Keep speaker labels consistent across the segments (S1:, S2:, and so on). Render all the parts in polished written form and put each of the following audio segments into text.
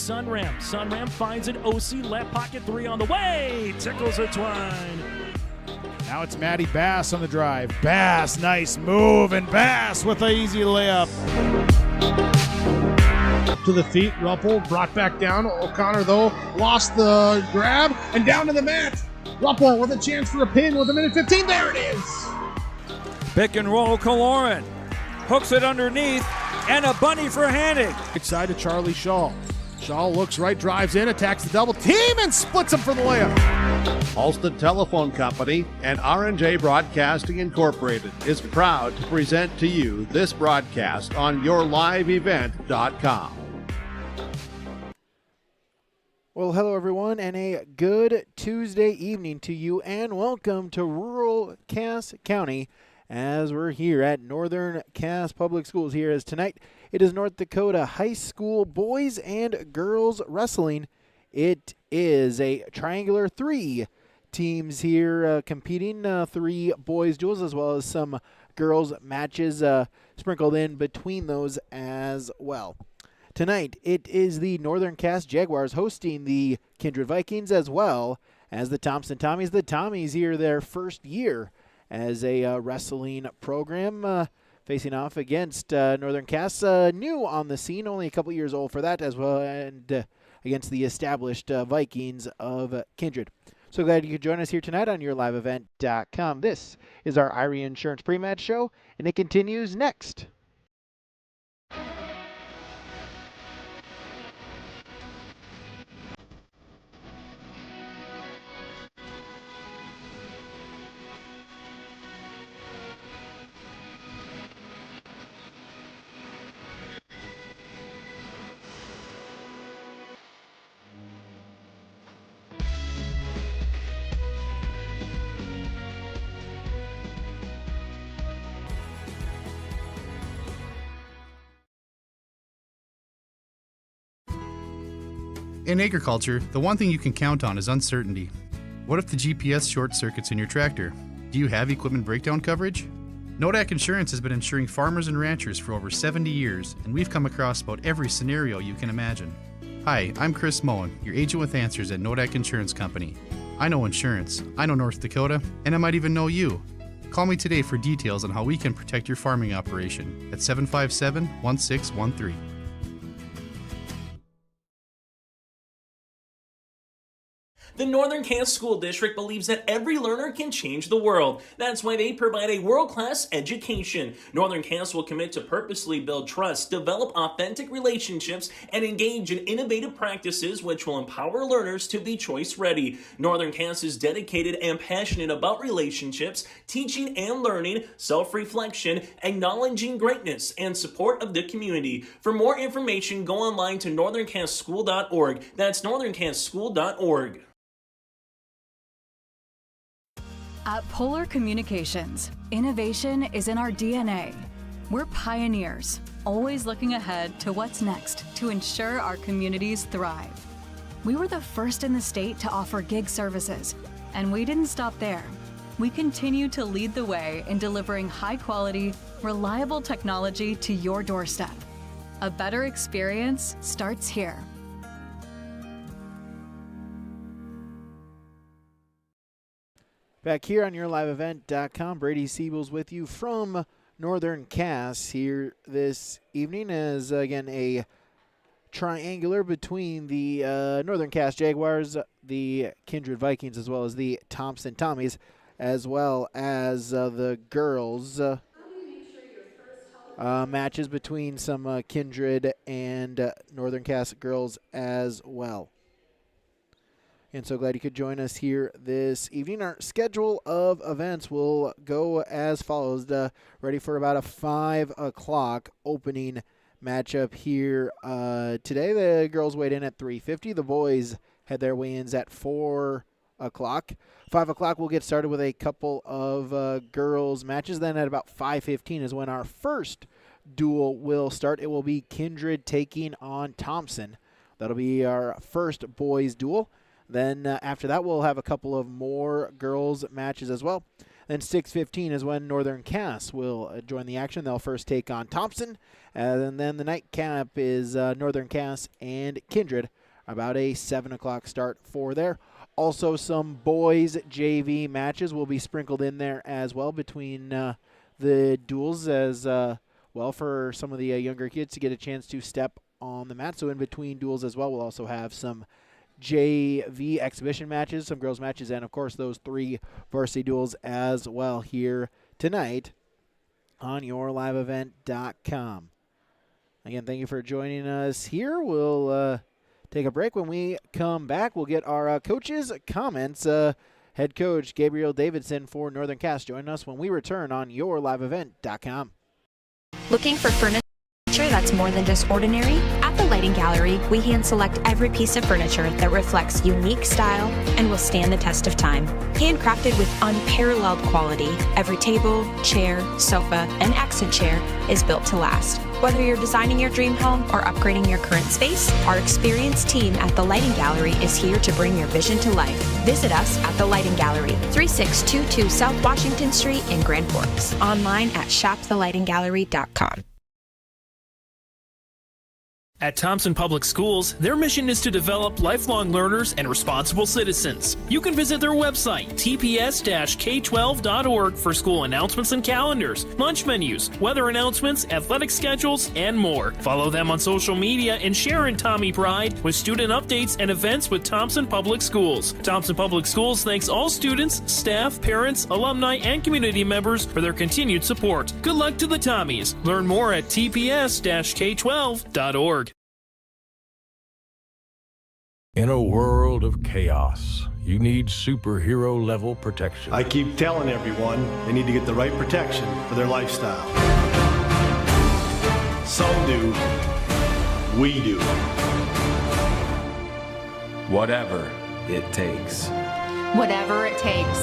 S1: Sunram. Sunram finds an OC left pocket three on the way. Tickles a twine.
S2: Now it's Maddie Bass on the drive. Bass, nice move, and Bass with an easy layup.
S3: To the feet, Ruppel brought back down. O'Connor, though, lost the grab and down to the mat. Ruppel with a chance for a pin with a minute 15. There it is.
S4: Pick and roll, Kaloran hooks it underneath, and a bunny for Hannig.
S2: Side to Charlie Shaw. Shaw looks right, drives in, attacks the double team, and splits him for the layup.
S5: Halstead Telephone Company and R&J Broadcasting Incorporated is proud to present to you this broadcast on yourliveevent.com.
S6: Well, hello everyone, and a good Tuesday evening to you, and welcome to rural Cass County as we're here at Northern Cass Public Schools here, as tonight it is North Dakota High School boys and girls wrestling. It is a triangular three teams here competing, three boys duels as well as some girls matches sprinkled in between those as well. Tonight, it is the Northern Cass Jaguars hosting the Kindred Vikings as well as the Thompson Tommies. The Tommies here their first year as a wrestling program, facing off against Northern Cass, new on the scene, only a couple years old for that as well, and against the established Vikings of Kindred. So glad you could join us here tonight on yourliveevent.com. This is our Irie Insurance pre-match show, and it continues next.
S7: In agriculture, the one thing you can count on is uncertainty. What if the GPS short circuits in your tractor? Do you have equipment breakdown coverage? Nodak Insurance has been insuring farmers and ranchers for over 70 years, and we've come across about every scenario you can imagine. Hi, I'm Chris Moen, your agent with answers at Nodak Insurance Company. I know insurance, I know North Dakota, and I might even know you. Call me today for details on how we can protect your farming operation at 757-1613.
S1: The Northern Cass School District believes that every learner can change the world. That's why they provide a world-class education. Northern Cass will commit to purposely build trust, develop authentic relationships, and engage in innovative practices which will empower learners to be choice-ready. Northern Cass is dedicated and passionate about relationships, teaching and learning, self-reflection, acknowledging greatness, and support of the community. For more information, go online to northerncasschool.org. That's northerncasschool.org.
S8: At Polar Communications, innovation is in our DNA. We're pioneers, always looking ahead to what's next to ensure our communities thrive. We were the first in the state to offer gig services, and we didn't stop there. We continue to lead the way in delivering high-quality, reliable technology to your doorstep. A better experience starts here.
S6: Back here on yourliveevent.com, Brady Siebels with you from Northern Cass here this evening as, again, a triangular between the Northern Cass Jaguars, the Kindred Vikings, as well as the Thompson Tommies, as well as the girls matches between some Kindred and Northern Cass girls as well. And so glad you could join us here this evening. Our schedule of events will go as follows. Ready for about a 5 o'clock opening matchup here today. The girls weighed in at 350. The boys had their weigh-ins at 4 o'clock. 5 o'clock we'll get started with a couple of girls matches. Then at about 5:15 is when our first duel will start. It will be Kindred taking on Thompson. That'll be our first boys duel. Then after that, we'll have a couple of more girls matches as well. Then 6:15 is when Northern Cass will join the action. They'll first take on Thompson. And then the nightcap is Northern Cass and Kindred. About a 7 o'clock start for there. Also, some boys JV matches will be sprinkled in there as well between the duels as well for some of the younger kids to get a chance to step on the mat. So in between duels as well, we'll also have some JV exhibition matches, some girls matches, and of course those 3 varsity duels as well here tonight on yourliveevent.com. Again, thank you for joining us here. We'll take a break. When we come back, we'll get our coaches' comments. Head coach Gabriel Davidson for Northern Cass join us when we return on yourliveevent.com.
S9: Looking for furniture that's more than just ordinary? At the Lighting Gallery, we hand select every piece of furniture that reflects unique style and will stand the test of time. Handcrafted with unparalleled quality, every table, chair, sofa, and accent chair is built to last. Whether you're designing your dream home or upgrading your current space, our experienced team at the Lighting Gallery is here to bring your vision to life. Visit us at the Lighting Gallery, 3622 South Washington Street in Grand Forks. Online at shopthelightinggallery.com.
S1: At Thompson Public Schools, their mission is to develop lifelong learners and responsible citizens. You can visit their website, tps-k12.org, for school announcements and calendars, lunch menus, weather announcements, athletic schedules, and more. Follow them on social media and share in Tommy Pride with student updates and events with Thompson Public Schools. Thompson Public Schools thanks all students, staff, parents, alumni, and community members for their continued support. Good luck to the Tommies. Learn more at tps-k12.org.
S10: In a world of chaos, you need superhero-level protection.
S11: I keep telling everyone they need to get the right protection for their lifestyle. Some do. We do.
S10: Whatever it takes.
S12: Whatever it takes.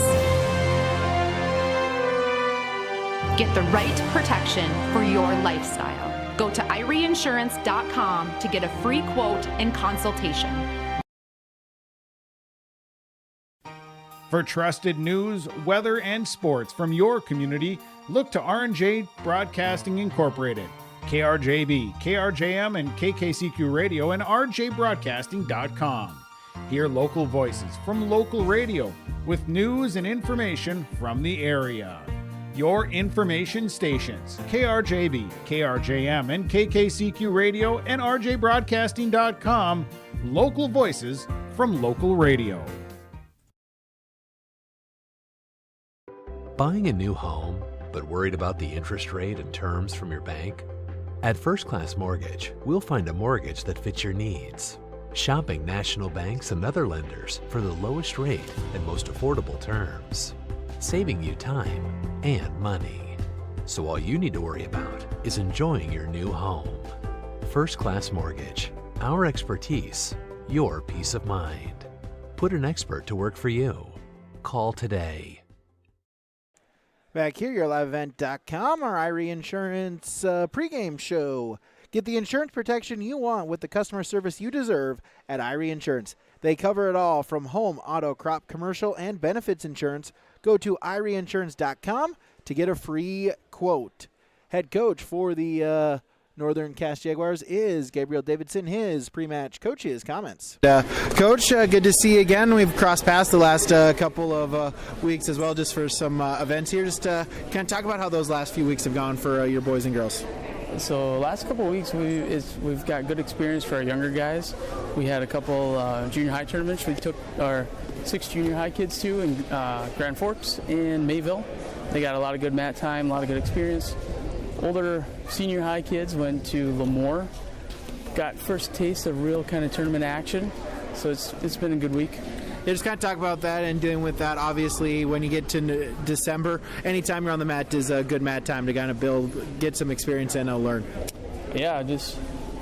S12: Get the right protection for your lifestyle. Go to IRIinsurance.com to get a free quote and consultation.
S2: For trusted news, weather, and sports from your community, look to R&J Broadcasting Incorporated, KRJB, KRJM, and KKCQ Radio, and rjbroadcasting.com. Hear local voices from local radio with news and information from the area. Your information stations, KRJB, KRJM, and KKCQ Radio, and rjbroadcasting.com. Local voices from local radio.
S13: Buying a new home, but worried about the interest rate and terms from your bank? At First Class Mortgage, we'll find a mortgage that fits your needs. Shopping national banks and other lenders for the lowest rate and most affordable terms. Saving you time and money. So all you need to worry about is enjoying your new home. First Class Mortgage. Our expertise, your peace of mind. Put an expert to work for you. Call today.
S6: Back here, yourliveevent.com, our Irie Insurance pregame show. Get the insurance protection you want with the customer service you deserve at Irie Insurance. They cover it all from home, auto, crop, commercial, and benefits insurance. Go to IRIeinsurance.com to get a free quote. Head coach for the Northern Cass Jaguars is Gabriel Davidson. His pre-match coach's comments. Coach, good to see you again. We've crossed paths the last couple of weeks as well, just for some events here. Just kind of talk about how those last few weeks have gone for your boys and girls.
S14: So last couple of weeks we've got good experience for our younger guys. We had a couple junior high tournaments. We took our 6 junior high kids to in Grand Forks and Mayville. They got a lot of good mat time, a lot of good experience. Older senior high kids went to Lemoore, got first taste of real kind of tournament action. So it's been a good week.
S6: Yeah, just kind of talk about that and dealing with that. Obviously, when you get to December, anytime you're on the mat is a good mat time to kind of get some experience and learn.
S14: Yeah, just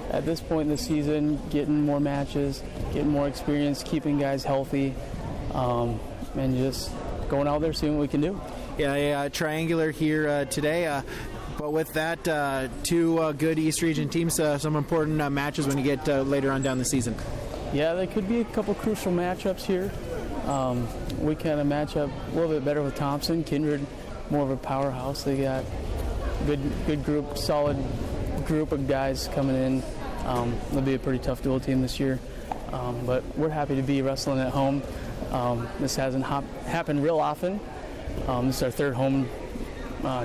S14: at this point in the season, getting more matches, getting more experience, keeping guys healthy, and just going out there, seeing what we can do.
S6: Yeah, triangular here today. But with that, 2 good East Region teams, some important matches when you get later on down the season.
S14: Yeah, there could be a couple crucial matchups here. We kind of match up a little bit better with Thompson. Kindred, more of a powerhouse. They got good group, solid group of guys coming in. It'll be a pretty tough dual team this year, but we're happy to be wrestling at home. This hasn't happened real often. This is our third home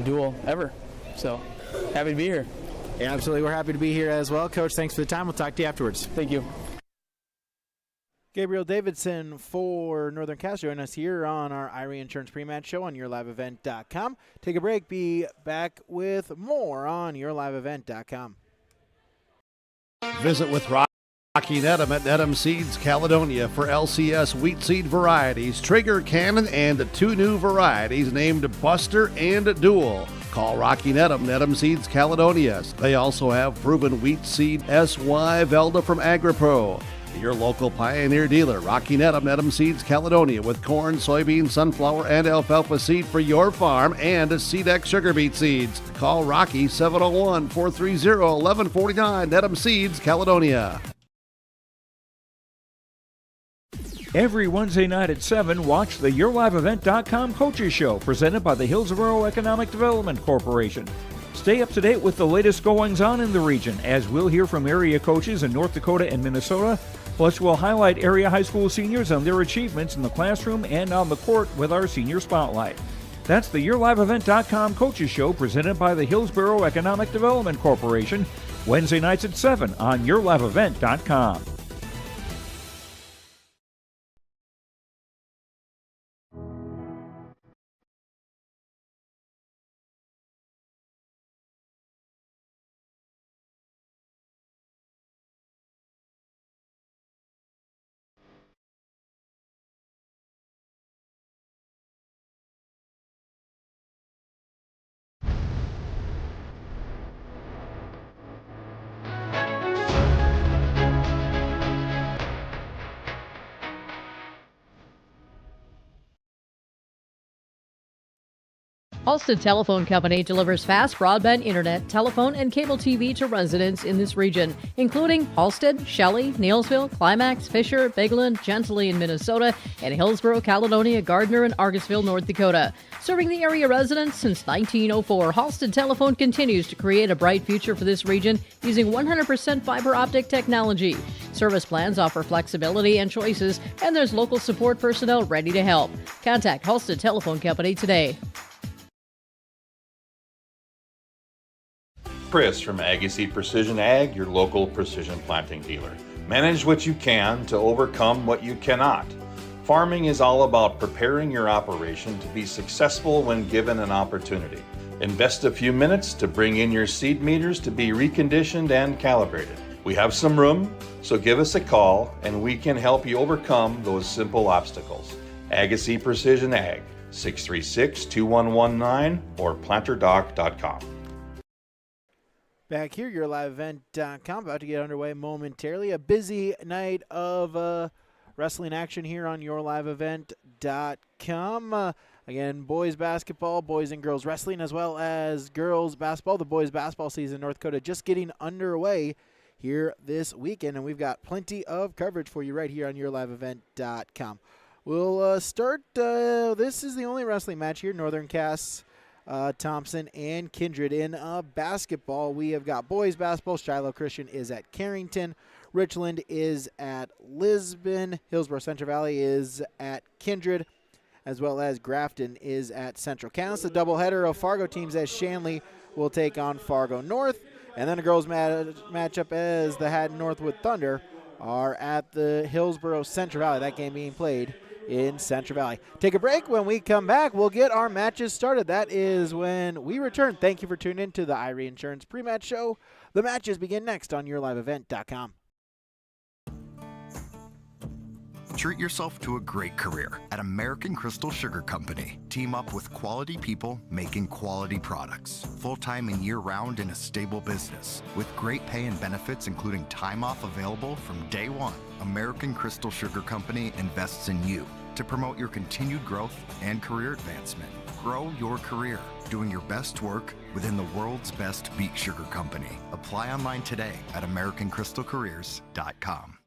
S14: duel ever, so happy to be here.
S6: Yeah, absolutely. We're happy to be here as well. Coach, thanks for the time. We'll talk to you afterwards.
S14: Thank you.
S6: Gabriel Davidson for Northern Cass join us here on our Irie Insurance pre-match show on yourliveevent.com. Take a break. Be back with more on yourliveevent.com.
S5: Visit with Rocky Nedham at Nedham Seeds Caledonia for LCS wheat seed varieties, Trigger Cannon, and 2 new varieties named Buster and Duel. Call Rocky Nedham, Nedham Seeds Caledonia. They also have proven wheat seed SY Velda from AgriPro. Your local Pioneer dealer, Rocky Nedham, Nedham Seeds Caledonia, with corn, soybean, sunflower, and alfalfa seed for your farm and SeedX sugar beet seeds. Call Rocky 701-430-1149, Nedham Seeds Caledonia.
S4: Every Wednesday night at 7, watch the YourLiveEvent.com Coaches Show, presented by the Hillsborough Economic Development Corporation. Stay up to date with the latest goings-on in the region, as we'll hear from area coaches in North Dakota and Minnesota. Plus, we'll highlight area high school seniors and their achievements in the classroom and on the court with our Senior Spotlight. That's the YourLiveEvent.com Coaches Show, presented by the Hillsborough Economic Development Corporation, Wednesday nights at 7 on YourLiveEvent.com.
S15: Halstead Telephone Company delivers fast broadband internet, telephone, and cable TV to residents in this region, including Halstead, Shelley, Neilsville, Climax, Fisher, Bigland, Gentilly in Minnesota, and Hillsborough, Caledonia, Gardner, and Argosville, North Dakota. Serving the area residents since 1904, Halstead Telephone continues to create a bright future for this region using 100% fiber optic technology. Service plans offer flexibility and choices, and there's local support personnel ready to help. Contact Halstead Telephone Company today.
S16: Chris from Agassiz Precision Ag, your local precision planting dealer. Manage what you can to overcome what you cannot. Farming is all about preparing your operation to be successful when given an opportunity. Invest a few minutes to bring in your seed meters to be reconditioned and calibrated. We have some room, so give us a call and we can help you overcome those simple obstacles. Agassiz Precision Ag, 636-2119 or planterdoc.com.
S6: Back here, yourliveevent.com, about to get underway momentarily. A busy night of wrestling action here on yourliveevent.com. Again, boys basketball, boys and girls wrestling, as well as girls basketball. The boys basketball season in North Dakota just getting underway here this weekend, and we've got plenty of coverage for you right here on yourliveevent.com. We'll start, this is the only wrestling match here, Northern Cass, Thompson, and Kindred. In basketball, we have got boys basketball. Shiloh Christian is at Carrington. Richland is at Lisbon. Hillsborough Central Valley is at Kindred, as well as Grafton is at Central Cass. The doubleheader of Fargo teams as Shanley will take on Fargo North. And then a girls matchup as the Haddon Northwood Thunder are at the Hillsborough Central Valley. That game being played in Central Valley. Take a break. When we come back, we'll get our matches started. That is when we return. Thank you for tuning in to the Irie Insurance pre-match show. The matches begin next on yourliveevent.com.
S17: Treat yourself to a great career at American Crystal Sugar Company. Team up with quality people making quality products. Full-time and year-round in a stable business. With great pay and benefits, including time off available from day one. American Crystal Sugar Company invests in you to promote your continued growth and career advancement. Grow your career, doing your best work within the world's best beet sugar company. Apply online today at AmericanCrystalCareers.com.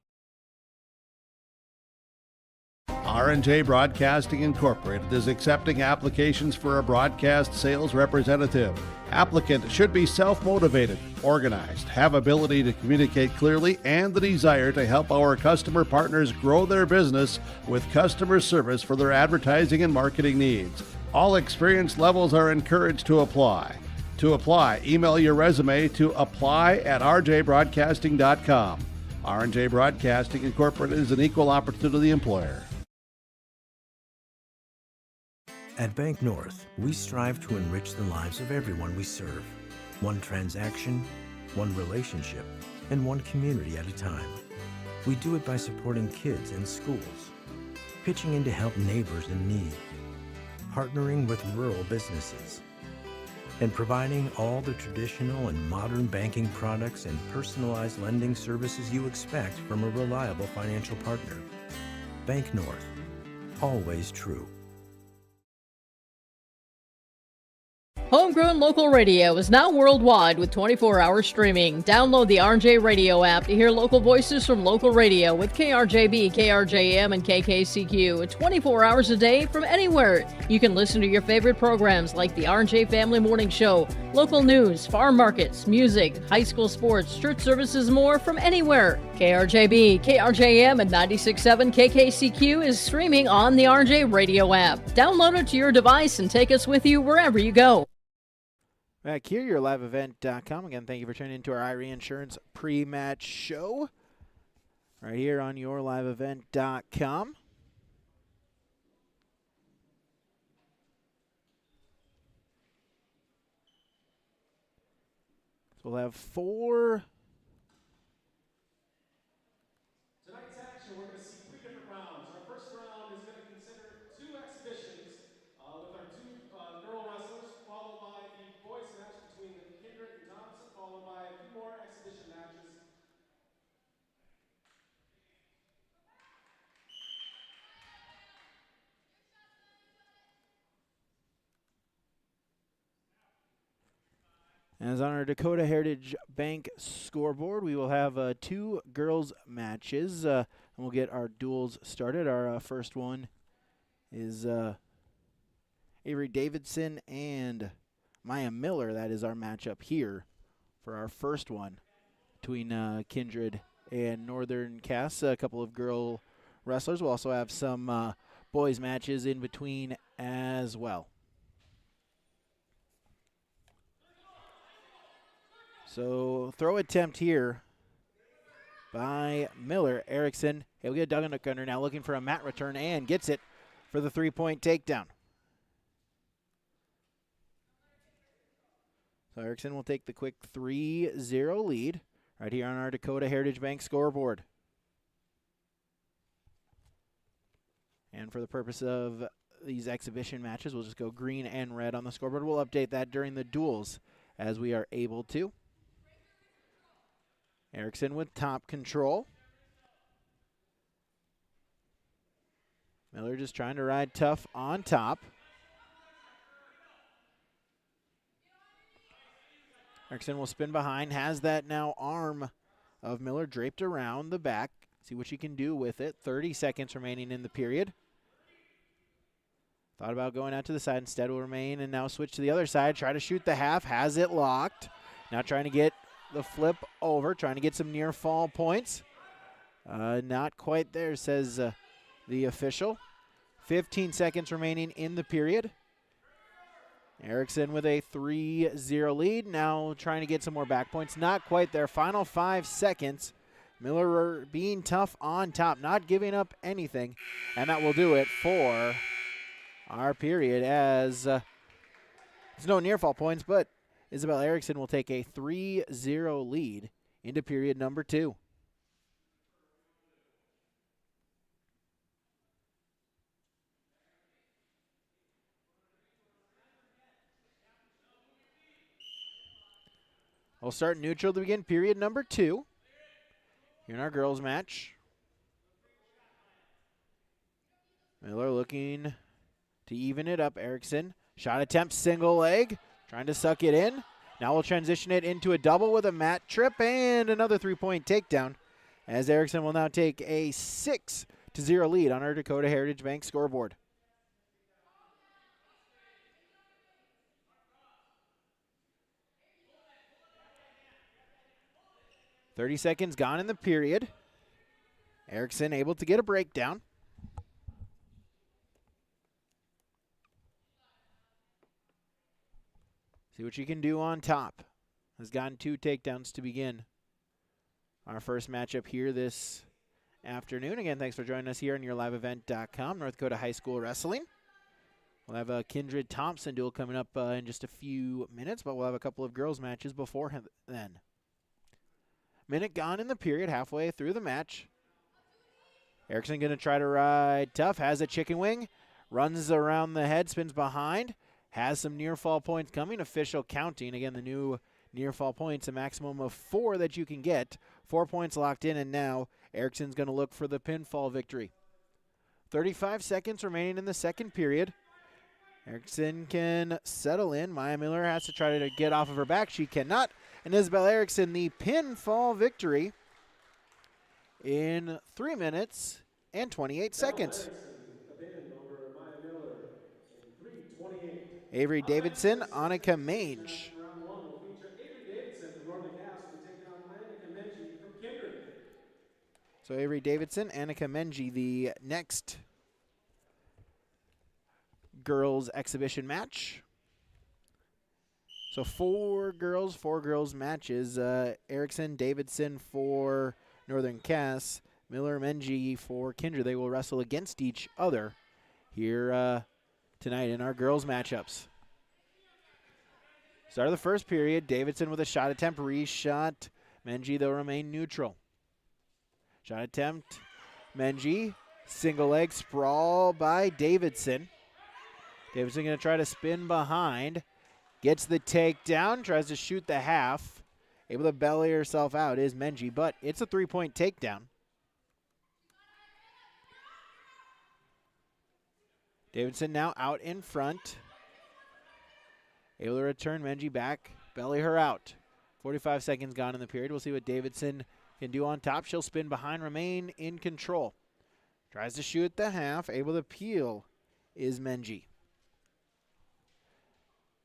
S5: R&J Broadcasting Incorporated is accepting applications for a broadcast sales representative. Applicant should be self-motivated, organized, have ability to communicate clearly, and the desire to help our customer partners grow their business with customer service for their advertising and marketing needs. All experience levels are encouraged to apply. To apply, email your resume to apply@rjbroadcasting.com. R&J Broadcasting Incorporated is an equal opportunity employer.
S10: At Bank North, we strive to enrich the lives of everyone we serve. One transaction, one relationship, and one community at a time. We do it by supporting kids and schools, pitching in to help neighbors in need, partnering with rural businesses, and providing all the traditional and modern banking products and personalized lending services you expect from a reliable financial partner. Bank North, always true.
S15: Homegrown local radio is now worldwide with 24-hour streaming. Download the R&J Radio app to hear local voices from local radio with KRJB, KRJM, and KKCQ 24 hours a day from anywhere. You can listen to your favorite programs like the R&J Family Morning Show, local news, farm markets, music, high school sports, church services, more from anywhere. KRJB, KRJM, and 96.7 KKCQ is streaming on the R&J Radio app. Download it to your device and take us with you wherever you go.
S6: Back here, your liveevent.com. Again, thank you for tuning into our Irie Insurance pre-match show. Right here on your liveevent.com. So we'll have four.
S3: Tonight's action, we're going to see 3 different rounds. Our first round is going to consider 2 exhibitions with our 2 girl wrestlers, followed by the boys match between Kindred and Thompson, followed by a few more exhibition matches.
S6: As on our Dakota Heritage Bank scoreboard, we will have 2 girls matches, and we'll get our duels started. Our first one is Avery Davidson and Maya Miller. That is our matchup here for our first one between Kindred and Northern Cass. A couple of girl wrestlers. We'll also have some boys matches in between as well. So throw attempt here by Miller. Erickson, he'll get Duggan under now, looking for a mat return and gets it for the 3-point takedown. So Erickson will take the quick 3-0 lead right here on our Dakota Heritage Bank scoreboard. And for the purpose of these exhibition matches, we'll just go green and red on the scoreboard. We'll update that during the duels as we are able to. Erickson with top control. Miller just trying to ride tough on top. Erickson will spin behind, has that now arm of Miller draped around the back. See what she can do with it. 30 seconds remaining in the period. Thought about going out to the side, instead will remain and now switch to the other side. Try to shoot the half, has it locked. Now trying to get the flip over, trying to get some near fall points. Not quite there, says the official. 15 seconds remaining in the period. Erickson with a 3-0 lead. Now trying to get some more back points. Not quite there. Final 5 seconds. Miller being tough on top, not giving up anything. And that will do it for our period, as there's no near fall points, but Isabel Erickson will take a 3-0 lead into period number 2. We'll start neutral to begin period number 2 here in our girls match. Miller looking to even it up. Erickson, shot attempt, single leg, trying to suck it in. Now we'll transition it into a double with a mat trip and another 3-point takedown, as Erickson will now take a 6-0 8-0 lead on our Dakota Heritage Bank scoreboard. .30 seconds gone in the period. Erickson able to get a breakdown. See what you can do on top. Has gotten 2 takedowns to begin our first matchup here this afternoon. Again, thanks for joining us here on yourliveevent.com, North Dakota High School Wrestling. We'll have a Kindred Thompson duel coming up in just a few minutes, but we'll have a couple of girls matches before then. Minute gone in the period, halfway through the match. Erickson going to try to ride tough, has a chicken wing, runs around the head, spins behind, has some near fall points coming. Official counting. Again, the new near fall points, a maximum of 4 that you can get. 4 points locked in, and now Erickson's going to look for the pinfall victory. 35 seconds remaining in the second period. Erickson can settle in. Maya Miller has to try to get off of her back. She cannot. And Isabel Erickson, the pinfall victory in 3 minutes and 28 seconds. Avery Davidson, Annika Mange.
S3: Round 1 will feature Avery Davidson from Northern Cass will be taking on Annika Menji from Kindred.
S6: So Avery Davidson, Annika Menji, the next girls exhibition match. So 4 girls matches. Erickson, Davidson for Northern Cass, Miller, Menji for Kindred. They will wrestle against each other here tonight in our girls matchups. Start of the first period, Davidson with a shot attempt, reshot. Menji, they'll remain neutral. Shot attempt, Menji, single leg sprawl by Davidson. Davidson going to try to spin behind. Gets the takedown, tries to shoot the half. Able to belly herself out is Menji, but it's a 3-point takedown. Davidson now out in front. Able to return Menji back, belly her out. 45 seconds gone in the period. We'll see what Davidson can do on top. She'll spin behind, remain in control. Tries to shoot the half, able to peel is Menji.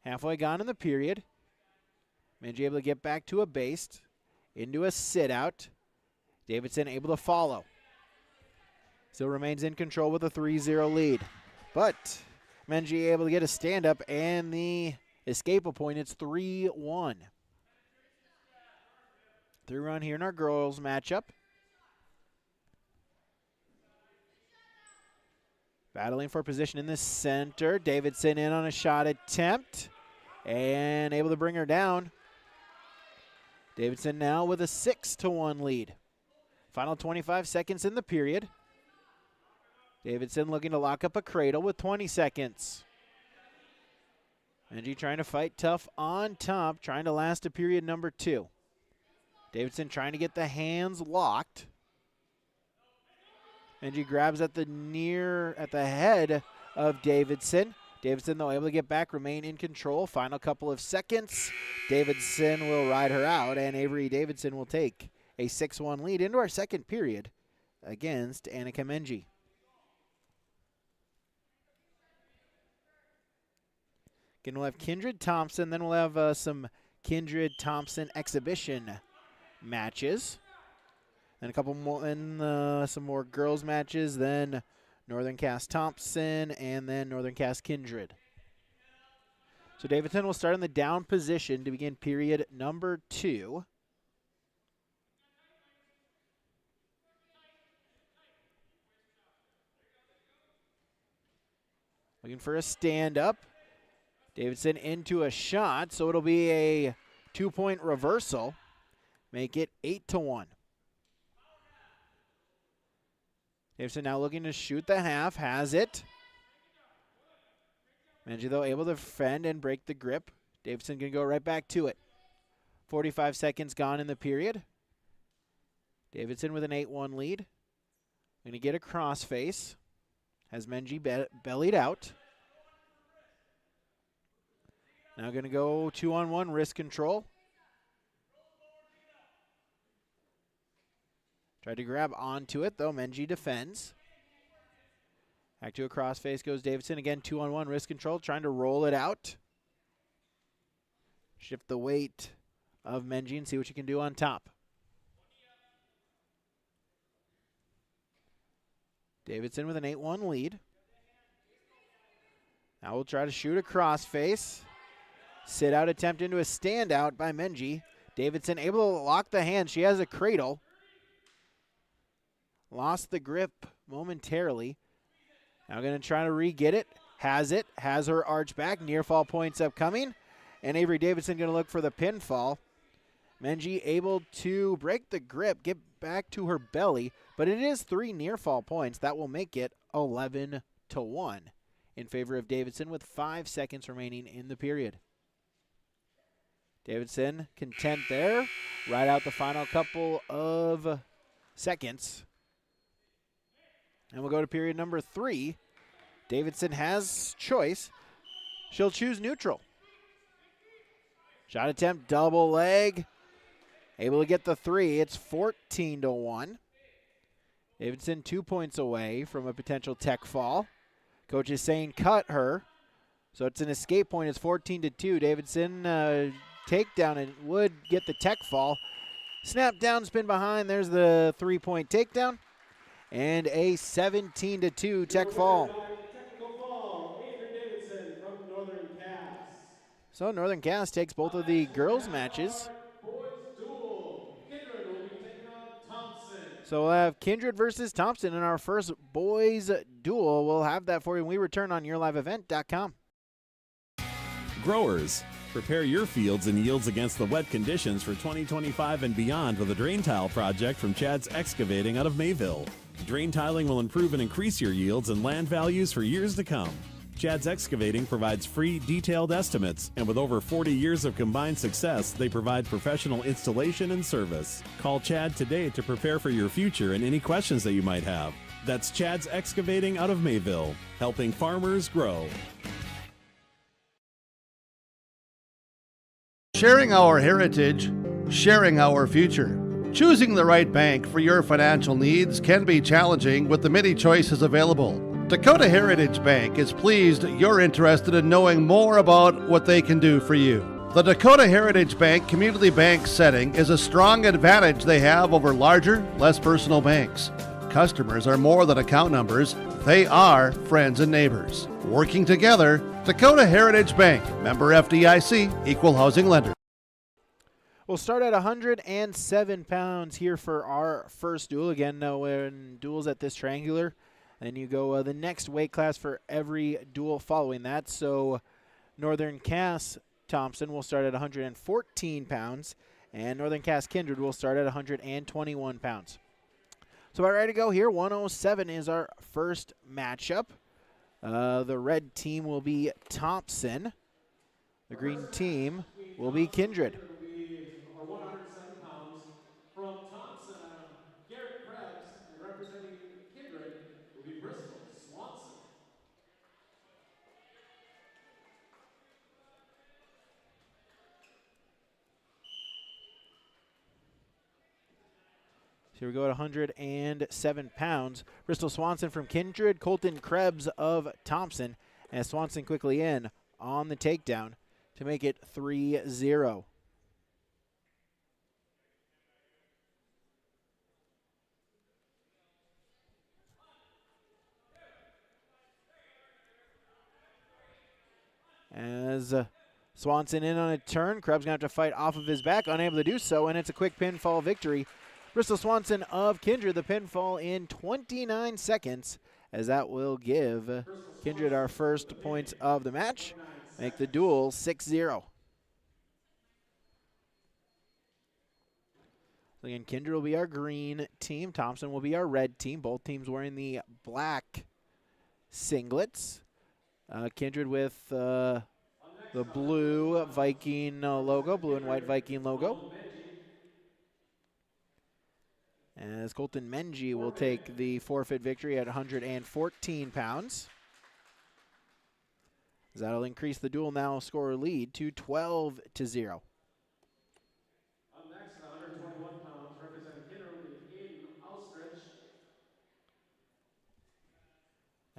S6: Halfway gone in the period. Menji able to get back to a base, into a sit-out. Davidson able to follow. Still remains in control with a 3-0 lead. But Menji able to get a stand-up and the escape point. It's 3-1. 3-run here in our girls matchup. Battling for position in the center. Davidson in on a shot attempt and able to bring her down. Davidson now with a 6-1 lead. Final 25 seconds in the period. Davidson looking to lock up a cradle with 20 seconds. Menji trying to fight tough on top, trying to last a period number 2. Davidson trying to get the hands locked. Menji grabs at the head of Davidson. Davidson, though, able to get back, remain in control. Final couple of seconds. Davidson will ride her out, and Avery Davidson will take a 6-1 lead into our second period against Annika Menji. Again, we'll have Kindred Thompson, then we'll have some Kindred Thompson exhibition matches. Then a couple more, and some more girls matches, then Northern Cass Thompson, and then Northern Cass Kindred. So Davidson will start in the down position to begin period number 2. Looking for a stand-up. Davidson into a shot, so it'll be a 2-point reversal. Make it 8-1. Davidson now looking to shoot the half, has it. Menji, though, able to defend and break the grip. Davidson going to go right back to it. 45 seconds gone in the period. Davidson with an 8-1 lead. Going to get a crossface. Has Menji bellied out. Now going to go 2-on-1 wrist control. Tried to grab onto it, though. Menji defends. Back to a crossface goes Davidson. Again, 2-on-1 wrist control, trying to roll it out. Shift the weight of Menji and see what you can do on top. Davidson with an 8-1 lead. Now we'll try to shoot a crossface. Sit out attempt into a standout by Menji. Davidson able to lock the hand. She has a cradle. Lost the grip momentarily. Now going to try to re-get it. Has it. Has her arch back. Near fall points upcoming. And Avery Davidson going to look for the pinfall. Menji able to break the grip, get back to her belly, but it is 3 near fall points. That will make it 11-1 in favor of Davidson with 5 seconds remaining in the period. Davidson content there. Right out the final couple of seconds. And we'll go to period number 3. Davidson has choice. She'll choose neutral. Shot attempt, double leg. Able to get the 3. It's 14-1. Davidson 2 points away from a potential tech fall. Coach is saying cut her. So it's an escape point. It's 14-2. Davidson takedown and would get the tech fall. Snap down, spin behind. There's the 3-point takedown. And a 17-2 tech fall.
S3: Technical fall, Avery Davidson from Northern Cass.
S6: So Northern Cass takes both of the girls' matches.
S3: Boys duel. Kindred will be taking on Thompson.
S6: So we'll have Kindred versus Thompson in our first boys duel. We'll have that for you when we return on yourliveevent.com.
S18: Growers, prepare your fields and yields against the wet conditions for 2025 and beyond with a drain tile project from Chad's Excavating out of Mayville. Drain tiling will improve and increase your yields and land values for years to come. Chad's Excavating provides free, detailed estimates, and with over 40 years of combined success, they provide professional installation and service. Call Chad today to prepare for your future and any questions that you might have. That's Chad's Excavating out of Mayville, helping farmers grow.
S5: Sharing our heritage, sharing our future. Choosing the right bank for your financial needs can be challenging with the many choices available. Dakota Heritage Bank is pleased you're interested in knowing more about what they can do for you. The Dakota Heritage Bank community bank setting is a strong advantage they have over larger, less personal banks. Customers are more than account numbers, they are friends and neighbors. Working together, Dakota Heritage Bank, member FDIC, equal housing lender.
S6: We'll start at 107 pounds here for our first duel. Again, when duels at this triangular, and you go the next weight class for every duel following that. So Northern Cass Thompson will start at 114 pounds, and Northern Cass Kindred will start at 121 pounds. So about ready to go here. 107 is our first matchup. The red team will be Thompson. The green team will be Kindred.
S3: 107 pounds from Thompson, Garrett Krebs, and representing Kindred will be Bristol Swanson.
S6: So here we go at 107 pounds. Bristol Swanson from Kindred, Colton Krebs of Thompson, and Swanson quickly in on the takedown to make it 3-0. As Swanson in on a turn, Krebs going to have to fight off of his back, unable to do so, and it's a quick pinfall victory. Bristol Swanson of Kindred, the pinfall in 29 seconds, as that will give Kindred our first points of the match, make the duel 6-0. Again, Kindred will be our green team. Thompson will be our red team. Both teams wearing the black singlets. Kindred with the blue Viking logo, blue and white Viking logo. As Colton Menji will take the forfeit victory at 114 pounds. That'll increase the duel now score lead to 12-0.
S3: Up next, 121 pounds, representing Kindred will be Aiden Austrich.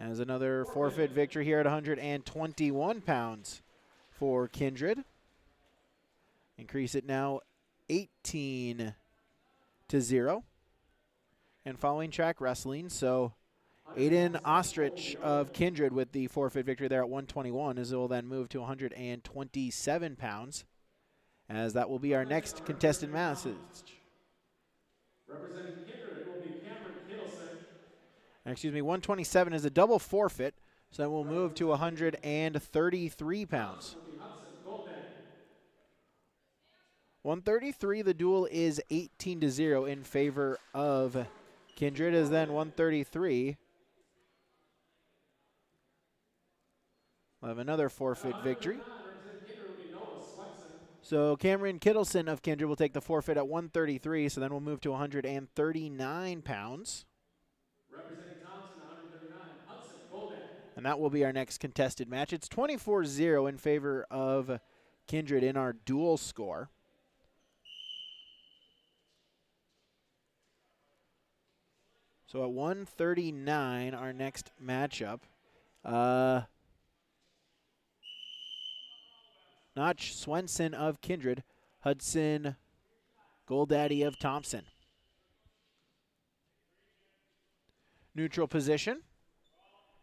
S6: As another forfeit victory here at 121 pounds for Kindred. Increase it now 18-0. And following track wrestling, so Aiden Ostrich of Kindred with the forfeit victory there at 121, as it will then move to 127 pounds, as that will be our next contested matches.
S3: Representing Kindred will be Cameron Kittleson.
S6: Excuse me, 127 is a double forfeit, so then we'll move to 133 pounds. 133, the duel is 18-0 in favor of Kindred, as then 133 we'll have another forfeit victory. So Cameron Kittleson of Kindred will take the forfeit at 133, so then we'll move to 139 pounds.
S3: Representing Thompson, 139, Hudson Golden.
S6: And that will be our next contested match. It's 24-0 in favor of Kindred in our duel score. So at 139, our next matchup. Notch Swenson of Kindred, Hudson Goldaddy of Thompson. Neutral position.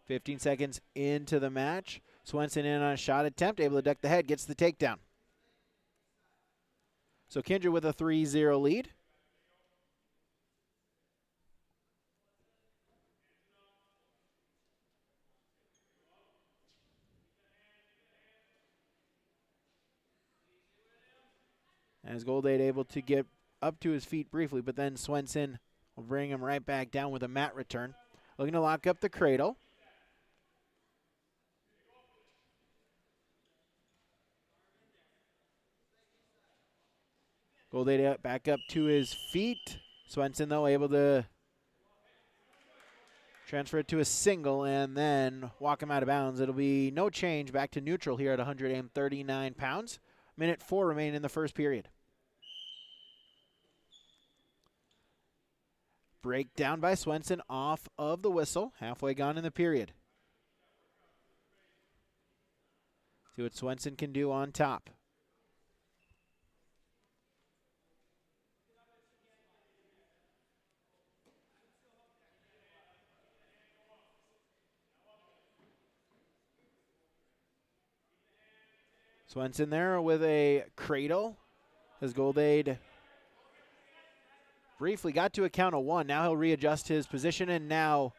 S6: 15 seconds into the match. Swenson in on a shot attempt, able to duck the head, gets the takedown. So Kindred with a 3-0 lead. As Goldade able to get up to his feet briefly, but then Swenson will bring him right back down with a mat return. Looking to lock up the cradle. Goldade back up to his feet. Swenson, though, able to transfer it to a single and then walk him out of bounds. It'll be no change, back to neutral here at 139 pounds. Minute 4 remaining in the first period. Breakdown by Swenson off of the whistle. Halfway gone in the period. See what Swenson can do on top. Swenson there with a cradle as Goldade briefly got to a count of 1. Now he'll readjust his position and now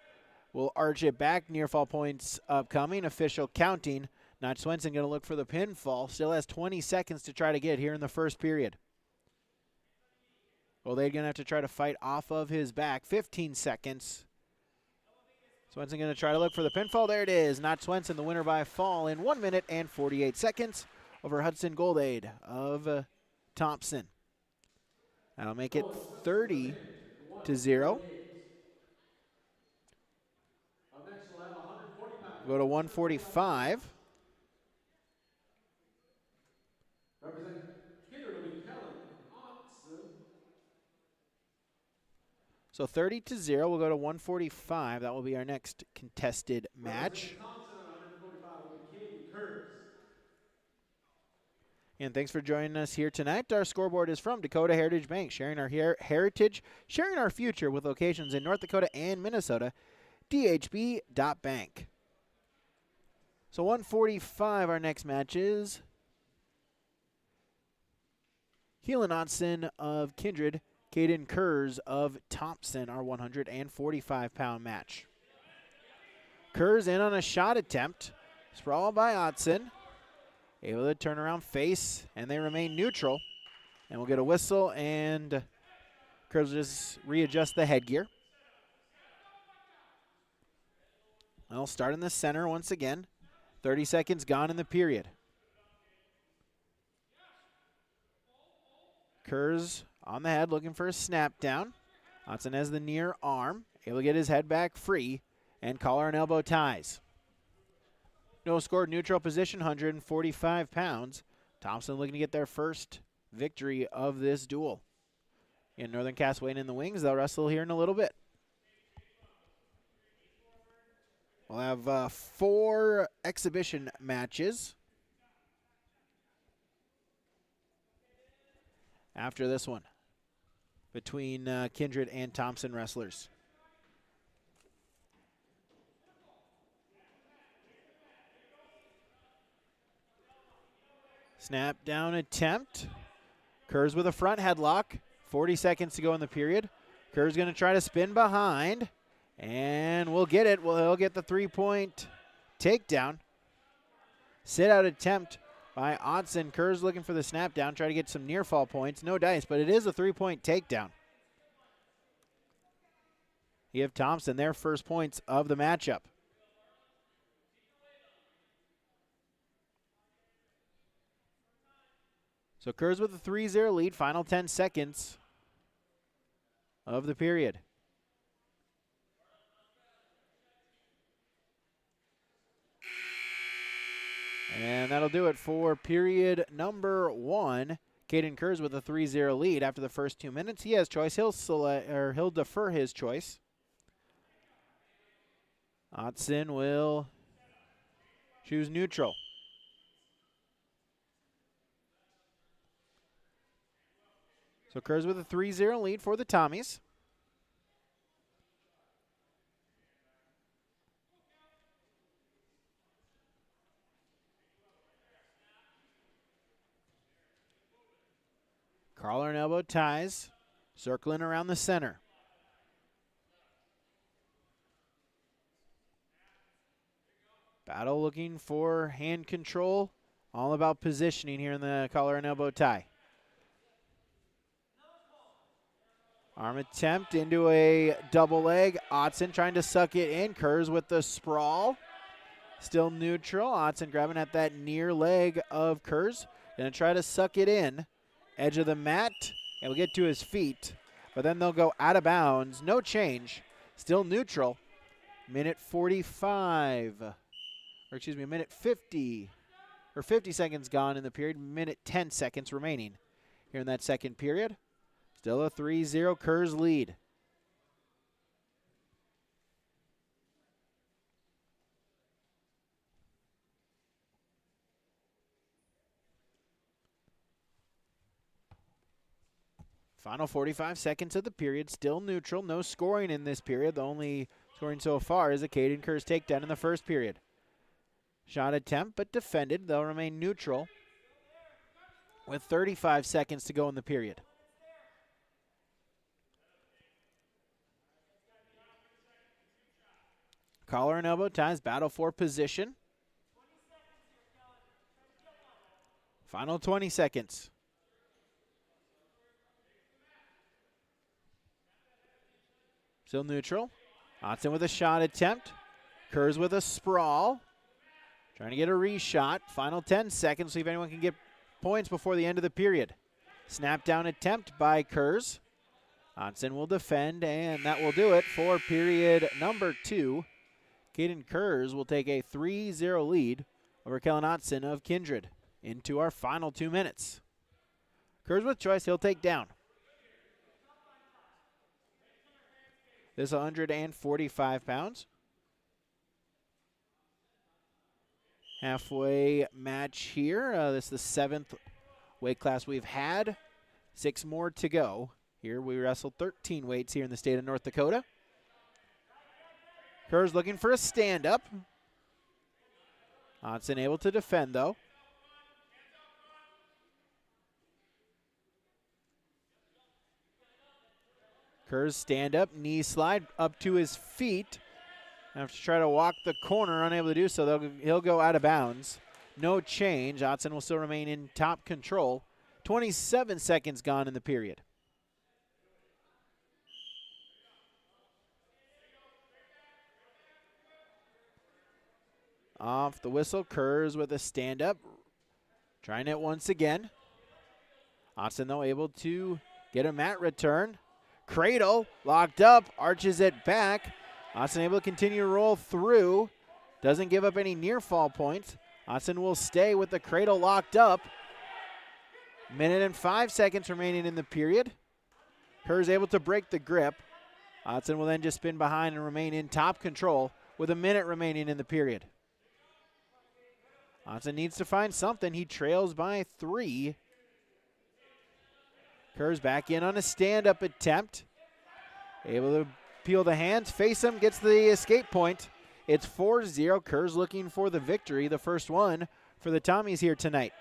S6: will arch it back. Near fall points upcoming. Official counting. Notch Swenson going to look for the pinfall. Still has 20 seconds to try to get here in the first period. Goldade going to have to try to fight off of his back. 15 seconds. Swenson going to try to look for the pinfall. There it is. Notch Swenson, the winner by fall in 1 minute and 48 seconds over Hudson Goldade of Thompson. That'll make it 30-0. Go to 145.
S3: Representing Kindred will be Kellen Oxen.
S6: So 30-0. We'll go to 145. That will be our next contested match.
S3: Thompson on 145 will be Katie Kurz.
S6: And thanks for joining us here tonight. Our scoreboard is from Dakota Heritage Bank, sharing our heritage, sharing our future with locations in North Dakota and Minnesota. DHB.bank. So 145, our next match is Keelan Otson of Kindred, Caden Kurz of Thompson, our 145-pound match. Kurz in on a shot attempt. Sprawl by Otson. Able to turn around face, and they remain neutral. And we'll get a whistle, and Kurz will just readjust the headgear. I'll start in the center once again. 30 seconds gone in the period. Kurz on the head looking for a snap down. Otson has the near arm. Able to get his head back free, and collar and elbow ties. No score, neutral position, 145 pounds. Thompson looking to get their first victory of this duel. And Northern Cass waiting in the wings. They'll wrestle here in a little bit. We'll have 4 exhibition matches after this one between Kindred and Thompson wrestlers. Snap down attempt. Kerr's with a front headlock. 40 seconds to go in the period. Kerr's going to try to spin behind, and we'll get it. Well, he'll get the 3-point takedown. Sit out attempt by Otson. Kerr's looking for the snap down, try to get some near fall points. No dice, but it is a 3-point takedown. You have Thompson, their first points of the matchup. So Kerr's with a 3-0 lead, final 10 seconds of the period. And that'll do it for period number 1. Caden Kerr's with a 3-0 lead after the first 2 minutes. He has choice. He'll defer his choice. Otson will choose neutral. So Kerr's with a 3-0 lead for the Tommies. Collar and elbow ties, circling around the center. Battle looking for hand control. All about positioning here in the collar and elbow tie. Arm attempt into a double leg. Otson trying to suck it in. Kerr's with the sprawl. Still neutral. Otson grabbing at that near leg of Kerr's. Gonna try to suck it in. Edge of the mat. And we'll get to his feet. But then they'll go out of bounds. No change. Still neutral. Minute 45. Or excuse me, minute 50. Or 50 seconds gone in the period. Minute 10 seconds remaining here in that second period. Still a 3-0 Kerr's lead. Final 45 seconds of the period, still neutral. No scoring in this period. The only scoring so far is a Caden Kerr's takedown in the first period. Shot attempt, but defended. They'll remain neutral with 35 seconds to go in the period. Collar and elbow ties, battle for position. Final 20 seconds. Still neutral. Otson with a shot attempt. Kerr's with a sprawl. Trying to get a reshot. Final 10 seconds. See if anyone can get points before the end of the period. Snap down attempt by Kerr's. Otson will defend, and that will do it for period number 2. Caden Kerr's will take a 3-0 lead over Kellen Otson of Kindred into our final 2 minutes. Kerr's with choice. He'll take down. This is 145 pounds. Halfway match here. This is the 7th weight class we've had. 6 more to go. Here we wrestled 13 weights here in the state of North Dakota. Kerr's looking for a stand-up. Otson able to defend, though. Kerr's stand-up, knee slide up to his feet. Have to try to walk the corner, unable to do so. He'll go out of bounds. No change. Otson will still remain in top control. 27 seconds gone in the period. Off the whistle, Kerr's with a stand-up. Trying it once again. Otson, though, able to get a mat return. Cradle, locked up, arches it back. Otson able to continue to roll through. Doesn't give up any near fall points. Otson will stay with the cradle locked up. Minute and 5 seconds remaining in the period. Kerr's able to break the grip. Otson will then just spin behind and remain in top control with a minute remaining in the period. Thompson needs to find something. He trails by 3. Kerr's back in on a stand-up attempt. Able to peel the hands, face him, gets the escape point. It's 4-0. Kerr's looking for the victory, the first one for the Tommies here tonight.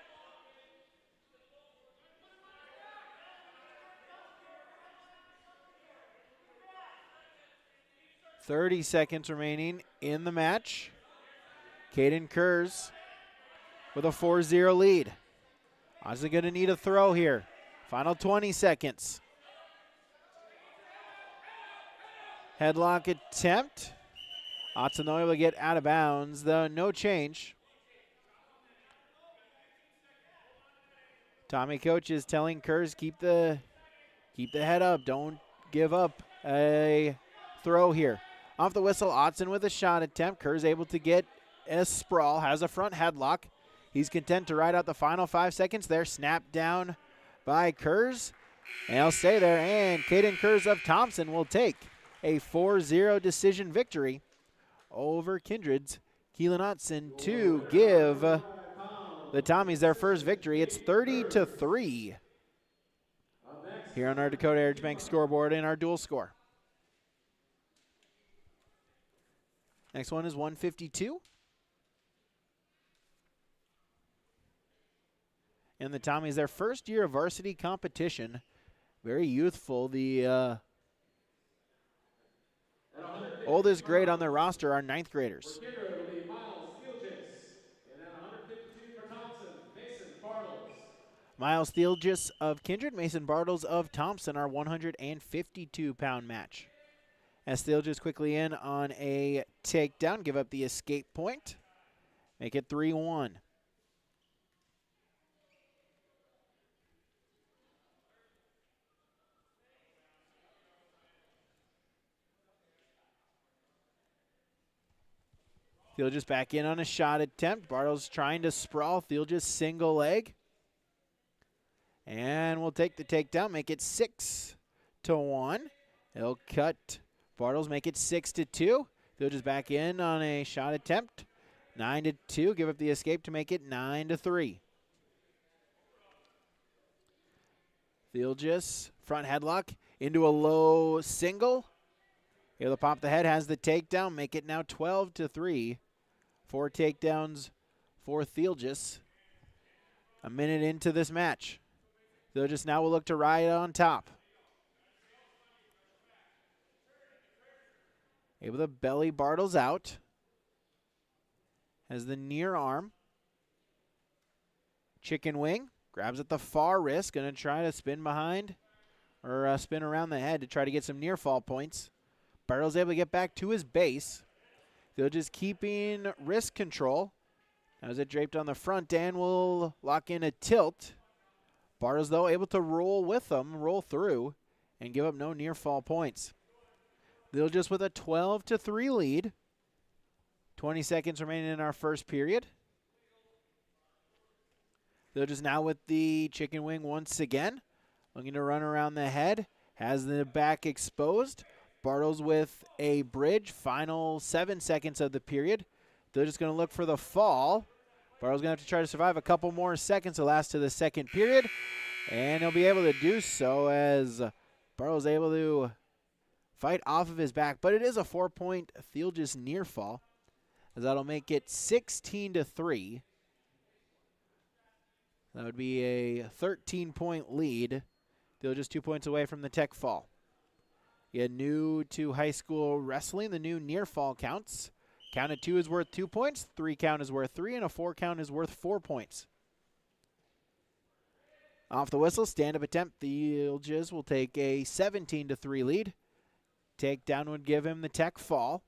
S6: .30 seconds remaining in the match. Caden Kerrs with a 4-0 lead. Honestly going to need a throw here. Final 20 seconds. Headlock attempt. Otson able to get out of bounds, though no change. Tommy coach is telling Kerrs keep the head up. Don't give up a throw here. Off the whistle, Otson with a shot attempt. Kerrs able to get a sprawl, has a front headlock. He's content to ride out the final 5 seconds there. Snap down by Kerrs, and he'll stay there. And Caden Kerrs of Thompson will take a 4-0 decision victory over Kindred's Keelan Otson to give the Tommies their first victory. It's 30-3 here on our Dakota Heritage Bank scoreboard and our dual score. Next one is 152. And the Tommies, their first year of varsity competition. Very youthful. The oldest grade on their roster are 9th graders.
S3: For Kindred, it'll be Miles Steelgis. And at 152 for Thompson, Mason Bartles.
S6: Miles Steelgis of Kindred, Mason Bartles of Thompson, our 152-pound match. As Steelgis quickly in on a takedown, give up the escape point. Make it 3-1. Steelgis back in on a shot attempt. Bartles trying to sprawl. Steelgis single leg. And we'll take the takedown, make it 6-1. He'll cut Bartles, make it 6-2. Steelgis back in on a shot attempt. 9-2. Give up the escape to make it 9-3. Steelgis front headlock into a low single. Able to pop the head, has the takedown, make it now 12-3. 4 takedowns for Steelgis. A minute into this match. Steelgis now will look to ride on top. Able to belly Bartles out. Has the near arm. Chicken wing. Grabs at the far wrist. Going to try to spin behind. Or spin around the head to try to get some near fall points. Bartles able to get back to his base. Steelgis keeping wrist control. Now is it draped on the front and will lock in a tilt. Bartles, though, able to roll with them, roll through, and give up no near fall points. Steelgis with a 12-3 lead. 20 seconds remaining in our first period. Steelgis now with the chicken wing once again. Looking to run around the head. Has the back exposed. Bartles with a bridge. Final 7 seconds of the period. They're just going to look for the fall. Bartles going to have to try to survive a couple more seconds to last to the second period. And he'll be able to do so as Bartles able to fight off of his back. But it is a 4-point Steelgis near fall, as that'll make it 16-3. That would be a 13-point lead. Steelgis 2 points away from the tech fall. Yeah, new to high school wrestling, the new near fall counts. Count at 2 is worth 2 points, 3 count is worth 3, and a 4 count is worth 4 points. Off the whistle, stand-up attempt. Steelgis will take a 17-3 lead. Takedown would give him the tech fall.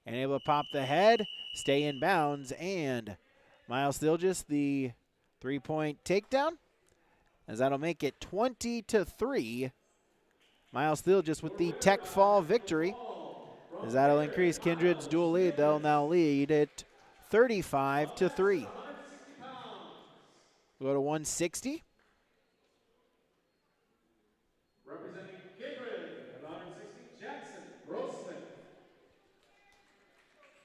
S6: And able to pop the head, stay in bounds, and Miles Steelgis the 3-point takedown, as that'll make it 20-3. Miles Steelgis with the tech fall victory, as that'll increase Kindred's dual lead. They'll now lead at 35-3. We'll go to 160.
S3: Representing Kindred at 160, Jackson Grossman.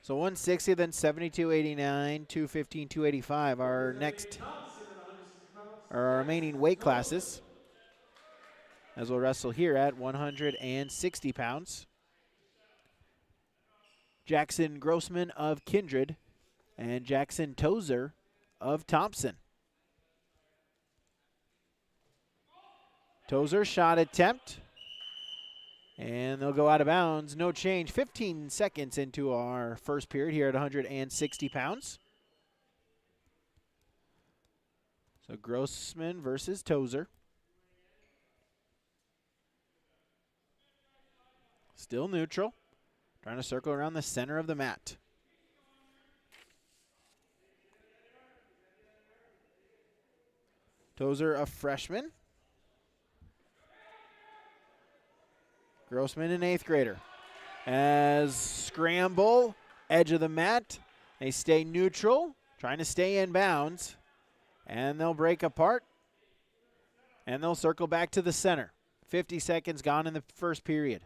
S6: So 160, then 72.89, 215, 285. Our next, our remaining weight classes, as we'll wrestle here at 160 pounds. Jackson Grossman of Kindred and Jackson Tozer of Thompson. Tozer shot attempt. And they'll go out of bounds. No change. 15 seconds into our first period here at 160 pounds. So Grossman versus Tozer. Still neutral. Trying to circle around the center of the mat. Tozer, a freshman. Grossman, an 8th grader. As scramble, edge of the mat. They stay neutral, trying to stay in bounds. And they'll break apart. And they'll circle back to the center. 50 seconds gone in the first period.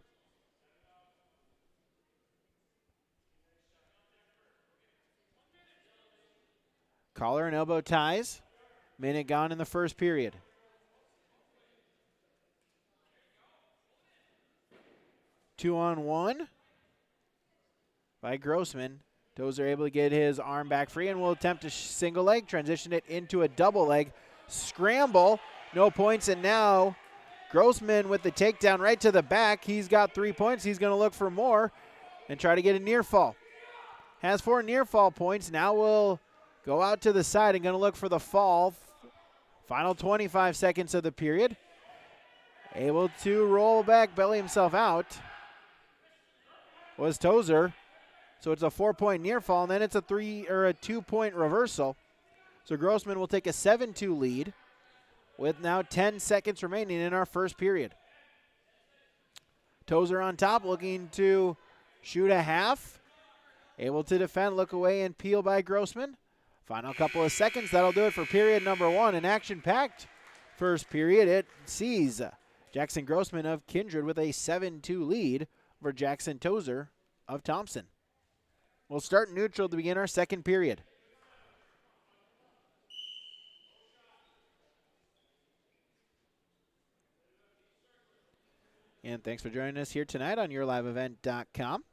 S6: Collar and elbow ties. Minute gone in the first period. Two on one by Grossman. Tozer able to get his arm back free and will attempt a single leg, transition it into a double leg. Scramble, no points, and now Grossman with the takedown right to the back. He's got 3 points. He's going to look for more and try to get a near fall. Has 4 near fall points. Now will go out to the side and going to look for the fall. Final 25 seconds of the period. Able to roll back, belly himself out. Was Tozer. So it's a 4-point near fall, and then it's a 2-point reversal. So Grossman will take a 7-2 lead with now 10 seconds remaining in our first period. Tozer on top, looking to shoot a half. Able to defend, look away, and peel by Grossman. Final couple of seconds. That'll do it for period number 1. An action-packed first period. It sees Jackson Grossman of Kindred with a 7-2 lead over Jackson Tozer of Thompson. We'll start neutral to begin our second period. And thanks for joining us here tonight on yourliveevent.com.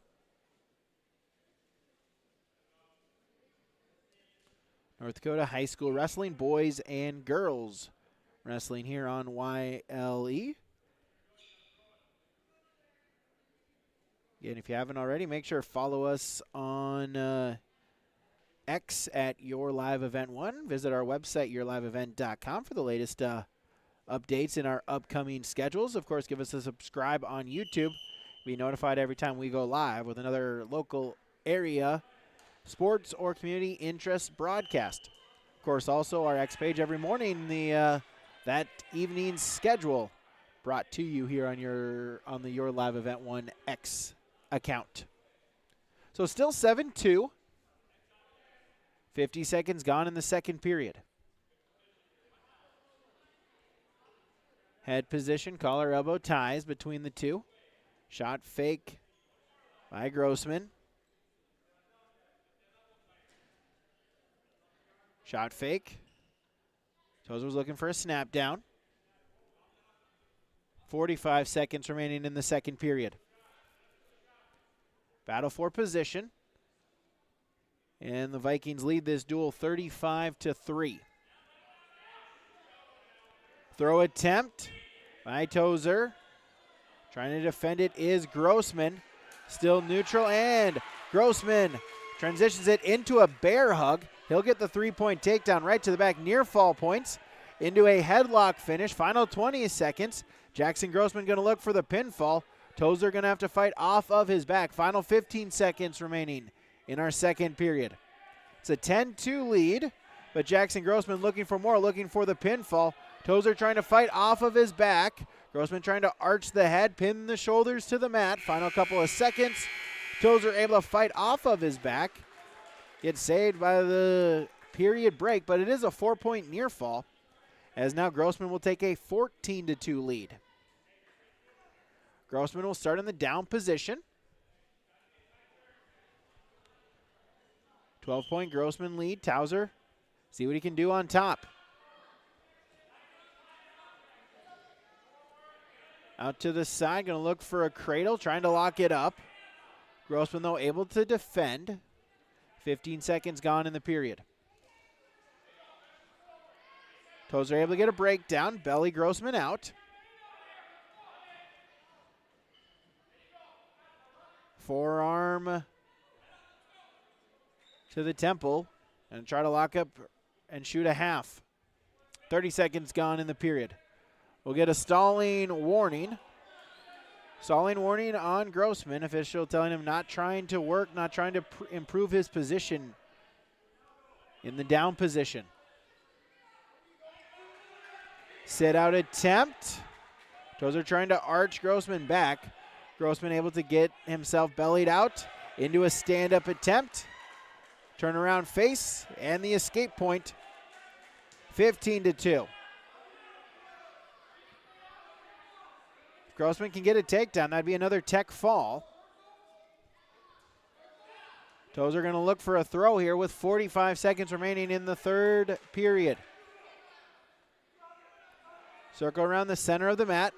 S6: North Dakota High School Wrestling, boys and girls wrestling here on YLE. Again, if you haven't already, make sure to follow us on X at YourLiveEvent1. Visit our website, yourliveevent.com, for the latest updates in our upcoming schedules. Of course, give us a subscribe on YouTube. Be notified every time we go live with another local area sports or community interest broadcast. Of course, also our X page every morning, that evening's schedule brought to you here on the Your Live Event 1 X account. So still 7-2. 50 seconds gone in the second period. Head position, collar, elbow ties between the two. Shot fake by Grossman. Shot fake. Tozer was looking for a snap down. 45 seconds remaining in the second period. Battle for position. And the Vikings lead this duel 35-3. Throw attempt by Tozer. Trying to defend it is Grossman. Still neutral, and Grossman transitions it into a bear hug. He'll get the 3-point takedown right to the back, near fall points, into a headlock finish. Final 20 seconds. Jackson Grossman going to look for the pinfall. Tozer going to have to fight off of his back. Final 15 seconds remaining in our second period. It's a 10-2 lead, but Jackson Grossman looking for more, looking for the pinfall. Tozer trying to fight off of his back. Grossman trying to arch the head, pin the shoulders to the mat. Final couple of seconds. Tozer able to fight off of his back. Gets saved by the period break, but it is a 4-point near fall, as now Grossman will take a 14-2 lead. Grossman will start in the down position. 12-point Grossman lead. Towser, see what he can do on top. Out to the side, going to look for a cradle, trying to lock it up. Grossman, though, able to defend. 15 seconds gone in the period. Tozer able to get a breakdown. Belly Grossman out. Forearm to the temple and try to lock up and shoot a half. 30 seconds gone in the period. We'll get a stalling warning. Stalling warning on Grossman. Official telling him not trying to work, not trying to improve his position in the down position. Sit out attempt. Tozer trying to arch Grossman back. Grossman able to get himself bellied out into a stand-up attempt. Turnaround face and the escape point. 15-2. Grossman can get a takedown. That'd be another tech fall. Tozer going to look for a throw here with 45 seconds remaining in the third period. Circle around the center of the mat.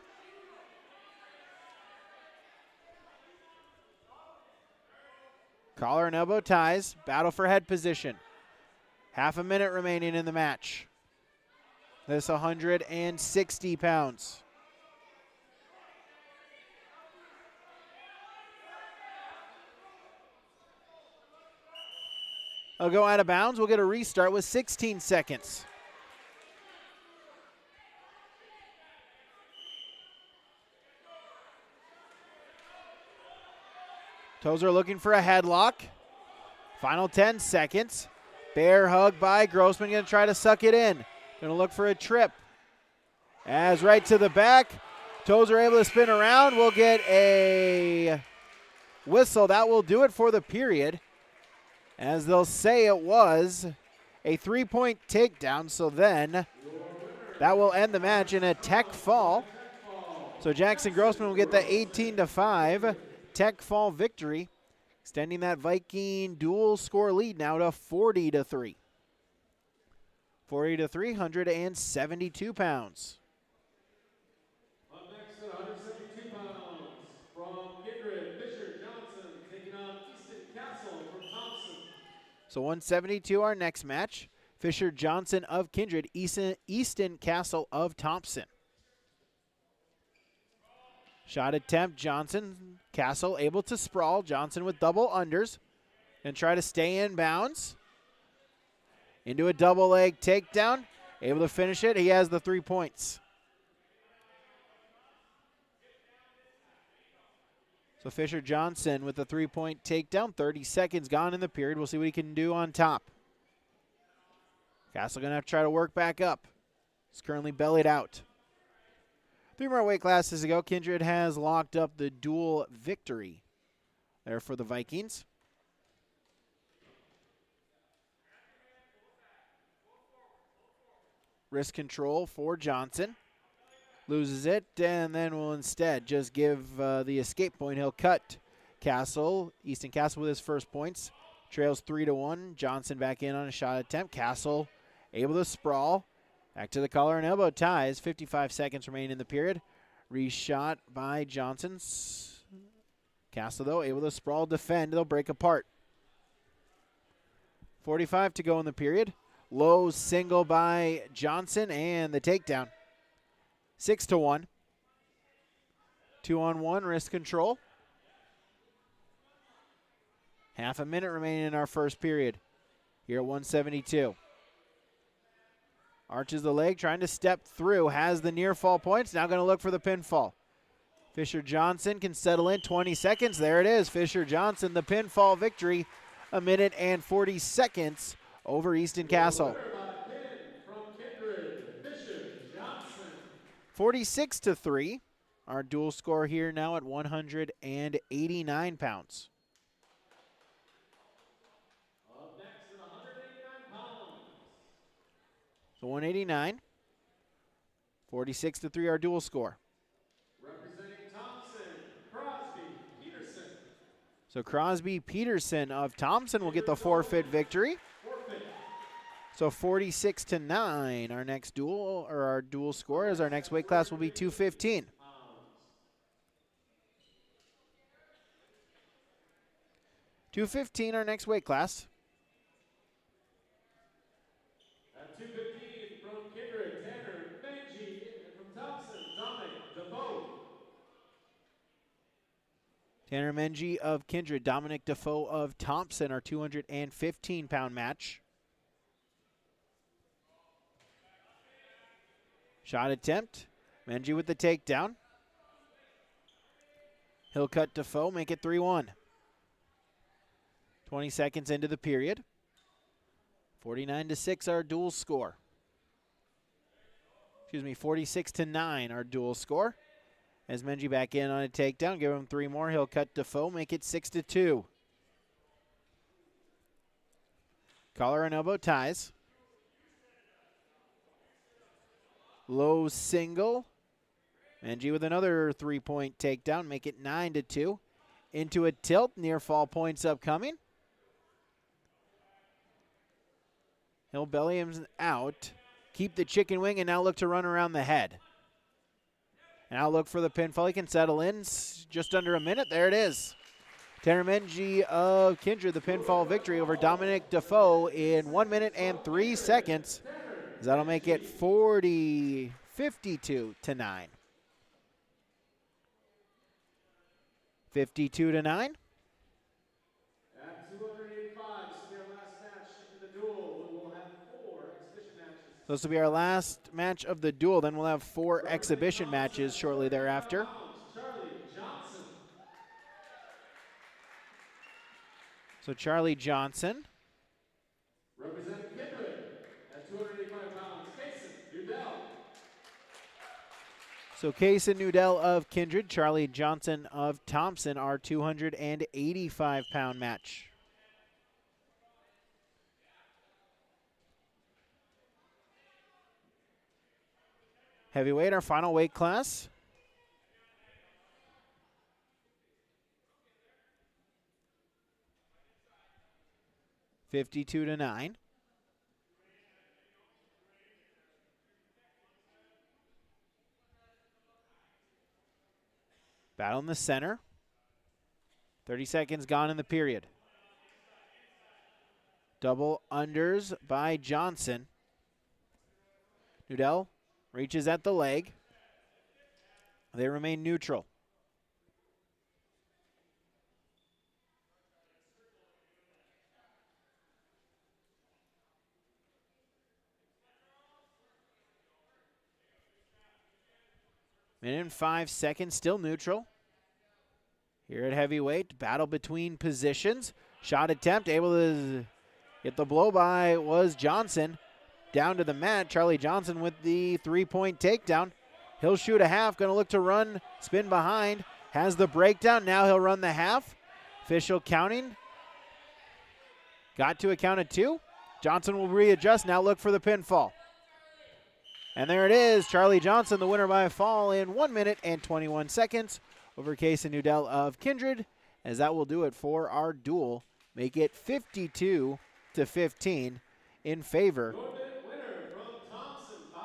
S6: Collar and elbow ties. Battle for head position. Half a minute remaining in the match. This 160 pounds. I'll go out of bounds. We'll get a restart with 16 seconds. Tozer looking for a headlock. Final 10 seconds. Bear hug by Grossman, going to try to suck it in. Going to look for a trip. As right to the back. Tozer able to spin around. We'll get a whistle. That will do it for the period. As they'll say it was a 3-point takedown. So then that will end the match in a tech fall. So Jackson Grossman will get the 18-5 tech fall victory, extending that Viking dual score lead now to 40-3. 40-3, 172 pounds.
S3: Up next at 172 pounds, from Kindred, Johnson taking on Easton Castle from Thompson.
S6: So 172 our next match. Fisher Johnson of Kindred, Easton Castle of Thompson. Shot attempt, Johnson. Castle able to sprawl. Johnson with double unders and try to stay in bounds. Into a double leg takedown. Able to finish it. He has the 3 points. So Fisher Johnson with the 3-point takedown. 30 seconds gone in the period. We'll see what he can do on top. Castle going to have to try to work back up. He's currently bellied out. 3 more weight classes to go. Kindred has locked up the dual victory there for the Vikings. Wrist control for Johnson. Loses it, and then will instead just give the escape point. He'll cut Castle, Easton Castle with his first points. Trails 3-1. Johnson back in on a shot attempt. Castle able to sprawl. Back to the collar and elbow ties. 55 seconds remain in the period. Reshot by Johnson. Castle, though, able to sprawl, defend. They'll break apart. 45 to go in the period. Low single by Johnson and the takedown. 6-1. 2-on-1, wrist control. Half a minute remaining in our first period here at 172. Arches the leg, trying to step through. Has the near fall points. Now going to look for the pinfall. Fisher Johnson can settle in. 20 seconds. There it is. Fisher Johnson, the pinfall victory. 1 minute and 40 seconds over Easton Castle. 46-3. Our dual score here now at 189 pounds. So 189. 46-3 our dual score.
S3: Representing Thompson, Crosby, Peterson.
S6: So Crosby Peterson of Thompson will get the forfeit victory. So 46-9, our next duel, or our duel score, as our next weight class will be 215. 215, our next weight class.
S3: At 215 from Kindred, Tanner Menji, and from Thompson, Dominic Defoe.
S6: Tanner Menji of Kindred, Dominic Defoe of Thompson, our 215-pound match. Shot attempt. Menji with the takedown. He'll cut Defoe, make it 3-1. 20 seconds into the period. 49-6 our duel score. Excuse me, 46-9 our duel score. As Menji back in on a takedown, give him 3 more. He'll cut Defoe, make it 6-2. Collar and elbow ties. Low single. Menji with another 3-point takedown, make it 9-2. Into a tilt, near fall points upcoming. He'll belly him out. Keep the chicken wing and now look to run around the head. Now look for the pinfall. He can settle in just under a minute. There it is. Tanner Menji of Kindred, the pinfall victory over Dominic Defoe in 1 minute and 3 seconds. That'll make it 52-9. 52-9.
S3: At 285, this will be our last match in the duel. We will have 4 exhibition matches.
S6: So this will be our last match of the duel. Then we'll have 4 exhibition matches shortly thereafter.
S3: Charlie Johnson.
S6: So Charlie Johnson.
S3: Representing Kindred at 285 pounds, Kason Udell.
S6: So Kason Nudell of Kindred, Charlie Johnson of Thompson, our 285-pound match. Heavyweight, our final weight class. (52-9). Battle in the center. 30 seconds gone in the period. Double unders by Johnson. Nudell reaches at the leg. They remain neutral. Minute and 5 seconds, still neutral. Here at heavyweight, battle between positions. Shot attempt, able to get the blow by was Johnson. Down to the mat, Charlie Johnson with the 3-point takedown. He'll shoot a half, gonna look to run, spin behind. Has the breakdown, now he'll run the half. Official counting. Got to a count of 2. Johnson will readjust, now look for the pinfall. And there it is, Charlie Johnson, the winner by a fall in 1 minute and 21 seconds over Kason Nudell of Kindred, as that will do it for our duel. Make it 52-15 in favor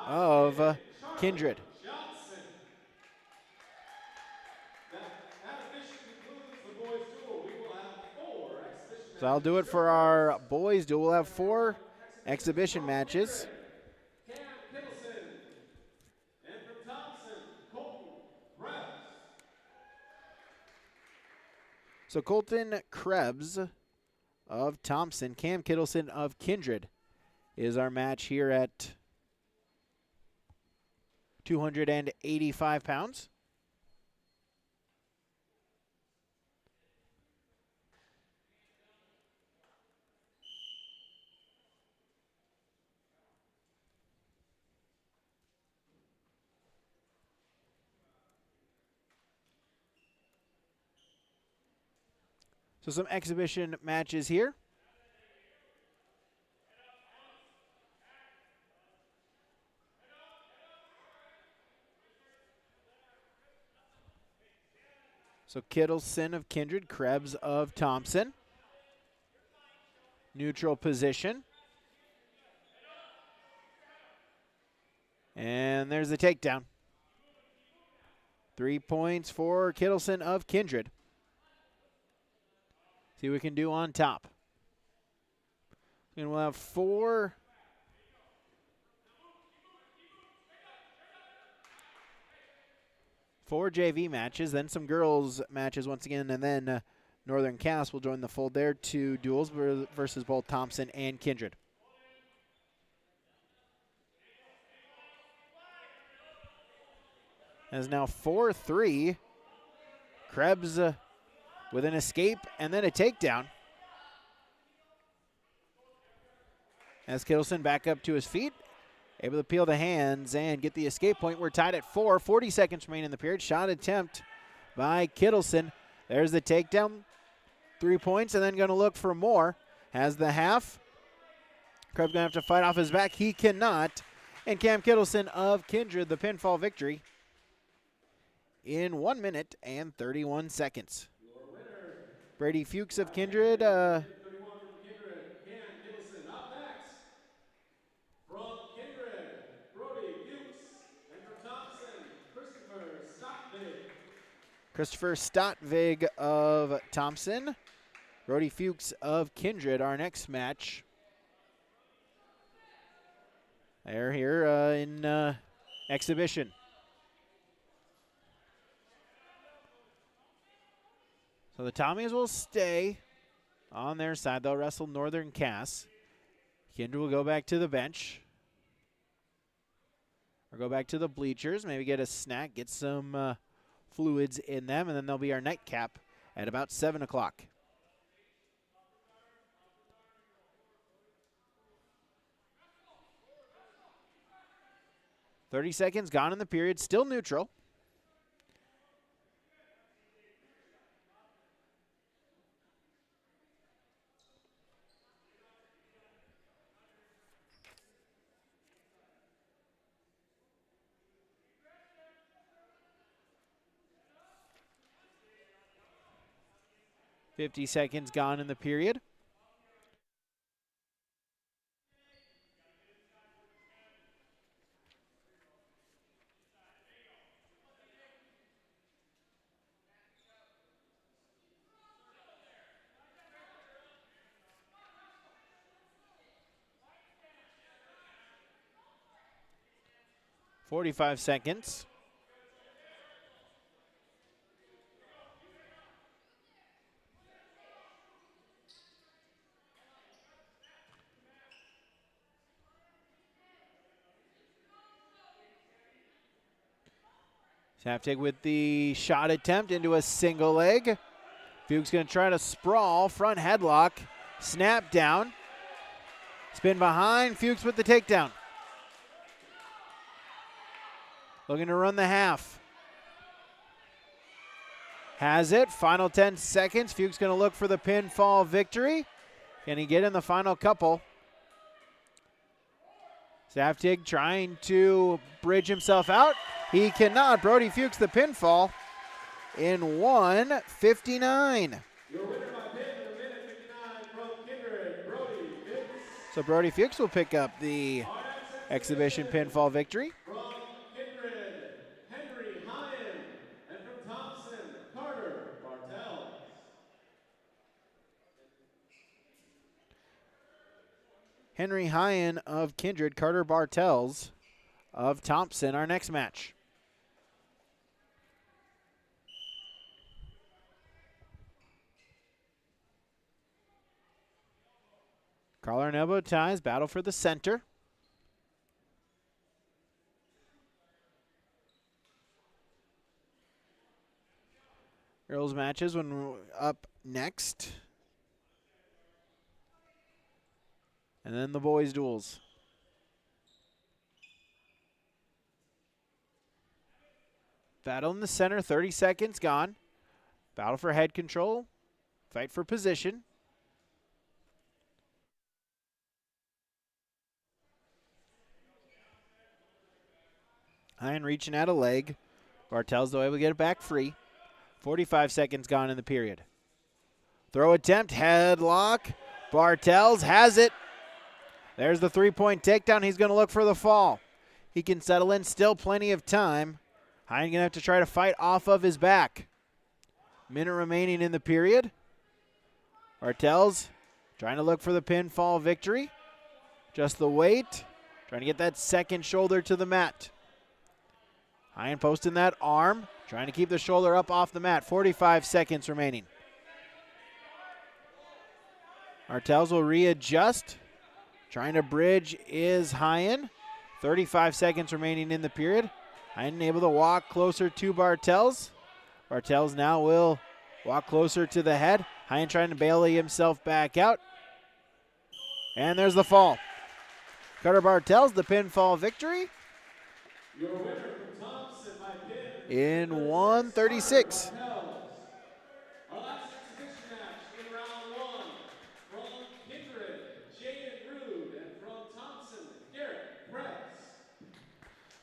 S6: of Kindred.
S3: Johnson. That officially concludes the boys' duel. We will have 4 exhibition
S6: So I'll do it for our boys' duel. We'll have 4 exhibition matches. So Colton Krebs of Thompson, Cam Kittleson of Kindred is our match here at 285 pounds. So some exhibition matches here. So Kittleson of Kindred, Krebs of Thompson. Neutral position. And there's the takedown. 3 points for Kittleson of Kindred. See what we can do on top. And we'll have four JV matches, then some girls matches once again, and then Northern Cass will join the fold there. 2 duels versus both Thompson and Kindred. As now 4-3. Krebs with an escape and then a takedown. As Kittleson back up to his feet, able to peel the hands and get the escape point. We're tied at 4. 40 seconds remain in the period. Shot attempt by Kittleson. There's the takedown. 3 points, and then going to look for more. Has the half. Krebs going to have to fight off his back. He cannot. And Cam Kittleson of Kindred, the pinfall victory in 1 minute and 31 seconds. Brady Fuchs of Kindred.
S3: 31 from Kindred, Cam Kittleson. Up next, from Kindred, Brody Fuchs. And from Thompson,
S6: Christopher Stottvig of Thompson. Brody Fuchs of Kindred, our next match. They're here in exhibition. So the Tommies will stay on their side. They'll wrestle Northern Cass. Kindred will go back to the bench. Or go back to the bleachers, maybe get a snack, get some fluids in them, and then there'll be our nightcap at about 7 o'clock. .30 seconds gone in the period, still neutral. .50 seconds gone in the period. .45 seconds. Saftig with the shot attempt into a single leg. Fuchs going to try to sprawl, front headlock, snap down. Spin behind, Fuchs with the takedown. Looking to run the half. Has it, final 10 seconds. Fuchs going to look for the pinfall victory. Can he get in the final couple? Saftig trying to bridge himself out. He cannot. Brody Fuchs the pinfall in 1:59.
S3: Your winner by pin in a minute 59 from Kindred, Brody Fuchs.
S6: So Brody Fuchs will pick up the exhibition pinfall victory.
S3: From Kindred, Henry Hyan. And from Thompson, Carter Bartels.
S6: Henry Hyan of Kindred, Carter Bartels of Thompson, our next match. Collar and elbow ties, battle for the center. Girls matches when we're up next. And then the boys duels. Battle in the center, 30 seconds gone. Battle for head control. Fight for position. Hyan reaching out a leg. Bartels though able to get it back free. 45 seconds gone in the period. Throw attempt, headlock. Bartels has it. There's the three-point takedown. He's going to look for the fall. He can settle in, still plenty of time. Hine going to have to try to fight off of his back. Minute remaining in the period. Bartels trying to look for the pinfall victory. Just the weight. Trying to get that second shoulder to the mat. Hine posting that arm. Trying to keep the shoulder up off the mat. 45 seconds remaining. Bartels will readjust. Trying to bridge is Hine. 35 seconds remaining in the period. Hine able to walk closer to Bartels. Bartels now will walk closer to the head. Hine trying to bail himself back out. And there's the fall. Cutter Bartels, the pinfall victory.
S3: Your winner from Thompson by pin.
S6: In 136.
S3: Our last exhibition match in round one. From Kindred, Jaden Rude, and from Thompson, Garrett Krebs.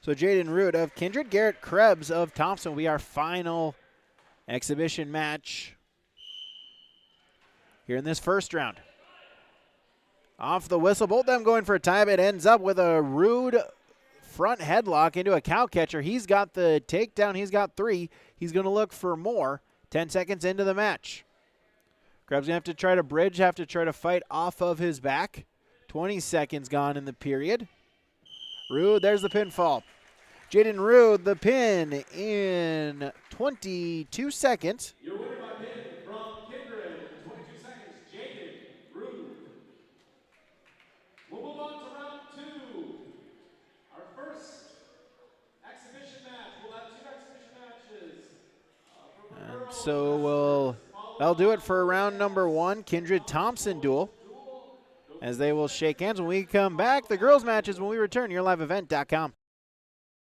S6: So Jaden Rude of Kindred, Garrett Krebs of Thompson will be our final exhibition match here in this first round. Off the whistle, both of them going for a time. It ends up with a Rude front headlock into a cow catcher. He's got the takedown. He's got 3. He's going to look for more. 10 seconds into the match. Krebs going to have to try to bridge, have to try to fight off of his back. 20 seconds gone in the period. Rude, there's the pinfall. Jaden Rude, the pin in 22 seconds.
S3: Your winner by pin from Kindred, 22 seconds, Jaden Rude. We'll move on to round 2. Our first exhibition match. We'll have 2 exhibition matches.
S6: And so that'll do it for round number 1, Kindred Thompson duel. As they will shake hands when we come back. The girls' matches when we return. YourLiveEvent.com.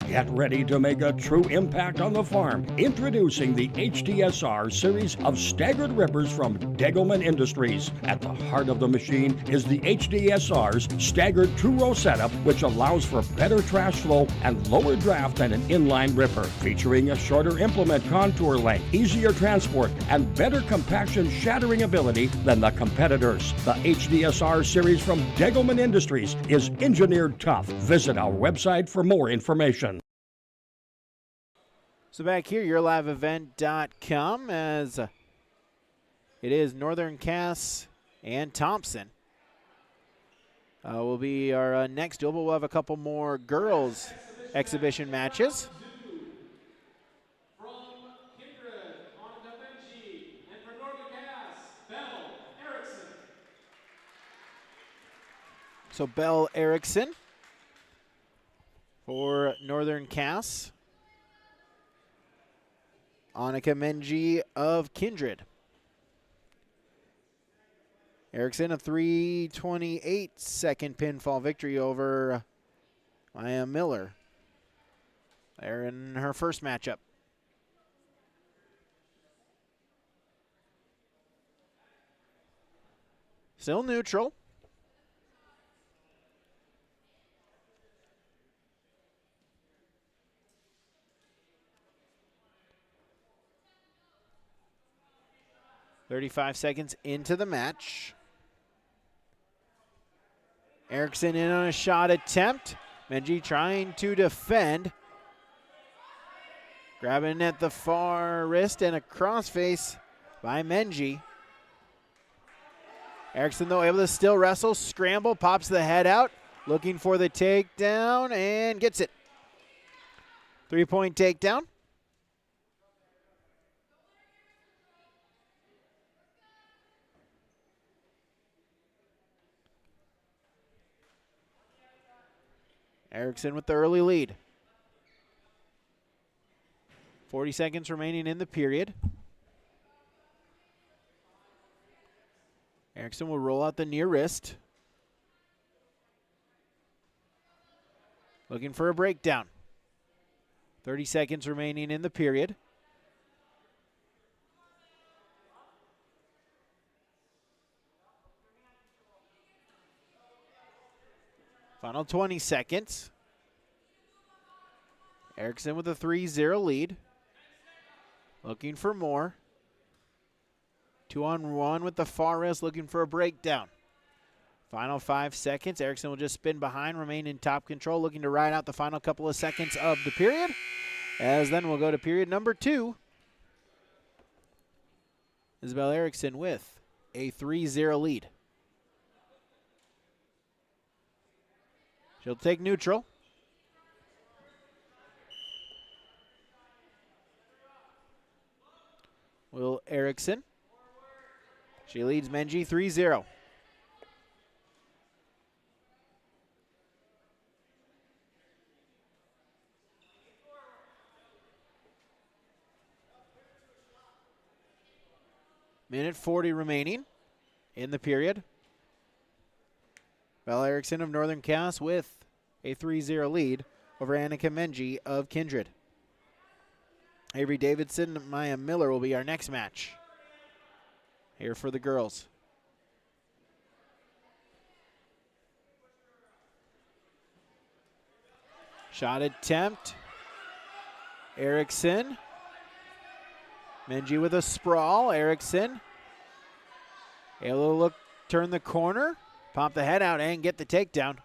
S19: Get ready to make a true impact on the farm. Introducing the HDSR series of staggered rippers from Degelman Industries. At the heart of the machine is the HDSR's staggered two-row setup, which allows for better trash flow and lower draft than an inline ripper. Featuring a shorter implement contour length, easier transport, and better compaction shattering ability than the competitors. The HDSR series from Degelman Industries is engineered tough. Visit our website for more information.
S6: So back here, YourLiveEvent.com, as it is Northern Cass and Thompson. Will be our next duel, but we'll have a couple more girls exhibition matches.
S3: From Kindred, Monica Benji, and from Northern Cass, Belle Erickson.
S6: So Belle Erickson for Northern Cass. Annika Menji of Kindred. Erickson, a 3:28-second pinfall victory over Maya Miller. They're in her first matchup. Still neutral. .35 seconds into the match. Erickson in on a shot attempt. Menji trying to defend. Grabbing at the far wrist and a crossface by Menji. Erickson, though, able to still wrestle, scramble, pops the head out, looking for the takedown and gets it. 3-point takedown. Erickson with the early lead. 40 seconds remaining in the period. Erickson will roll out the near wrist. Looking for a breakdown. 30 seconds remaining in the period. Final 20 seconds. Erickson with a 3-0 lead. looking for more. 2-on-1 with the far wrist, looking for a breakdown. Final 5 seconds. Erickson will just spin behind, remain in top control, looking to ride out the final couple of seconds of the period. As then we'll go to period number 2. Isabel Erickson with a 3-0 lead. She'll take neutral. Will Erickson. She leads Menji 3-0. Minute 40 remaining in the period. Belle Erickson of Northern Cass with a 3-0 lead over Annika Menji of Kindred. Avery Davidson and Maya Miller will be our next match here for the girls. Shot attempt. Erickson. Menji with a sprawl. Erickson able to look, turn the corner, pop the head out, and get the takedown.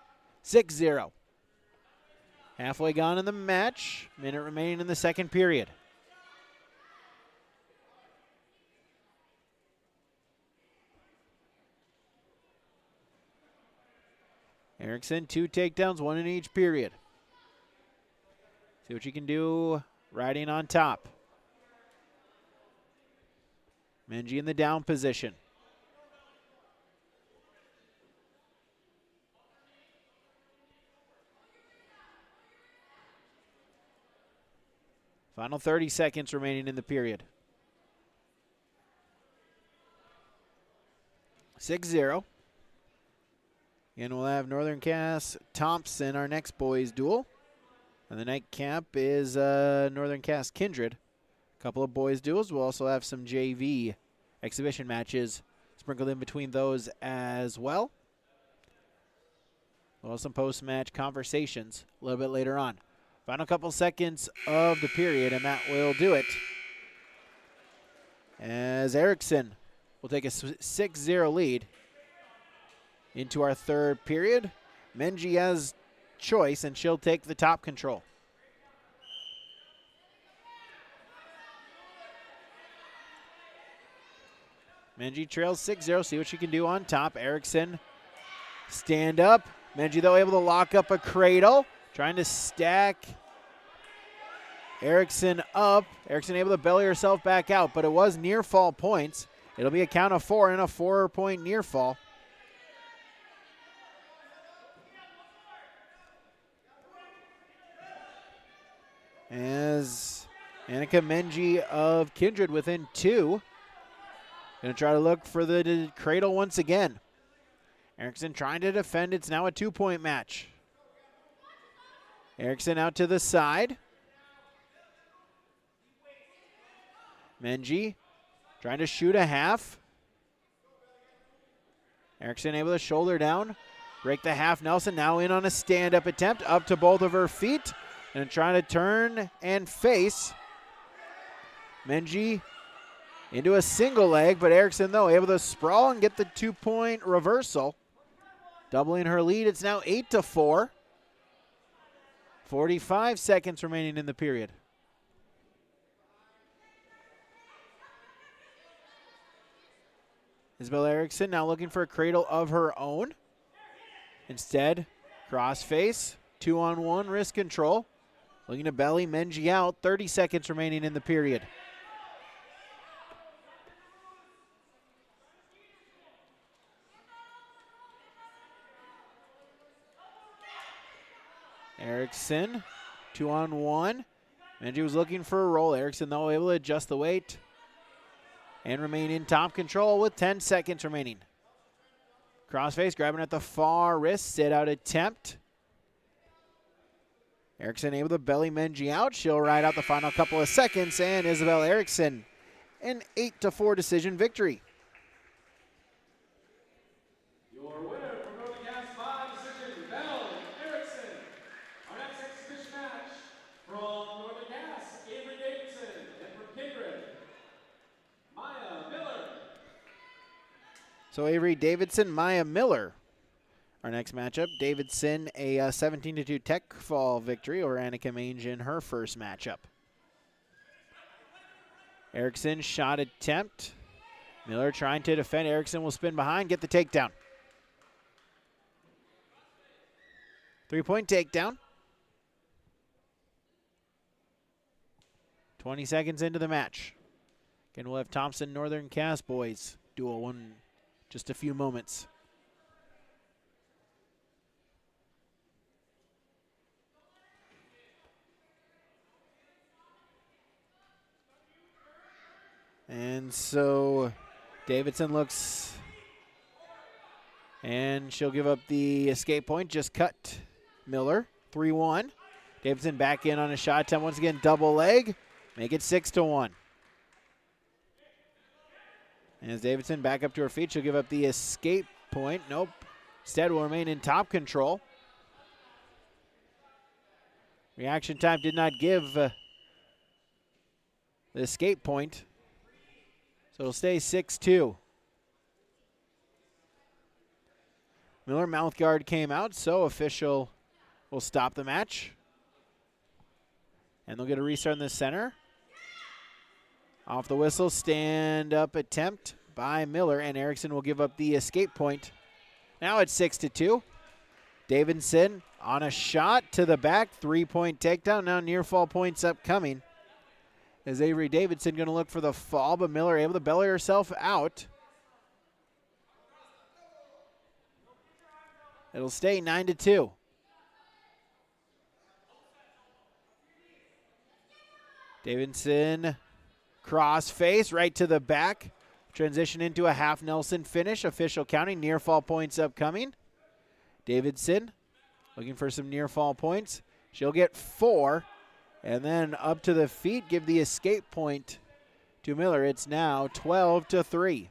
S6: 6-0. Halfway gone in the match. Minute remaining in the second period. Erickson, 2 takedowns, 1 in each period. See what you can do riding on top. Menji in the down position. Final 30 seconds remaining in the period. 6-0. And we'll have Northern Cass Thompson, our next boys duel. And the nightcap is Northern Cass Kindred. A couple of boys duels. We'll also have some JV exhibition matches sprinkled in between those as well. We'll have some post-match conversations a little bit later on. Final couple seconds of the period, and that will do it. As Erickson will take a 6-0 lead into our third period. Menji has choice, and she'll take the top control. Menji trails 6-0. See what she can do on top. Erickson stand up. Menji, though, able to lock up a cradle. Trying to stack Erickson up. Erickson able to belly herself back out, but it was near fall points. It'll be a count of 4 and a 4-point near fall. As Annika Menji of Kindred within 2. Going to try to look for the cradle once again. Erickson trying to defend. It's now a 2-point match. Erickson out to the side. Menji trying to shoot a half. Erickson able to shoulder down. Break the half. Nelson now in on a stand-up attempt. Up to both of her feet. And trying to turn and face. Menji into a single leg, but Erickson, though, able to sprawl and get the 2-point reversal. Doubling her lead. It's now 8-4. 45 seconds remaining in the period. Isabel Erickson now looking for a cradle of her own. Instead, crossface, 2-on-1, wrist control. Looking to belly Menji out. 30 seconds remaining in the period. Erickson, 2-on-1. Menji was looking for a roll. Erickson, though, able to adjust the weight and remain in top control with 10 seconds remaining. Crossface grabbing at the far wrist. Sit out attempt. Erickson able to belly Menji out. She'll ride out the final couple of seconds, and Isabel Erickson an 8-4 decision victory.
S3: Your winner from Northern Cass by decision, Belle Erickson. Our next exhibition match from Northern Cass, Avery Davidson, and from Kindred,
S6: So Avery Davidson, Maya Miller. Our next matchup, Davidson, a 17-2 tech fall victory over Annika Mange in her first matchup. Erickson shot attempt. Miller trying to defend. Erickson will spin behind, get the takedown. 3-point takedown. 20 seconds into the match. Again, we'll have Thompson Northern Cass boys duel in just a few moments. And so Davidson looks, and she'll give up the escape point, just cut Miller, 3-1. Davidson back in on a shot attempt, once again double leg, make it 6-1. As Davidson back up to her feet, she'll give up the escape point, nope. Instead will remain in top control. Reaction time did not give the escape point. So it'll stay 6-2. Miller mouthguard came out, so official will stop the match. And they'll get a restart in the center. Off the whistle, stand-up attempt by Miller, and Erickson will give up the escape point. Now it's 6-2. Davidson on a shot to the back, 3-point takedown. Now near fall points upcoming. As Avery Davidson going to look for the fall, but Miller able to belly herself out. It'll stay 9-2. Davidson cross face right to the back. Transition into a half Nelson finish. Official counting, near fall points upcoming. Davidson looking for some near fall points. She'll get 4. And then up to the feet, give the escape point to Miller. It's now 12-3.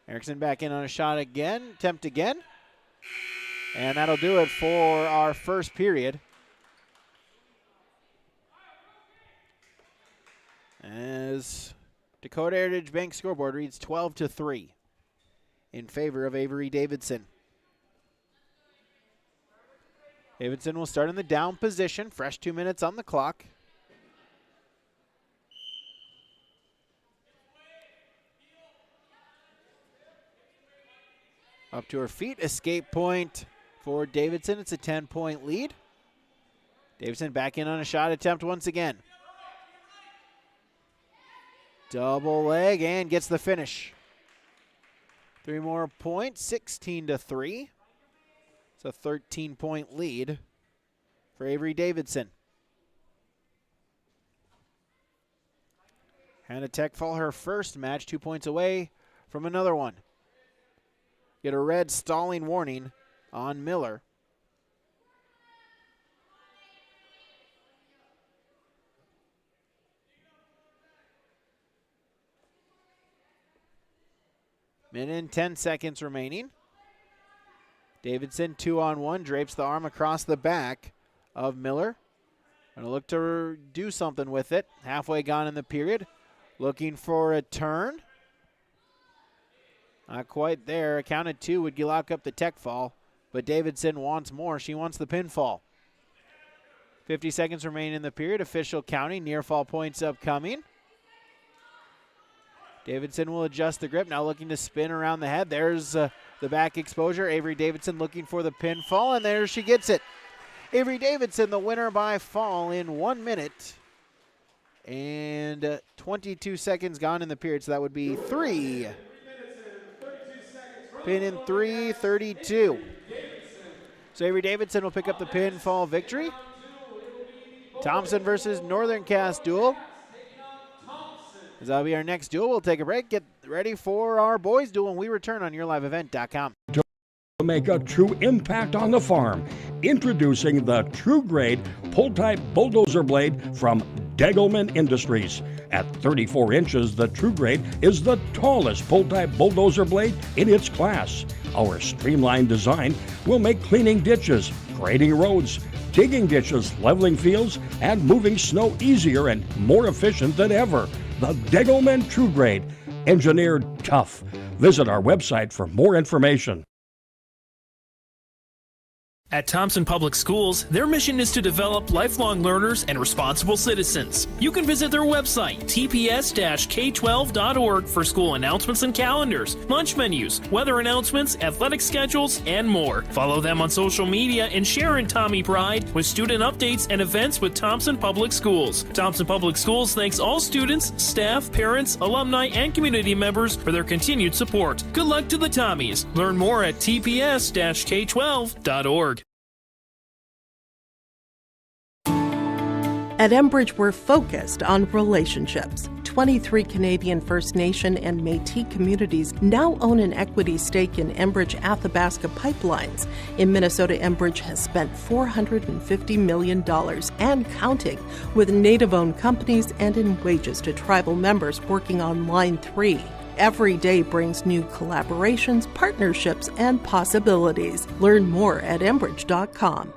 S6: Erickson back in on a shot again, attempt again. And that'll do it for our first period. As Dakota Heritage Bank scoreboard reads 12-3 in favor of Avery Davidson. Davidson will start in the down position. Fresh 2 minutes on the clock. Up to her feet. Escape point for Davidson. It's a 10-point lead. Davidson back in on a shot attempt once again. Double leg and gets the finish. 3 more points. 16-3. It's a 13-point lead for Avery Davidson. Hannah Tech fall her first match, 2 points away from another one. Get a red stalling warning on Miller. Minute and 10 seconds remaining. Davidson 2-on-1, drapes the arm across the back of Miller. Gonna look to do something with it. Halfway gone in the period. Looking for a turn. Not quite there. A count of 2 would lock up the tech fall, but Davidson wants more. She wants the pinfall. 50 seconds remain in the period. Official counting, near fall points upcoming. Davidson will adjust the grip, now looking to spin around the head. There's the back exposure. Avery Davidson looking for the pinfall, and there she gets it. Avery Davidson, the winner by fall in 1 minute and 22 seconds gone in the period, so that would be 3. Pin in 3:32. So Avery Davidson will pick up the pinfall victory. Thompson versus Northern Cass duel. As that'll be our next duel. We'll take a break, get ready for our boys duel, and we return on YourLiveEvent.com.
S19: To make a true impact on the farm, introducing the True Grade pull-type bulldozer blade from Degelman Industries. At 34 inches, the True Grade is the tallest pull-type bulldozer blade in its class. Our streamlined design will make cleaning ditches, grading roads, digging ditches, leveling fields, and moving snow easier and more efficient than ever. The Degelman True Grade, engineered tough. Visit our website for more information.
S20: At Thompson Public Schools, their mission is to develop lifelong learners and responsible citizens. You can visit their website, tps-k12.org, for school announcements and calendars, lunch menus, weather announcements, athletic schedules, and more. Follow them on social media and share in Tommy Pride with student updates and events with Thompson Public Schools. Thompson Public Schools thanks all students, staff, parents, alumni, and community members for their continued support. Good luck to the Tommies. Learn more at tps-k12.org.
S21: At Enbridge, we're focused on relationships. 23 Canadian First Nation and Métis communities now own an equity stake in Enbridge Athabasca Pipelines. In Minnesota, Enbridge has spent $450 million and counting with Native-owned companies and in wages to tribal members working on Line 3. Every day brings new collaborations, partnerships, and possibilities. Learn more at Enbridge.com.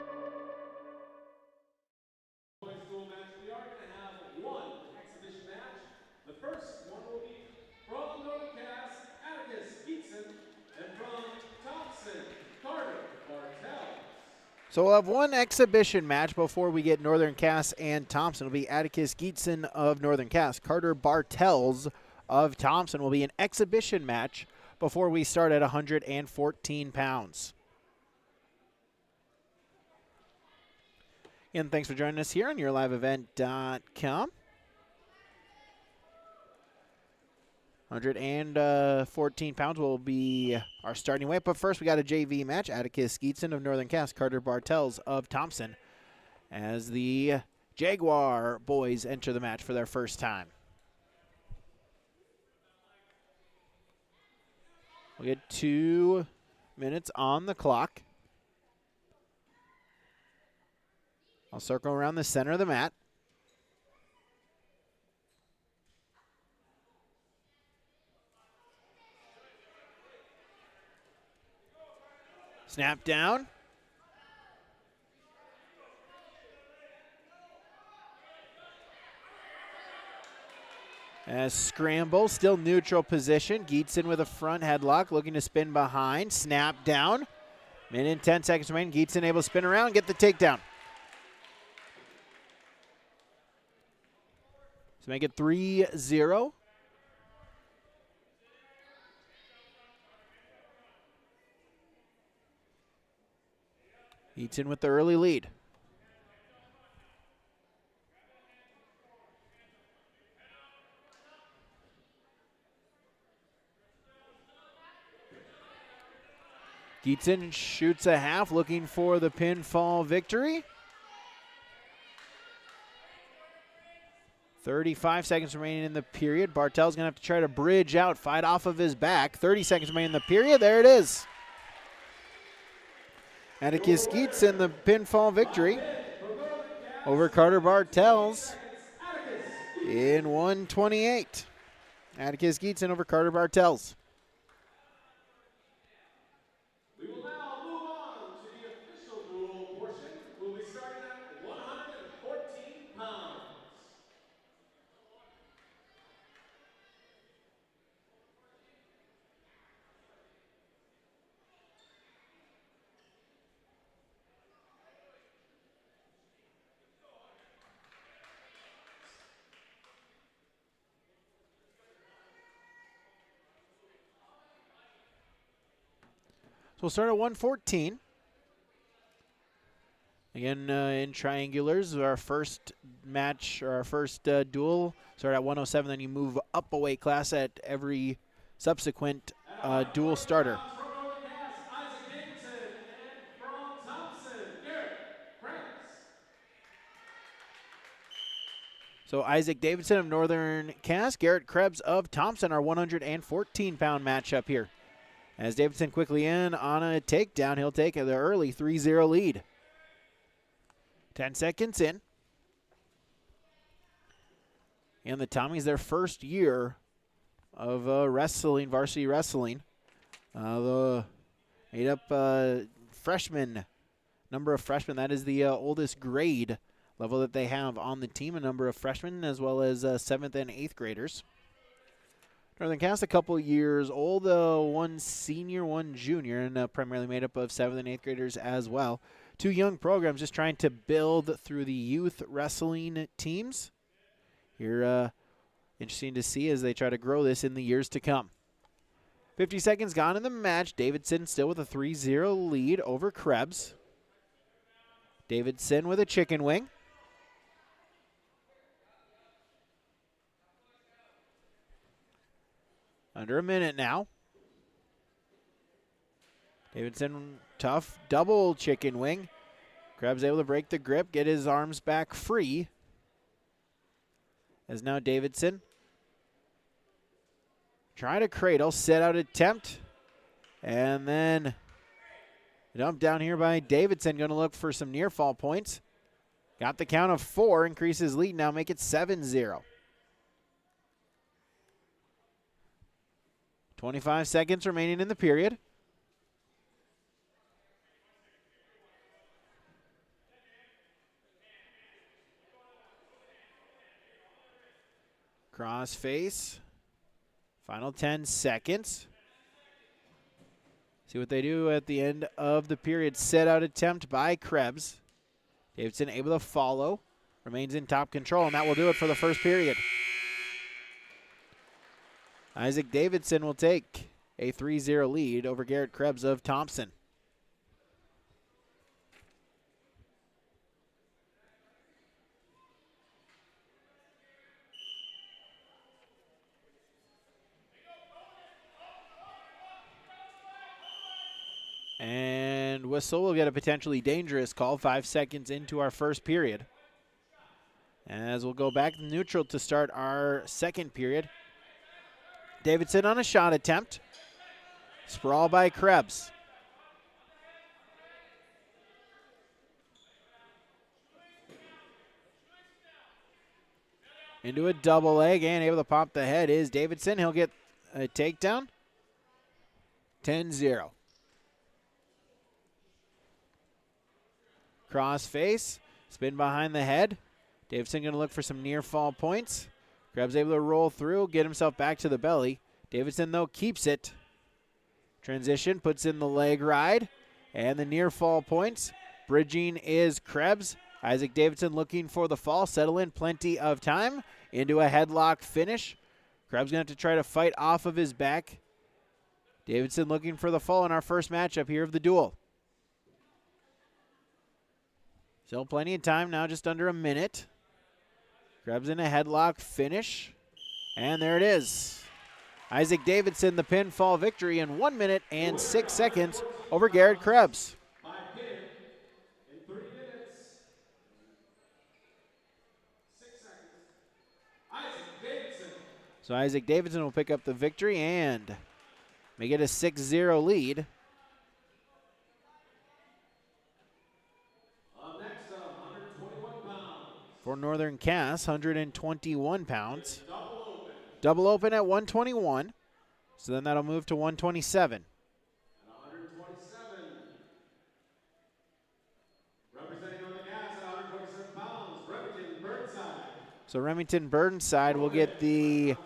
S6: So we'll have one exhibition match before we get Northern Cass and Thompson. It'll be Atticus Geetson of Northern Cass. Carter Bartels of Thompson will be an exhibition match before we start at 114 pounds. And thanks for joining us here on YourLiveEvent.com. 114 pounds will be our starting weight. But first, we got a JV match. Atticus Geetson of Northern Cass, Carter Bartels of Thompson, as the Jaguar boys enter the match for their first time. We'll get 2 minutes on the clock. I'll circle around the center of the mat. Snap down. As scramble, still neutral position. Geetson with a front headlock, looking to spin behind. Snap down. Minute and 10 seconds remaining. Geetson able to spin around and get the takedown. So make it 3-0. Geetson with the early lead. Geetson shoots a half, looking for the pinfall victory. 35 seconds remaining in the period. Bartel's going to have to try to bridge out, fight off of his back. 30 seconds remaining in the period. There it is. Atticus Geetson, the pinfall victory over Carter Bartels in 128. Atticus Geetson over Carter Bartels.
S3: We will now move on to the official duel portion. We'll be starting at 114 pounds.
S6: So we'll start at 114. Again, in triangulars, our first match, or our first duel, start at 107, then you move up a weight class at every subsequent duel starter. So Isaac Davidson of Northern Cass, Garrett Krebs of Thompson, our 114-pound matchup here. As Davidson quickly in on a takedown, he'll take the early 3-0 lead. 10 seconds in. And the Tommies, their first year of wrestling, varsity wrestling. The made up freshman, number of freshmen. That is the oldest grade level that they have on the team, a number of freshmen as well as 7th and 8th graders. Northern Cass, a couple years old, one senior, one junior, and primarily made up of 7th and 8th graders as well. 2 young programs just trying to build through the youth wrestling teams. Here, interesting to see as they try to grow this in the years to come. 50 seconds gone in the match. Davidson still with a 3-0 lead over Krebs. Davidson with a chicken wing. Under a minute now. Davidson, tough double chicken wing. Krebs able to break the grip, get his arms back free. As now Davidson trying to cradle, set out attempt. And then dump down here by Davidson, going to look for some near fall points. Got the count of 4, increases lead now, make it 7-0. 25 seconds remaining in the period. Cross face. Final 10 seconds. See what they do at the end of the period. Set out attempt by Krebs. Davidson able to follow. Remains in top control, and that will do it for the first period. Isaac Davidson will take a 3-0 lead over Garrett Krebs of Thompson. And whistle will get a potentially dangerous call 5 seconds into our first period. As we'll go back neutral to start our second period. Davidson on a shot attempt. Sprawl by Krebs. Into a double leg and able to pop the head is Davidson. He'll get a takedown. 10-0. Cross face. Spin behind the head. Davidson going to look for some near fall points. Krebs able to roll through, get himself back to the belly. Davidson, though, keeps it. Transition, puts in the leg ride. And the near fall points. Bridging is Krebs. Isaac Davidson looking for the fall. Settle in, plenty of time. Into a headlock finish. Krebs going to have to try to fight off of his back. Davidson looking for the fall in our first matchup here of the duel. Still plenty of time now, just under a minute. Krebs in a headlock finish. And there it is. Isaac Davidson, the pinfall victory in 1 minute and 6 seconds over Garrett Krebs.
S3: By pin in 3 minutes, 6 seconds. Isaac Davidson.
S6: So Isaac Davidson will pick up the victory and make it a 6-0 lead. For Northern Cass, 121 pounds. Double open at 121. So then that'll move to 127.
S3: At 127. Representing Northern Cass at 127 pounds, Remington Burnside.
S6: So Remington Burnside will get the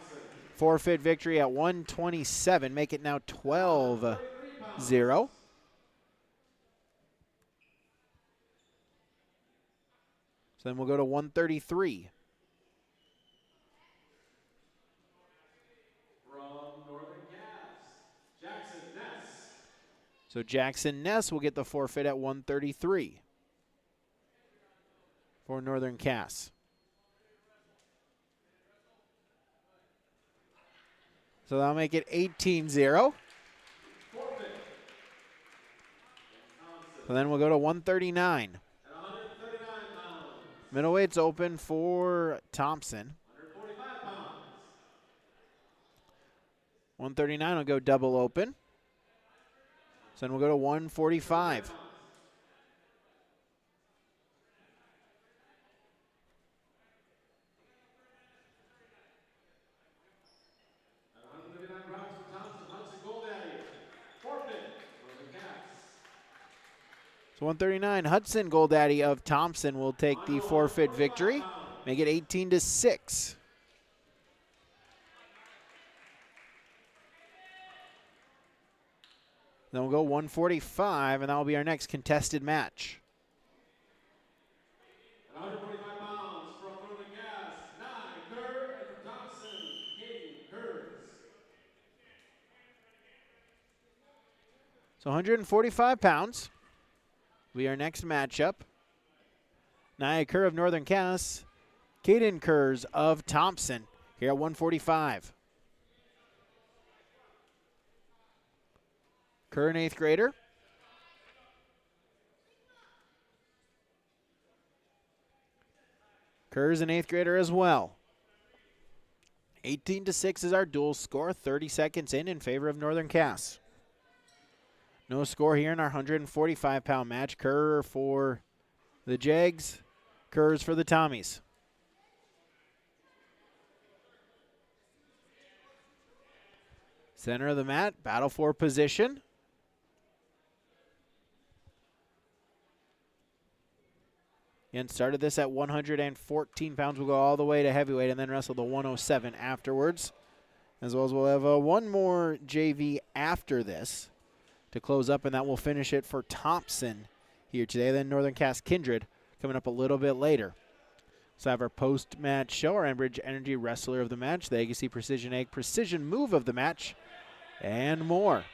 S6: forfeit victory at 127. Make it now 12-0. So then we'll go to 133.
S3: From Northern Cass, Jackson Ness.
S6: So Jackson Ness will get the forfeit at 133 for Northern Cass. So that'll make it 18-0. So then we'll go to 139. Middleweight's open for Thompson. 139 will go double open. So then we'll go to 145.
S3: At 139 pounds for Thompson, Hudson Goldaddy. Forfeit, Northern Cass.
S6: So 139, Hudson Goldaddy of Thompson will take the forfeit victory. Make it 18-6. Then we'll go 145, and that will be our next contested match.
S3: At 145 pounds from Northern Gas, Nye Kerr, and from Thompson, Katie Kurz.
S6: So 145 pounds will be our next matchup. Nia Kerr of Northern Cass, Kaden Kurz of Thompson here at 145. Kerr, an 8th grader. Kerr's an 8th grader as well. 18-6 is our duel score, 30 seconds in favor of Northern Cass. No score here in our 145-pound match. Kerr for the Jags, Kurz for the Tommies. Center of the mat, battle for position. Again, started this at 114 pounds. We'll go all the way to heavyweight and then wrestle the 107 afterwards. As well as we'll have one more JV after this to close up, and that will finish it for Thompson here today. Then Northern Cass Kindred coming up a little bit later. So have our post-match show, our Enbridge Energy Wrestler of the match, the Agassi Precision Egg Precision Move of the match, and more.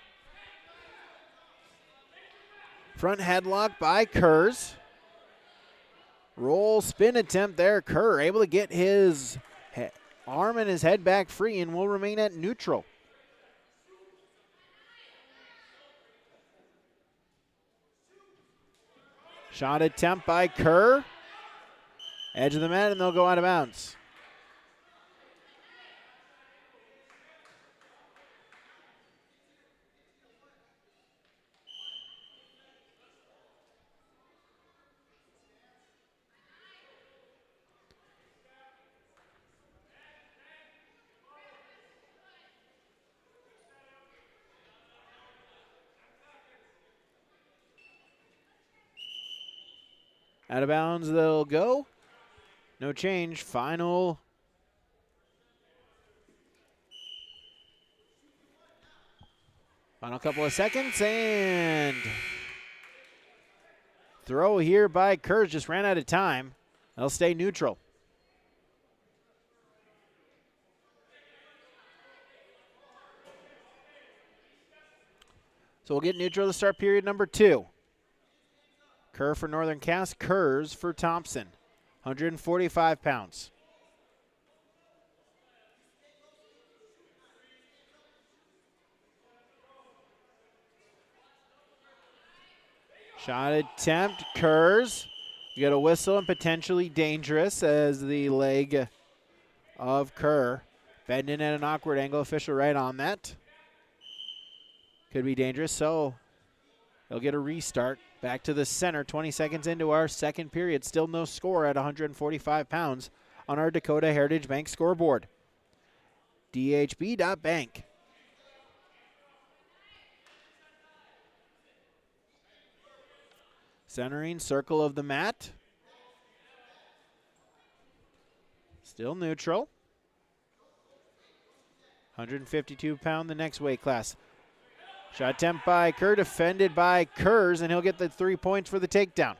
S6: Front headlock by Kurz. Roll spin attempt there. Kerr able to get his arm and his head back free and will remain at neutral. Shot attempt by Kerr. Edge of the mat, and they'll go out of bounds. Out of bounds they'll go. No change. Final couple of seconds, and throw here by Kurz. Just ran out of time. They'll stay neutral. So we'll get neutral to start period number 2. Kerr for Northern Cass, Kurz for Thompson. 145 pounds. Shot attempt, Kurz. You get a whistle and potentially dangerous as the leg of Kerr bending at an awkward angle. Official right on that. Could be dangerous, so they'll get a restart. Back to the center, 20 seconds into our second period. Still no score at 145 pounds on our Dakota Heritage Bank scoreboard. dhb.bank. Centering circle of the mat. Still neutral. 152 pound the next weight class. Shot attempt by Kerr, defended by Kurz, and he'll get the 3 points for the takedown.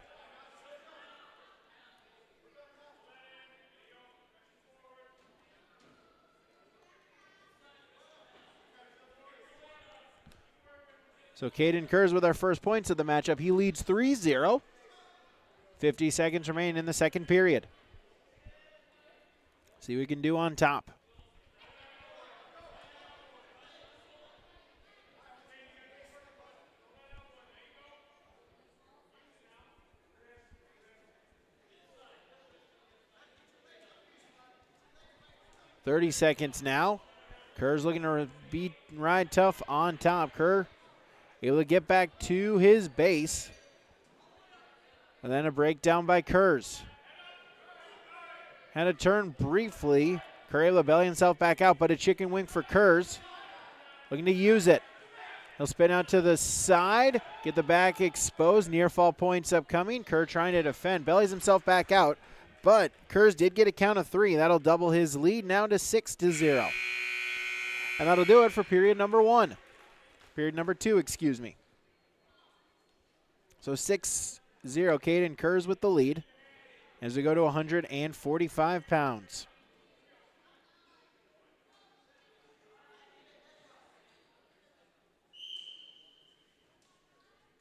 S6: So Caden Kurz with our first points of the matchup. He leads 3-0. 50 seconds remain in the second period. See what we can do on top. .30 seconds now. Kerr's looking to ride tough on top. Kerr able to get back to his base. And then a breakdown by Kurz. Had a turn briefly. Kerr able to belly himself back out, but a chicken wing for Kurz. Looking to use it. He'll spin out to the side, get the back exposed. Near fall points upcoming. Kerr trying to defend. Bellies himself back out. But Kurz did get a count of 3. That'll double his lead now to 6-0. And that'll do it for period number 1. Period number 2, excuse me. So 6-0, Caden Kerrs with the lead as we go to 145 pounds.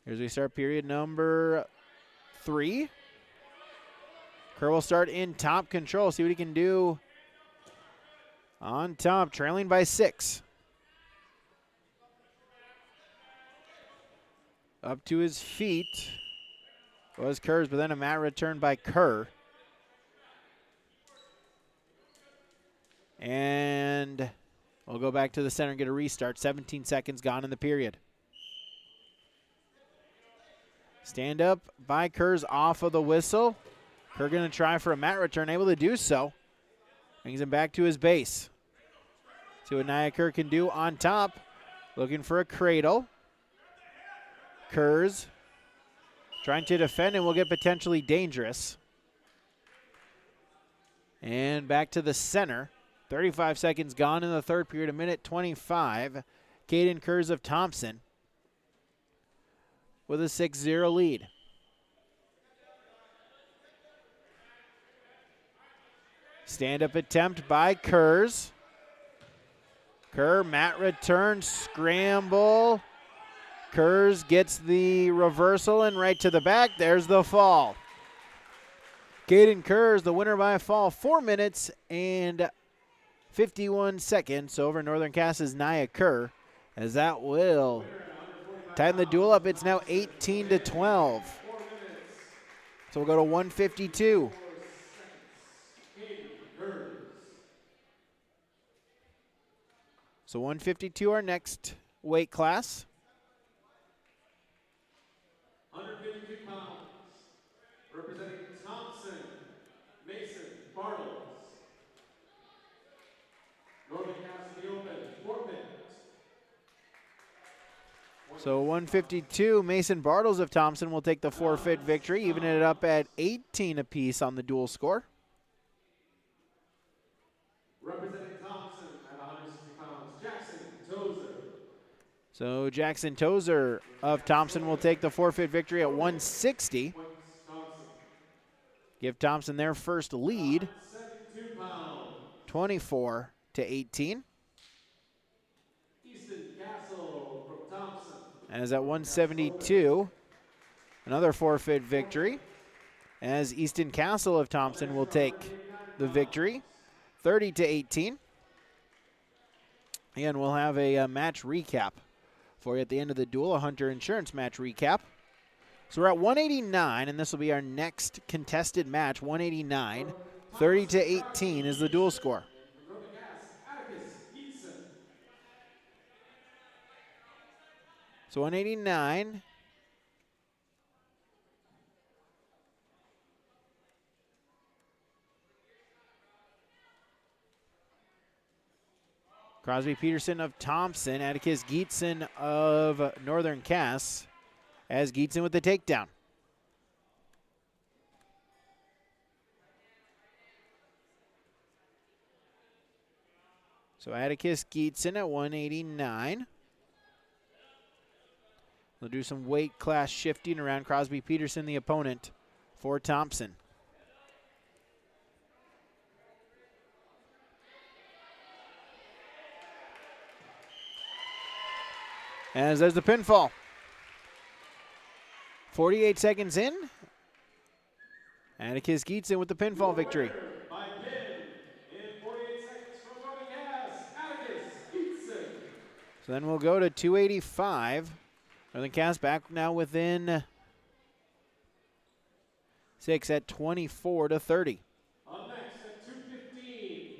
S6: Here's we start period number 3. Kerr will start in top control, see what he can do on top, trailing by 6. Up to his feet was Kerrs, but then a mat return by Kerr. And we'll go back to the center and get a restart. 17 seconds gone in the period. Stand up by Kerrs off of the whistle. Kerr going to try for a mat return, able to do so. Brings him back to his base. See what Nia Kerr can do on top. Looking for a cradle. Kerrs trying to defend and will get potentially dangerous. And back to the center. 35 seconds gone in the third period, a minute 25. Caden Kerrs of Thompson with a 6-0 lead. Stand-up attempt by Kerrs. Kerr, mat return, scramble. Kerrs gets the reversal and right to the back. There's the fall. Caden Kerrs, the winner by a fall, 4 minutes and 51 seconds over Northern Cass's Nia Kerr, as that will time the duel up. It's now 18-12. So we'll go to 152. So 152, our next weight class.
S3: 152 pounds, representing Thompson, Mason, Bartles. Northern Cass in the open, forfeit.
S6: So 152, Mason Bartles of Thompson will take the forfeit victory, evening it up at 18 apiece on the dual score.
S3: Representing Thompson at 160 pounds, Jackson Tozer.
S6: So Jackson Tozer of Thompson will take the forfeit victory at 160. Give Thompson their first lead, 24-18.
S3: Easton Castle from Thompson.
S6: As at 172, another forfeit victory, as Easton Castle of Thompson will take the victory, 30-18. And we'll have a match recap for you at the end of the duel, a Hunter Insurance match recap. So we're at 189, and this will be our next contested match, 189. 30-18 is the duel score. So 189. Crosby Peterson of Thompson, Atticus Geetson of Northern Cass, as Geetson with the takedown. So Atticus Geetson at 189. They'll do some weight class shifting around. Crosby Peterson, the opponent for Thompson. As there's the pinfall. 48 seconds in. Atticus Geetson with the pinfall victory.
S3: By pin in 48 seconds from Northern Cass, Atticus Geetson.
S6: So then we'll go to 285. Northern Cass back now within 6 at 24-30.
S3: Up next at 215.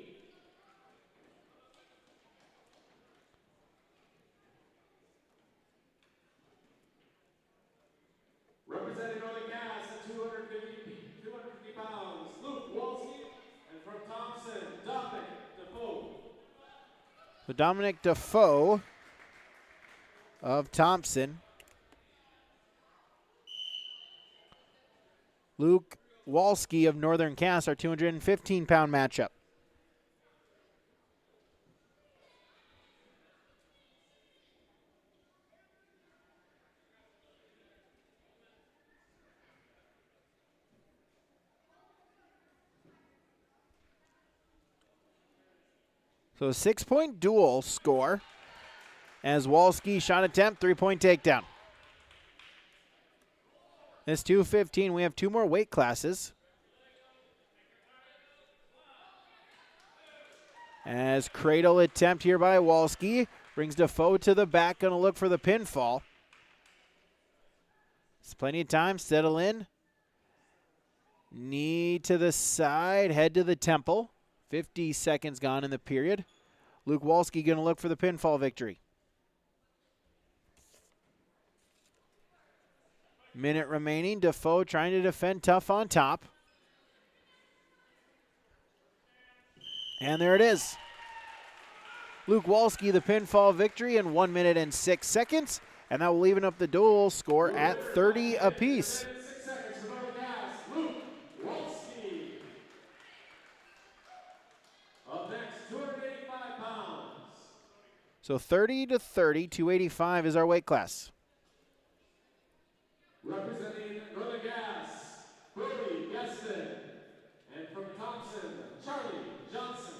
S3: Representing Northern Cass at 250 pounds, Luke Walsky, and from Thompson, Dominic Defoe.
S6: So Dominic Defoe of Thompson. Luke Walsky of Northern Cass, our 215-pound matchup. So a 6-point duel score as Walski shot attempt, 3-point takedown. It's 2:15. We have 2 more weight classes. As cradle attempt here by Walski. Brings Defoe to the back, going to look for the pinfall. There's plenty of time, settle in. Knee to the side, head to the temple. 50 seconds gone in the period. Luke Walski going to look for the pinfall victory. Minute remaining. Defoe trying to defend tough on top. And there it is. Luke Walski, the pinfall victory in 1 minute and 6 seconds. And that will even up the duel score at 30 apiece.
S3: Luke Walski. Up next, 285 pounds.
S6: So 30 to 30, 285 is our weight class.
S3: Representing Northern Gas, Brody Gaston. And from Thompson, Charlie Johnson.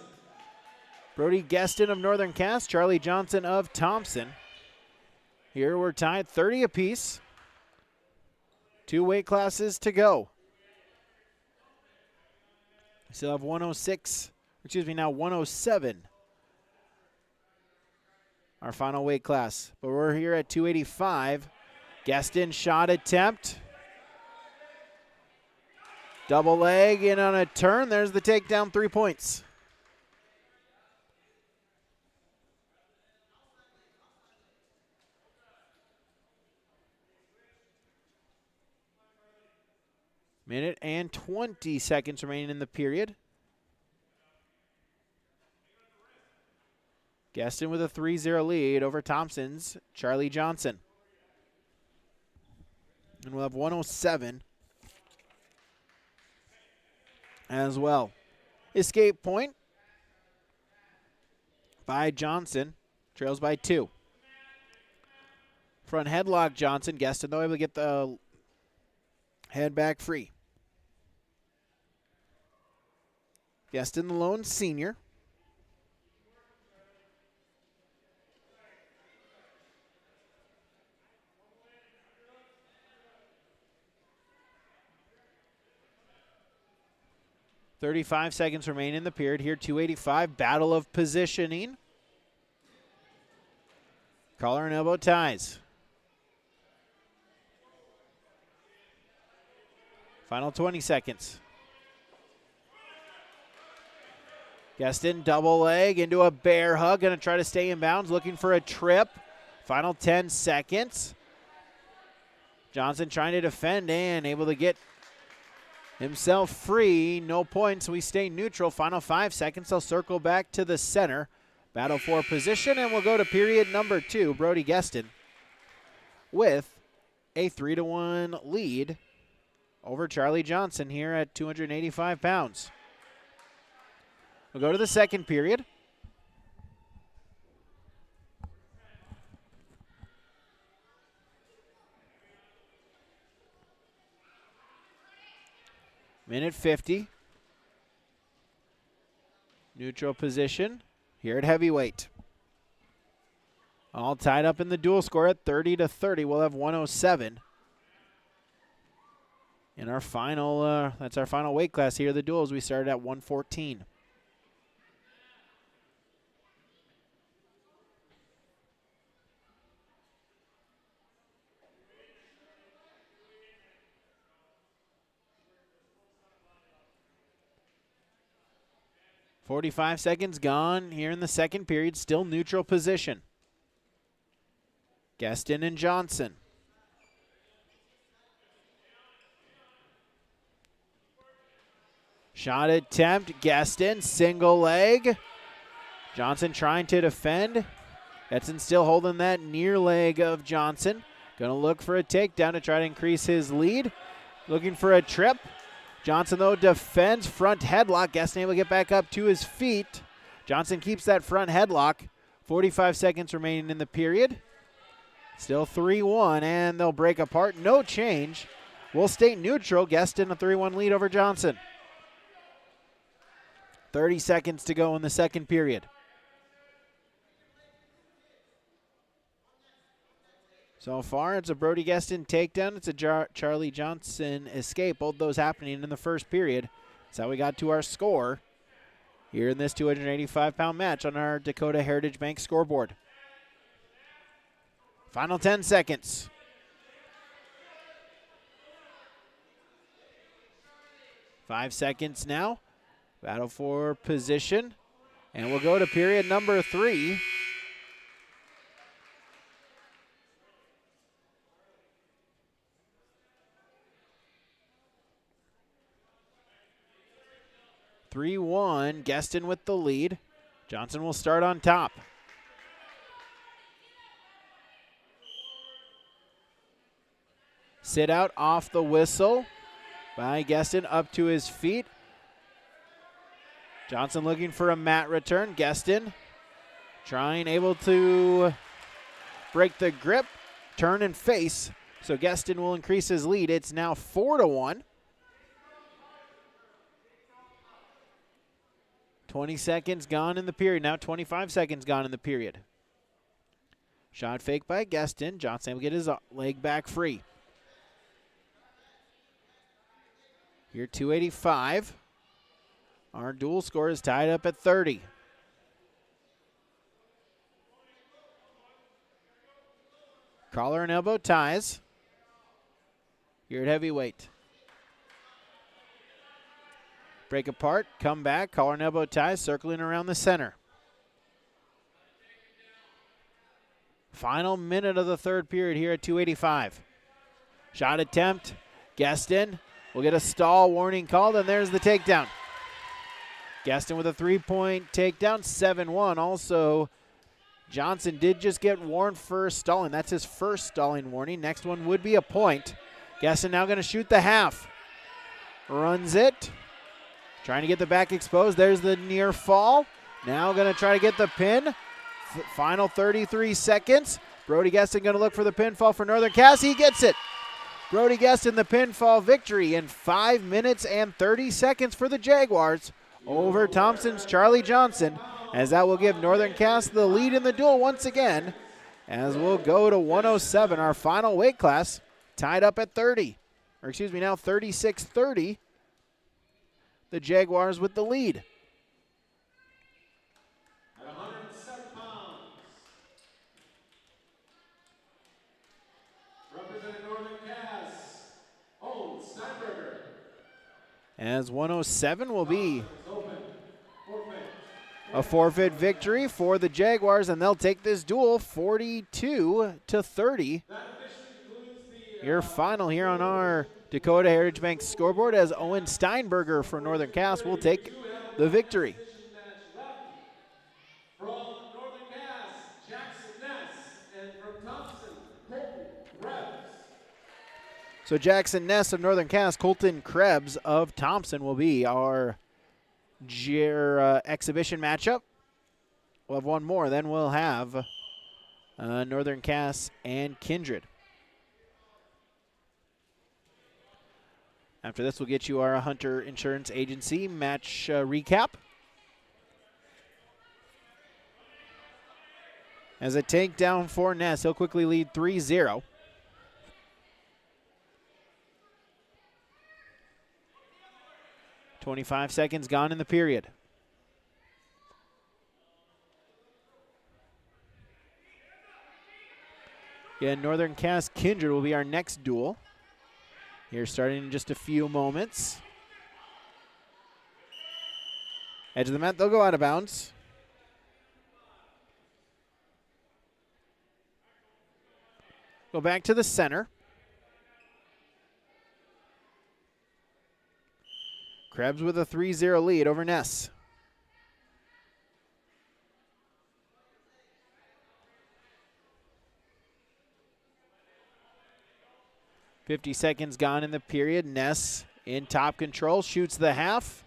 S6: Brody Gaston of Northern Cass, Charlie Johnson of Thompson. Here we're tied 30 apiece. 2 weight classes to go. We still have 107. Our final weight class. But we're here at 285. Gaston shot attempt. Double leg in on a turn. There's the takedown, 3 points. Minute and 20 seconds remaining in the period. Gaston with a 3-0 lead over Thompson's Charlie Johnson. And we'll have 107 as well. Escape point by Johnson. Trails by 2. Front headlock Johnson. Gaston though able to get the head back free. Gaston the lone senior. .35 seconds remain in the period here. 285, battle of positioning. Collar and elbow ties. Final 20 seconds. Gaston double leg into a bear hug. Going to try to stay in bounds. Looking for a trip. Final 10 seconds. Johnson trying to defend and able to get himself free. No points. We stay neutral. Final 5 seconds. They'll circle back to the center. Battle for position. And we'll go to period number 2. Brody Gaston with a 3-1 lead over Charlie Johnson here at 285 pounds. We'll go to the second period. Minute 50. Neutral position here at heavyweight. All tied up in the duel score at 30 to 30. We'll have 107. In our final, that's our final weight class here. The duels, we started at 114. .45 seconds gone here in the second period. Still neutral position. Gaston and Johnson. Shot attempt. Gaston, single leg. Johnson trying to defend. Edson still holding that near leg of Johnson. Going to look for a takedown to try to increase his lead. Looking for a trip. Johnson, though, defends. Front headlock. Gaston able to get back up to his feet. Johnson keeps that front headlock. 45 seconds remaining in the period. Still 3-1, and they'll break apart. No change. We'll stay neutral. Gaston a 3-1 lead over Johnson. 30 seconds to go in the second period. So far, it's a Brody Gueston takedown. It's a Charlie Johnson escape. Both those happening in the first period. That's how we got to our score here in this 285-pound match on our Dakota Heritage Bank scoreboard. Final 10 seconds. Five seconds now. Battle for position. And we'll go to period number 3. (3-1), Gueston with the lead. Johnson will start on top. Sit out off the whistle by Gueston up to his feet. Johnson looking for a mat return. Gueston able to break the grip, turn and face. So Gueston will increase his lead. It's now 4-1. 20 seconds gone in the period. Now 25 seconds gone in the period. Shot fake by Gueston. Johnson will get his leg back free. Here 285. Our duel score is tied up at 30. Collar and elbow ties. Here at heavyweight. Break apart, come back, collar and elbow ties, circling around the center. Final minute of the third period here at 285. Shot attempt, Gueston will get a stall warning called, and there's the takedown. Gueston with a 3-point takedown, 7-1. Also, Johnson did just get warned for stalling. That's his first stalling warning. Next one would be a point. Gueston now going to shoot the half. Runs it. Trying to get the back exposed. There's the near fall. Now going to try to get the pin. Final 33 seconds. Brody Gueston going to look for the pinfall for Northern Cass. He gets it. Brody Gueston the pinfall victory in 5 minutes and 30 seconds for the Jaguars over Thompson's Charlie Johnson, as that will give Northern Cass the lead in the duel once again, as we'll go to 107, our final weight class, tied up at 30. Or excuse me, now 36-30. The Jaguars with the lead.
S3: At 107 pounds, representing Northern Cass, Owen Steinberger.
S6: As 107 will be a forfeit victory for the Jaguars, and they'll take this duel 42-30. Your final here on our Dakota Heritage Bank scoreboard, as Owen Steinberger for Northern Cass will take the victory.
S3: From Northern Cass, Jackson Ness, and from Thompson, Colton Krebs.
S6: So Jackson Ness of Northern Cass, Colton Krebs of Thompson will be our exhibition matchup. We'll have one more, then we'll have Northern Cass and Kindred. After this, we'll get you our Hunter Insurance Agency match recap. As a takedown for Ness, he'll quickly lead 3-0. .25 seconds gone in the period. Yeah, Northern Cass Kindred will be our next duel. Here starting in just a few moments. Edge of the mat, they'll go out of bounds. Go back to the center. Krebs with a 3-0 lead over Ness. .50 seconds gone in the period. Ness in top control, shoots the half.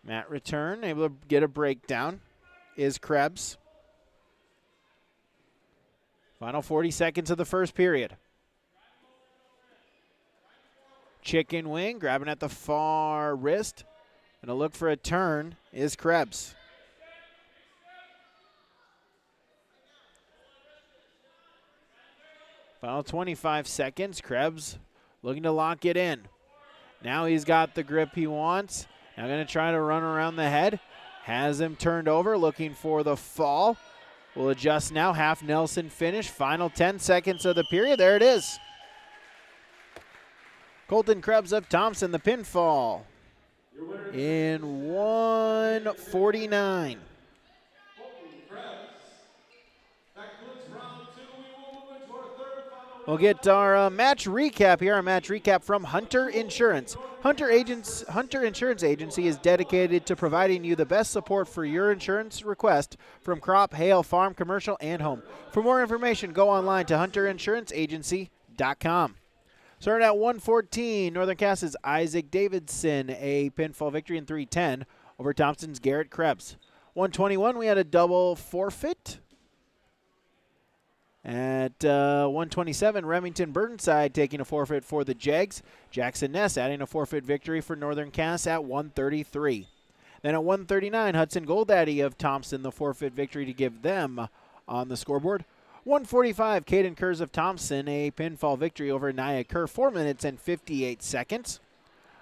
S6: Mat return, able to get a breakdown, is Krebs. Final 40 seconds of the first period. Chicken wing, grabbing at the far wrist. And a look for a turn is Krebs. Final 25 seconds. Krebs looking to lock it in. Now he's got the grip he wants. Now going to try to run around the head. Has him turned over, looking for the fall. Will adjust now. Half Nelson finish. Final 10 seconds of the period. There it is. Colton Krebs of Thompson, the pinfall in 149. We'll get our match recap here. Our match recap from Hunter Insurance. Hunter Insurance Agency is dedicated to providing you the best support for your insurance request from crop, hail, farm, commercial, and home. For more information, go online to hunterinsuranceenagency.com. Starting at 114, Northern Cass's Isaac Davidson, a pinfall victory in 310 over Thompson's Garrett Krebs. 121, we had a double forfeit. At 127, Remington Burnside taking a forfeit for the Jags. Jackson Ness adding a forfeit victory for Northern Cass at 133. Then at 139, Hudson Goldaddy of Thompson, the forfeit victory to give them on the scoreboard. 145, Caden Kurz of Thompson, a pinfall victory over Nia Kerr, 4 minutes and 58 seconds.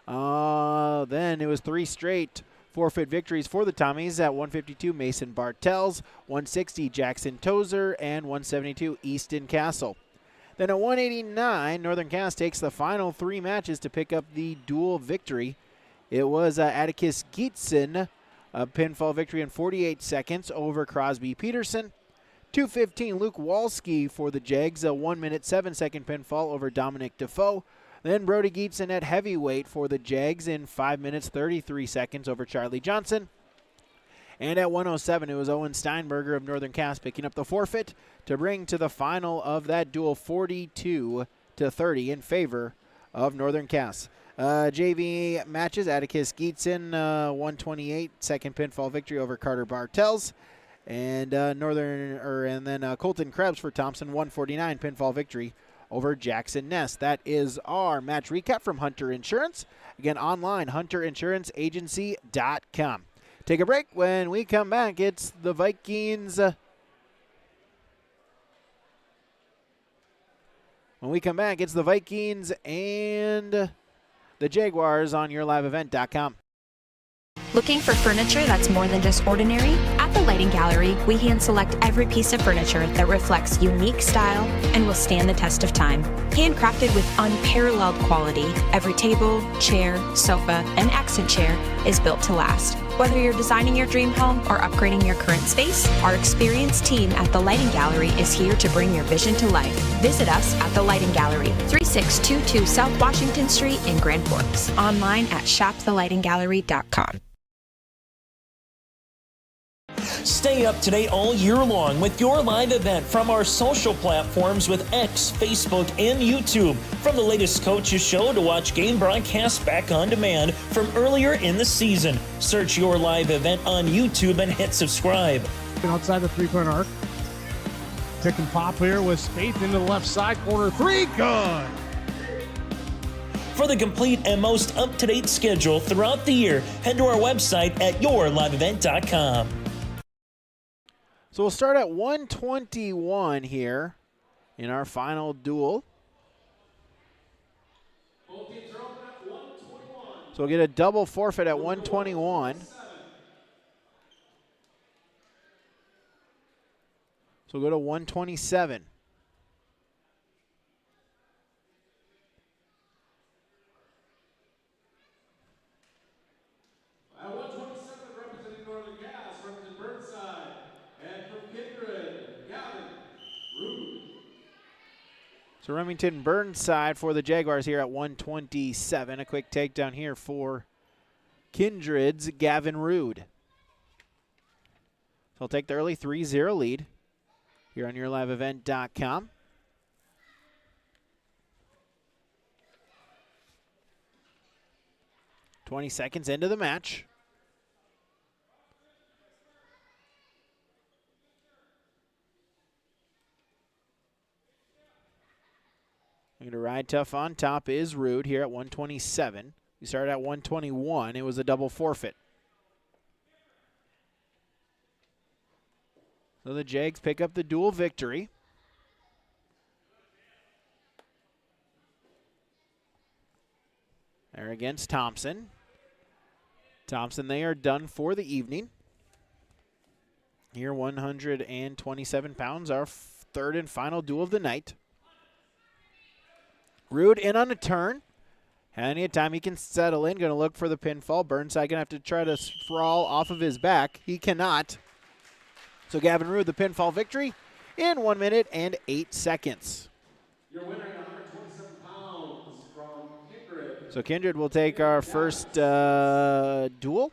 S6: Then it was 3 straight forfeit victories for the Tommies at 152, Mason Bartels, 160, Jackson Tozer, and 172, Easton Castle. Then at 189, Northern Cass takes the final 3 matches to pick up the dual victory. It was Atticus Geetson, a pinfall victory in 48 seconds over Crosby Peterson. 215, Luke Walski for the Jags, a 1 minute 7 second pinfall over Dominic Defoe. Then Brody Geetson at heavyweight for the Jags in 5 minutes 33 seconds over Charlie Johnson. And at 107, it was Owen Steinberger of Northern Cass picking up the forfeit to bring to the final of that duel 42-30 in favor of Northern Cass. JV matches, Atticus Geetson, 128 second pinfall victory over Carter Bartels. And then Colton Krebs for Thompson, 149 pinfall victory over Jackson Ness. That is our match recap from Hunter Insurance. Again, online, hunterinsuranceenagency.com. Take a break. When we come back, it's the Vikings. When we come back, it's the Vikings and the Jaguars on yourliveevent.com.
S9: Looking for furniture that's more than just ordinary? At the Lighting Gallery, we hand select every piece of furniture that reflects unique style and will stand the test of time. Handcrafted with unparalleled quality, every table, chair, sofa, and accent chair is built to last. Whether you're designing your dream home or upgrading your current space, our experienced team at the Lighting Gallery is here to bring your vision to life. Visit us at the Lighting Gallery, 3622 South Washington Street in Grand Forks. Online at shopthelightinggallery.com.
S1: Stay up to date all year long with your live event from our social platforms with X, Facebook, and YouTube. From the latest coaches show to watch game broadcasts back on demand from earlier in the season. Search your live event on YouTube and hit subscribe.
S3: Outside the three-point arc. Pick and pop here with Spaeth into the left side corner. 3, good.
S1: For the complete and most up-to-date schedule throughout the year, head to our website at yourliveevent.com.
S6: So we'll start at 121 here in our final duel. So we'll get a double forfeit at 121. So we'll go to 127.
S3: At 127, representing Northern Cass, Remington Burnside. And from Kindred, Gavin Rude.
S6: So Remington Burnside for the Jaguars here at 127. A quick takedown here for Kindred's Gavin Rude. So I'll take the early 3-0 lead here on yourliveevent.com. .20 seconds into the match. Looking to ride tough on top is Rude here at 127. We started at 121. It was a double forfeit. So the Jags pick up the dual victory. They're against Thompson. Thompson, they are done for the evening. Here, 127 pounds, our third and final duel of the night. Rude in on a turn. Any time he can settle in, going to look for the pinfall. Burnside going to have to try to sprawl off of his back. He cannot. So Gavin Rude, the pinfall victory in 1 minute and 8 seconds.
S3: Your winner at 127 pounds from Kindred.
S6: So Kindred will take our first duel.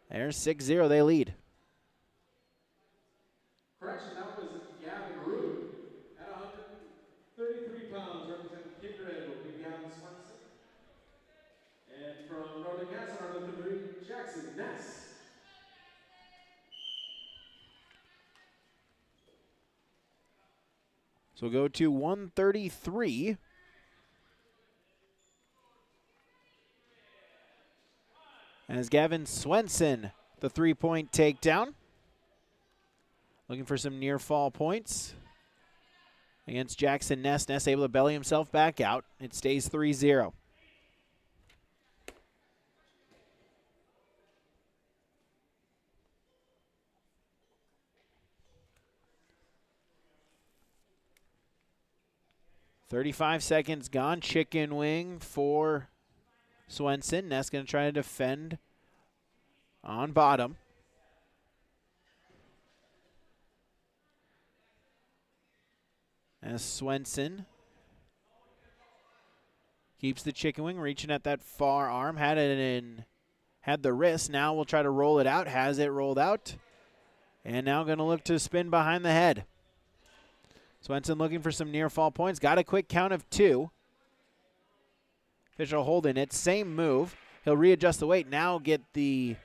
S6: There's 6-0, they lead.
S3: Correction, that was Gavin Rude. At 133 pounds, representing Kindred will be Gavin Swenson. And from Northern Cass, 133, Jackson Ness.
S6: So we'll go to 133. As Gavin Swenson, the three-point takedown. Looking for some near fall points against Jackson Ness. Ness able to belly himself back out. It stays 3-0. .35 seconds gone. Chicken wing for Swenson. Ness going to try to defend on bottom. As Swenson keeps the chicken wing, reaching at that far arm. Had it in, had the wrist. Now we'll try to roll it out. Has it rolled out. And now going to look to spin behind the head. Swenson looking for some near fall points. Got a quick count of 2. Official holding it. Same move. He'll readjust the weight. Now get the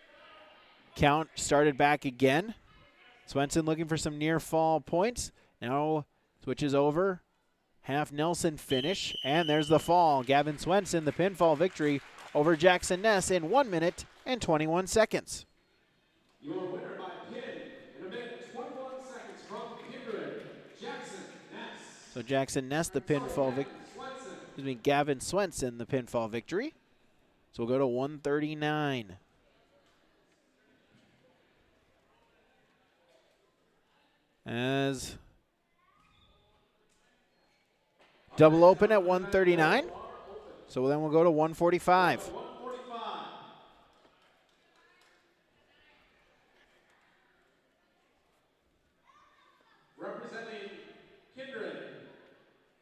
S6: count started back again. Swenson looking for some near fall points. Now switches over. Half Nelson finish. And there's the fall. Gavin Swenson, the pinfall victory over Jackson Ness in 1 minute and 21 seconds.
S3: Your winner by pin in 1 minute and 21 seconds from Kindred, Jackson Ness.
S6: So Jackson Ness, the pinfall victory. Gavin Swenson, the pinfall victory. So we'll go to 139. As double open at 139. So then we'll go to 145.
S3: Representing Kindred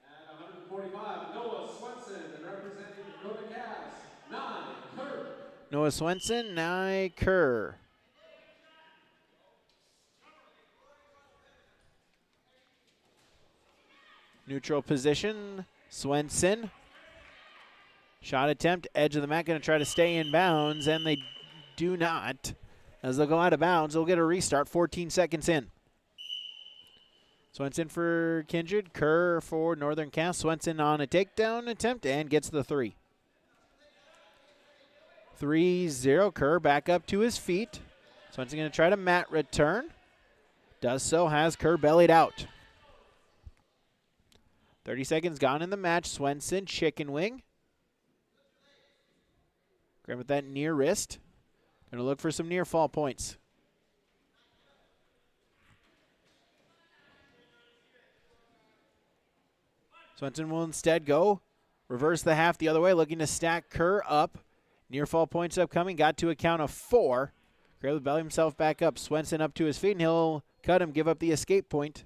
S3: at 145, Noah Swenson, and representing Northern Cass, Nye Kerr.
S6: Noah Swenson, Nye Kerr. Neutral position, Swenson. Shot attempt, edge of the mat, going to try to stay in bounds, and they do not. As they'll go out of bounds, they'll get a restart 14 seconds in. Swenson for Kindred, Kerr for Northern Cass. Swenson on a takedown attempt and gets the 3. 3-0, Kerr back up to his feet. Swenson going to try to mat return. Does so, has Kerr bellied out. 30 seconds gone in the match. Swenson, chicken wing. Grab with that near wrist. Going to look for some near fall points. Swenson will instead go reverse the half the other way, looking to stack Kerr up. Near fall points upcoming. Got to a count of 4. Grab the belly himself back up. Swenson up to his feet, and he'll cut him, give up the escape point.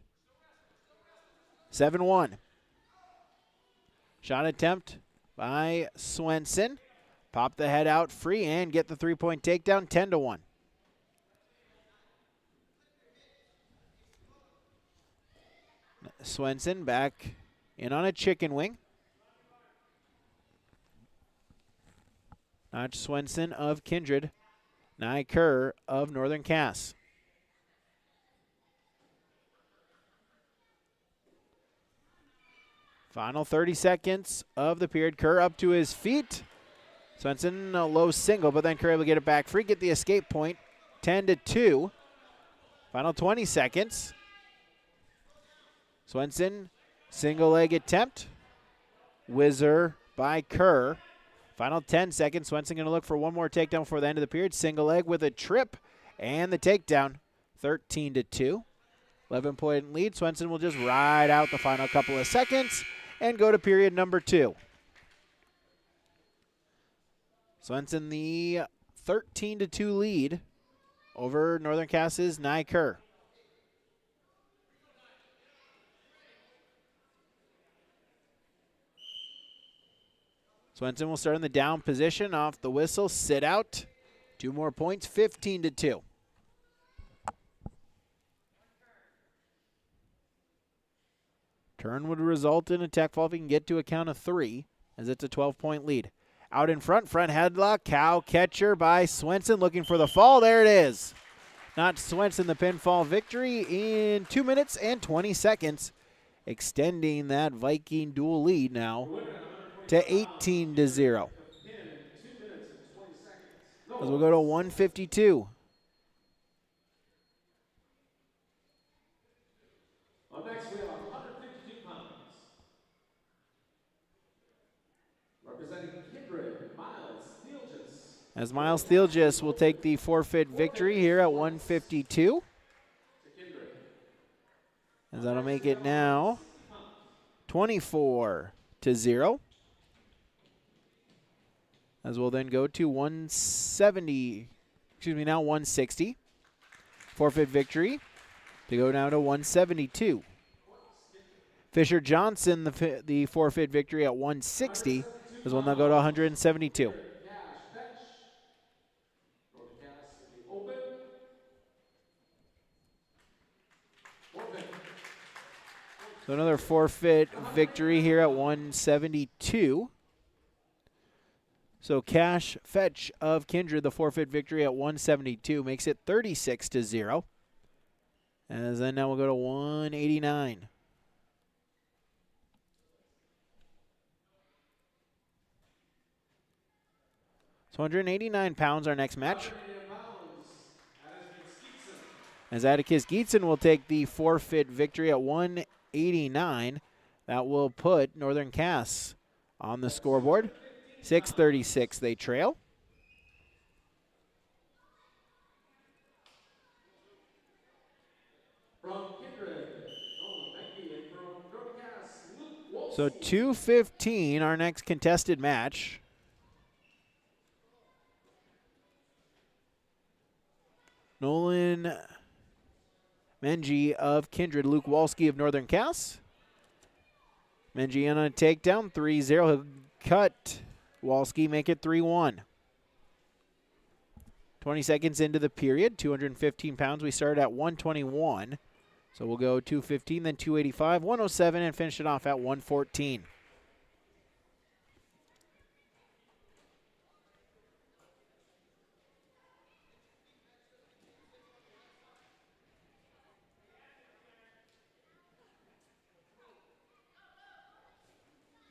S6: 7-1. Shot attempt by Swenson. Pop the head out free and get the 3-point takedown, 10-1. Swenson back in on a chicken wing. Notch Swenson of Kindred. Nye Kerr of Northern Cass. Final 30 seconds of the period. Kerr up to his feet. Swenson, a low single, but then Kerr able to get it back free, get the escape point. 10-2. Final 20 seconds. Swenson, single leg attempt. Whizzer by Kerr. Final 10 seconds. Swenson going to look for one more takedown before the end of the period. Single leg with a trip and the takedown. 13-2. 11-point lead. Swenson will just ride out the final couple of seconds and go to period number 2. Swenson the 13-2 lead over Northern Cass's Nye Kerr. Swenson will start in the down position off the whistle, sit out. 2 more points, 15-2. Turn would result in a tech fall if he can get to a count of 3, as it's a 12-point lead. Out in front, front headlock, cow catcher by Swenson looking for the fall. There it is. Not Swenson, the pinfall victory in 2 minutes and 20 seconds, extending that Viking duel lead now to 18-0. As we'll go to 152.
S3: Up next, we have 152 pounds. Representing Kindred, Miles Thielges.
S6: As Miles Thielges will take the forfeit victory here at 152. As that'll make it now 24-0. As we'll then go to 160. Forfeit victory to go down to 172. Fisher Johnson, the forfeit victory at 160, as we'll now go to 172. So another forfeit victory here at 172. So Cash Fetch of Kindred, the forfeit victory at 172, makes it 36-0. As then now we'll go to 189. So 189 pounds, our next match. As Atticus Geetson will take the forfeit victory at 189. That will put Northern Cass on the scoreboard. 6:36 they trail. So 2:15, our next contested match. Nolan Menji of Kindred, Luke Walski of Northern Cass. Menji on a takedown, 3-0. He'll cut Walski, make it 3-1. 20 seconds into the period, 215 pounds. We started at 121. So we'll go 215, then 285, 107, and finish it off at 114.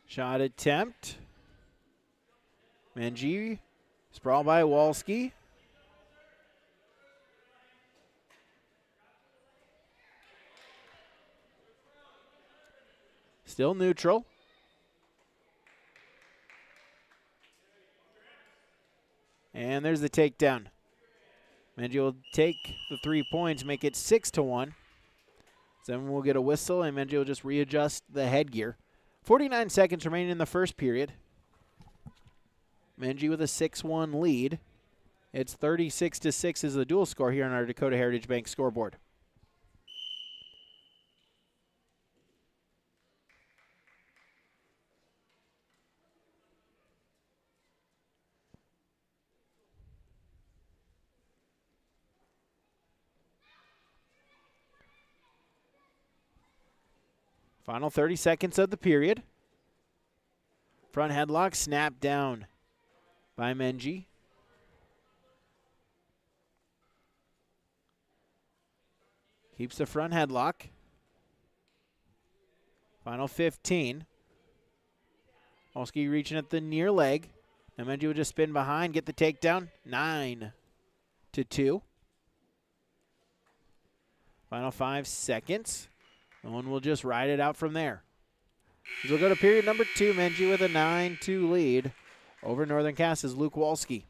S6: Shot attempt. Menji, sprawl by Walski. Still neutral. And there's the takedown. Menji will take the 3 points, make it 6-1. Then we'll get a whistle, and Menji will just readjust the headgear. 49 seconds remaining in the first period. Menji with a 6-1 lead. It's 36-6 is the dual score here on our Dakota Heritage Bank scoreboard. Final 30 seconds of the period. Front headlock, snap down by Menji. Keeps the front headlock. Final 15. Wolski reaching at the near leg. Now Menji will just spin behind, get the takedown. 9-2. Final 5 seconds. Owen will just ride it out from there. As we'll go to period number 2. Menji with a 9-2 lead over Northern Cass's Luke Wolski.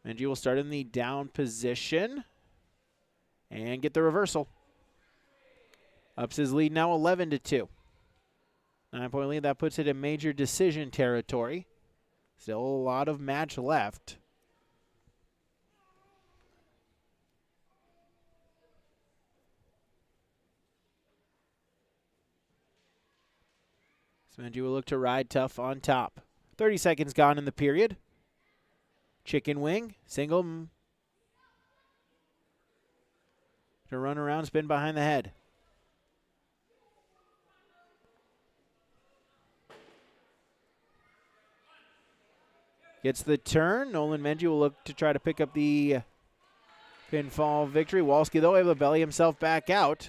S6: Menji will start in the down position and get the reversal. Ups his lead now 11-2. 9-point lead, that puts it in major decision territory. Still a lot of match left. So Menji will look to ride tough on top. 30 seconds gone in the period. Chicken wing, single. To run around, spin behind the head. Gets the turn. Nolan Menji will look to try to pick up the pinfall victory. Wolski, though, able to belly himself back out.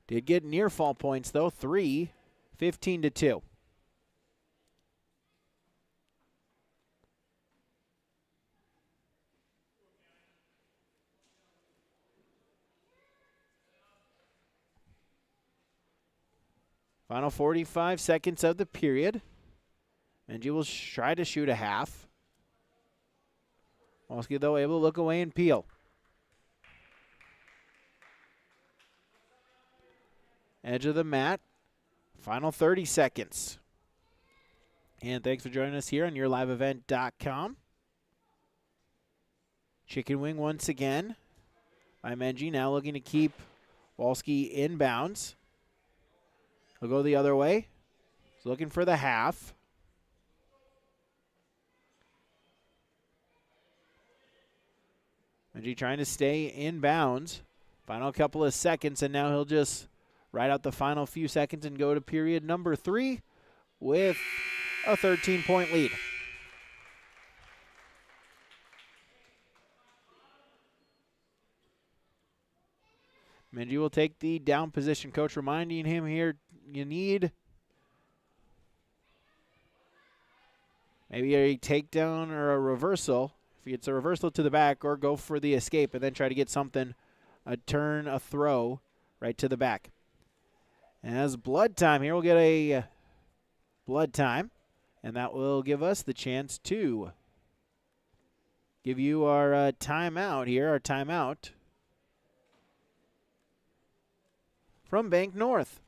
S6: Did get near fall points, though. 15-2. Final 45 seconds of the period. Menji will try to shoot a half. Wolski, though, able to look away and peel. Edge of the mat. Final 30 seconds. And thanks for joining us here on YourLiveEvent.com. Chicken wing once again by Menji. Now looking to keep Wolski inbounds. He'll go the other way. He's looking for the half. Menji trying to stay in bounds. Final couple of seconds, and now he'll just ride out the final few seconds and go to period number 3 with a 13-point lead. Menji will take the down position. Coach reminding him here, you need maybe a takedown or a reversal. If it's a reversal to the back, or go for the escape and then try to get something, a turn, a throw, right to the back. As blood time here, we'll get a blood time, and that will give us the chance to give you our timeout here, our timeout from Bank North.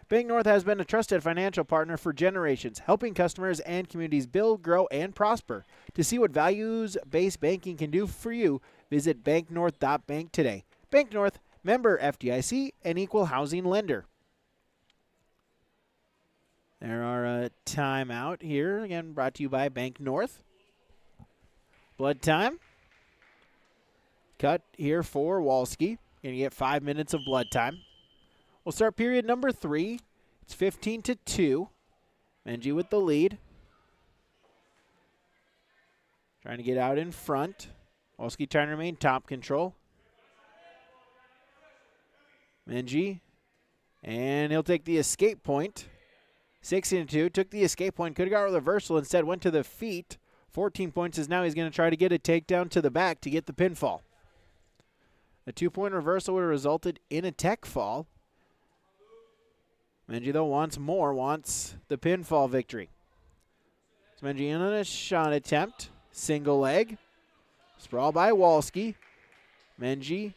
S6: Bank North has been a trusted financial partner for generations, helping customers and communities build, grow, and prosper. To see what values-based banking can do for you, visit banknorth.bank today. Bank North, member FDIC, and equal housing lender. There are a timeout here, again brought to you by Bank North. Blood time. Cut here for Wolski. Going to get 5 minutes of blood time. We'll start period number 3. It's 15-2. Menji with the lead. Trying to get out in front. Wolski trying to remain top control. Menji. And he'll take the escape point. 16-2. Took the escape point. Could have got a reversal. Instead went to the feet. 14 points is now he's going to try to get a takedown to the back to get the pinfall. A 2-point reversal would have resulted in a tech fall. Menji, though, wants more, wants the pinfall victory. So Menji in on a shot attempt. Single leg. Sprawl by Wolski. Menji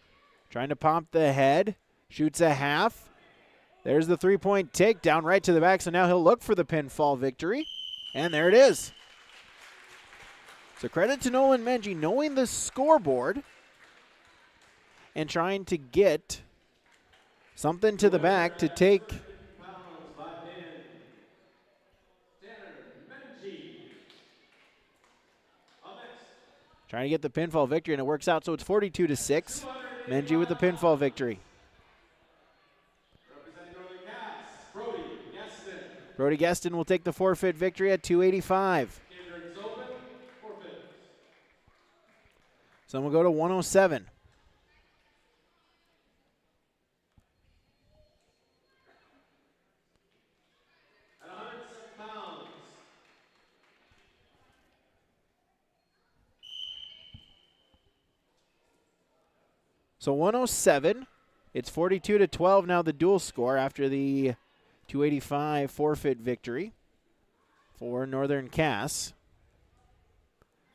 S6: trying to pump the head. Shoots a half. There's the 3-point takedown right to the back, so now he'll look for the pinfall victory. And there it is. So credit to Nolan Menji knowing the scoreboard and trying to get something to the back to take trying to get the pinfall victory, and it works out, so it's 42-6. Menji with the pinfall victory. Brody Gaston will take the forfeit victory at 285. So then we'll go to 107.
S3: At 107 pounds.
S6: So 107. It's 42-12 now, the dual score after the 285 forfeit victory for Northern Cass.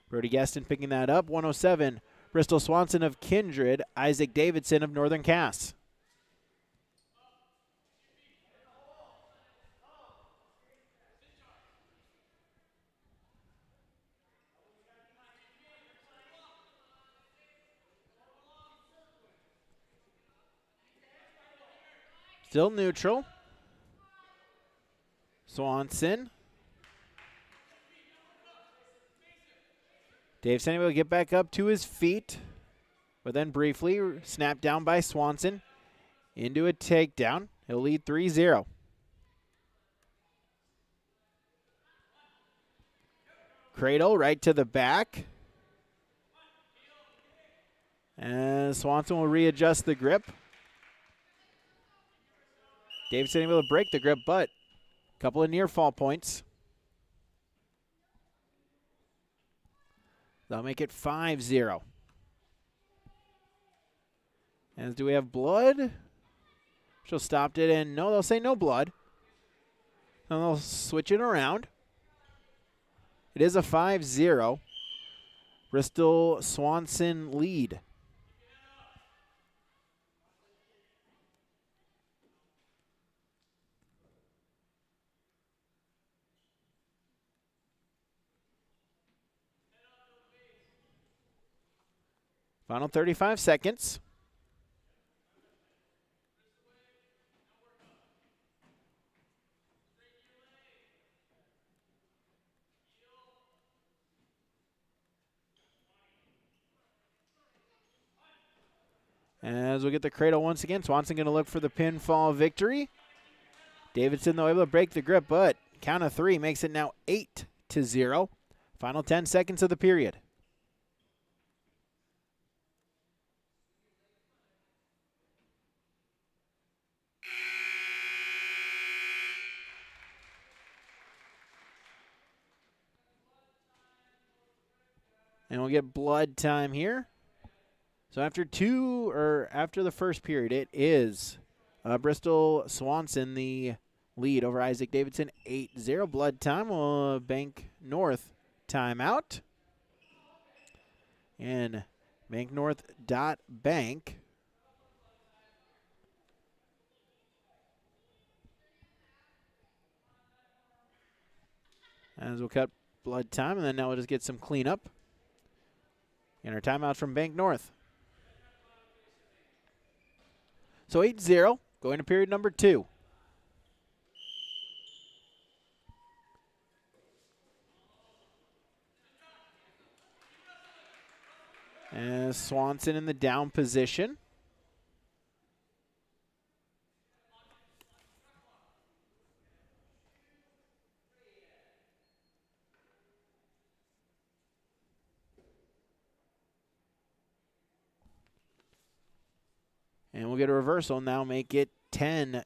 S6: Brody Gaston picking that up. 107, Bristol Swanson of Kindred, Isaac Davidson of Northern Cass. Still neutral. Swanson. Davidson able to get back up to his feet, but then briefly snapped down by Swanson into a takedown. He'll lead 3-0. Cradle right to the back. And Swanson will readjust the grip. Davidson able to break the grip, but a couple of near fall points. They'll make it 5-0. As do we have blood? She'll stopped it, and no, they'll say no blood. And they'll switch it around. It is a 5-0. Bristol Swanson lead. Final 35 seconds. As we get the cradle once again, Swanson going to look for the pinfall victory. Davidson, though, able to break the grip, but count of three makes it now 8-0. Final 10 seconds of the period. And we'll get blood time here. So after the first period, it is Bristol Swanson the lead over Isaac Davidson, 8-0. Blood time. Will Bank North timeout. And banknorth.bank. As we'll cut blood time, and then now we'll just get some cleanup. And our timeout from Bank North. So 8-0, going to period number 2. And Swanson in the down position. And we'll get a reversal, now make it 10-0.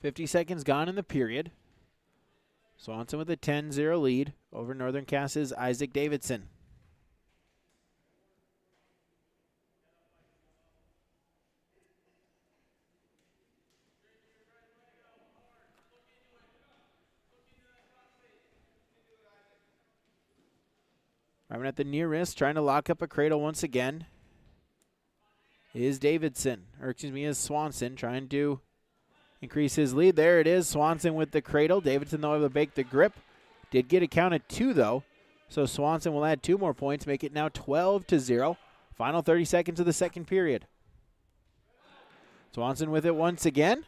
S6: $50 seconds gone in the period. Swanson with a 10-0 lead over Northern Cass's Isaac Davidson. Driving at the near wrist, trying to lock up a cradle once again is Swanson, trying to increase his lead. There it is, Swanson with the cradle. Davidson, though, able to bake the grip. Did get a count of 2, though. So Swanson will add 2 more points, make it now 12-0. Final 30 seconds of the second period. Swanson with it once again.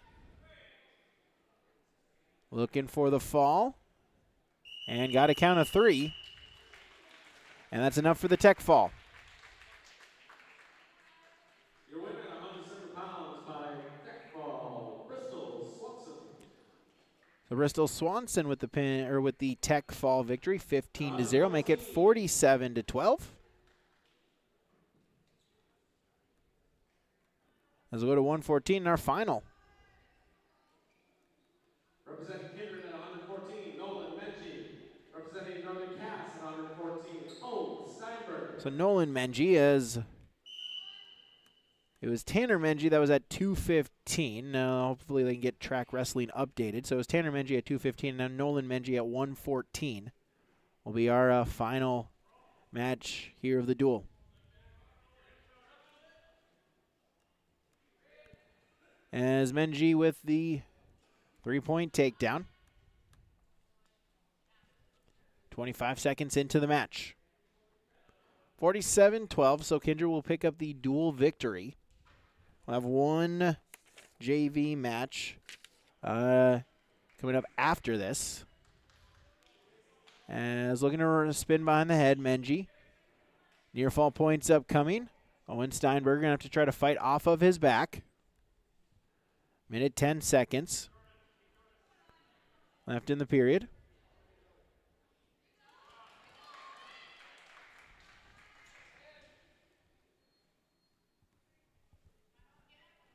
S6: Looking for the fall. And got a count of 3. And that's enough for the tech fall.
S3: Your winner at 107 pounds by tech fall, Bristol Swanson.
S6: So Bristol Swanson with the pin or with the tech fall victory, 15-0, make it 47-12. As we go to 114 in our final.
S3: Representing Kindred at 114, Nolan Menji. Representing Northern Cass at 114, Owen Steinberger.
S6: So Nolan Menji is, it was Tanner Menji that was at 215. Now hopefully they can get track wrestling updated. So it was Tanner Menji at 215, now Nolan Menji at 114 will be our final match here of the duel. As Menji with the 3-point takedown. 25 seconds into the match. 47-12, so Kindred will pick up the dual victory. We'll have one JV match coming up after this. As looking to spin behind the head, Menji. Near fall points upcoming. Owen Steinberger going to have to try to fight off of his back. Minute 10 seconds left in the period.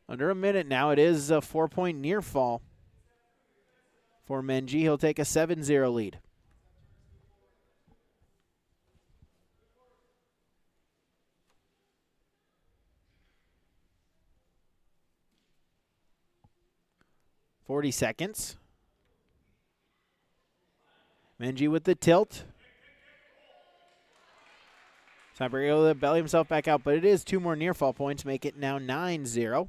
S6: Under a minute now. It is a 4-point near fall for Menji. He'll take a 7-0 lead. .40 seconds. Menji with the tilt. Steinberger able to belly himself back out, but it is 2 more near fall points, make it now 9-0.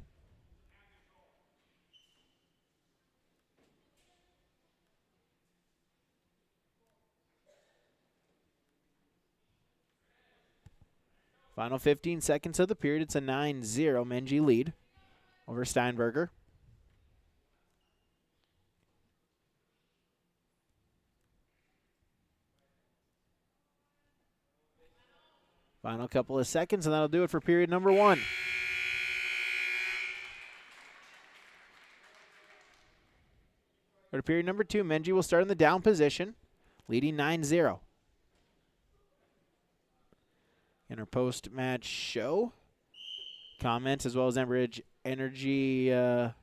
S6: Final 15 seconds of the period. It's a 9-0 Menji lead over Steinberger. Final couple of seconds, and that'll do it for period number 1. For period number 2, Menji will start in the down position, leading 9-0. In our post-match show, comments as well as Enbridge Energy and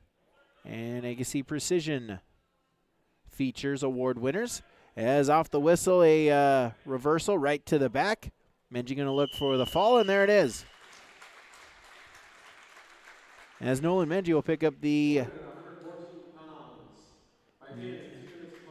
S6: Agassi Precision features award winners. As off the whistle, a reversal right to the back. Menji going to look for the fall, and there it is. As Nolan Menji will pick up the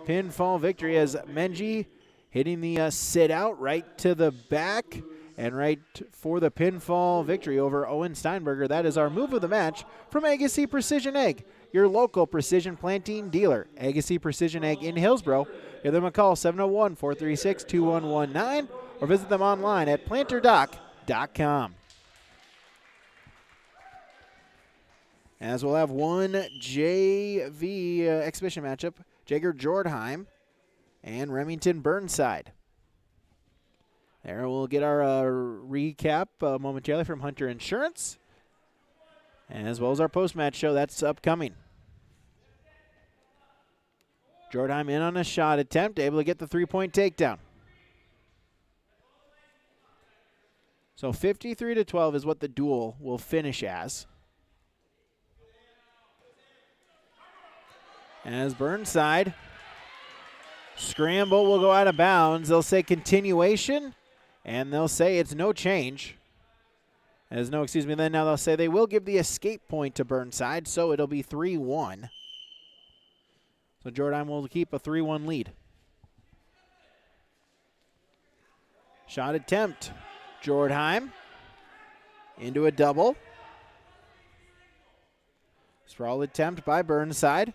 S6: pinfall victory as Menji hitting the sit out right to the back and right for the pinfall victory over Owen Steinberger. That is our move of the match from Agassi Precision Egg, your local precision planting dealer. Agassi Precision Egg in Hillsboro. Give them a call, 701-436-2119, or visit them online at planterdoc.com. As we'll have one JV exhibition matchup, Jager Jordheim and Remington Burnside. There we'll get our recap momentarily from Hunter Insurance, as well as our post-match show. That's upcoming. Jordheim in on a shot attempt, able to get the 3-point takedown. So 53-12 is what the duel will finish as. As Burnside, scramble will go out of bounds. They'll say continuation, and they'll say it's no change. Then now they'll say they will give the escape point to Burnside, so it'll be 3-1. So Jordheim will keep a 3-1 lead. Shot attempt. Jordheim into a double. Sprawl attempt by Burnside.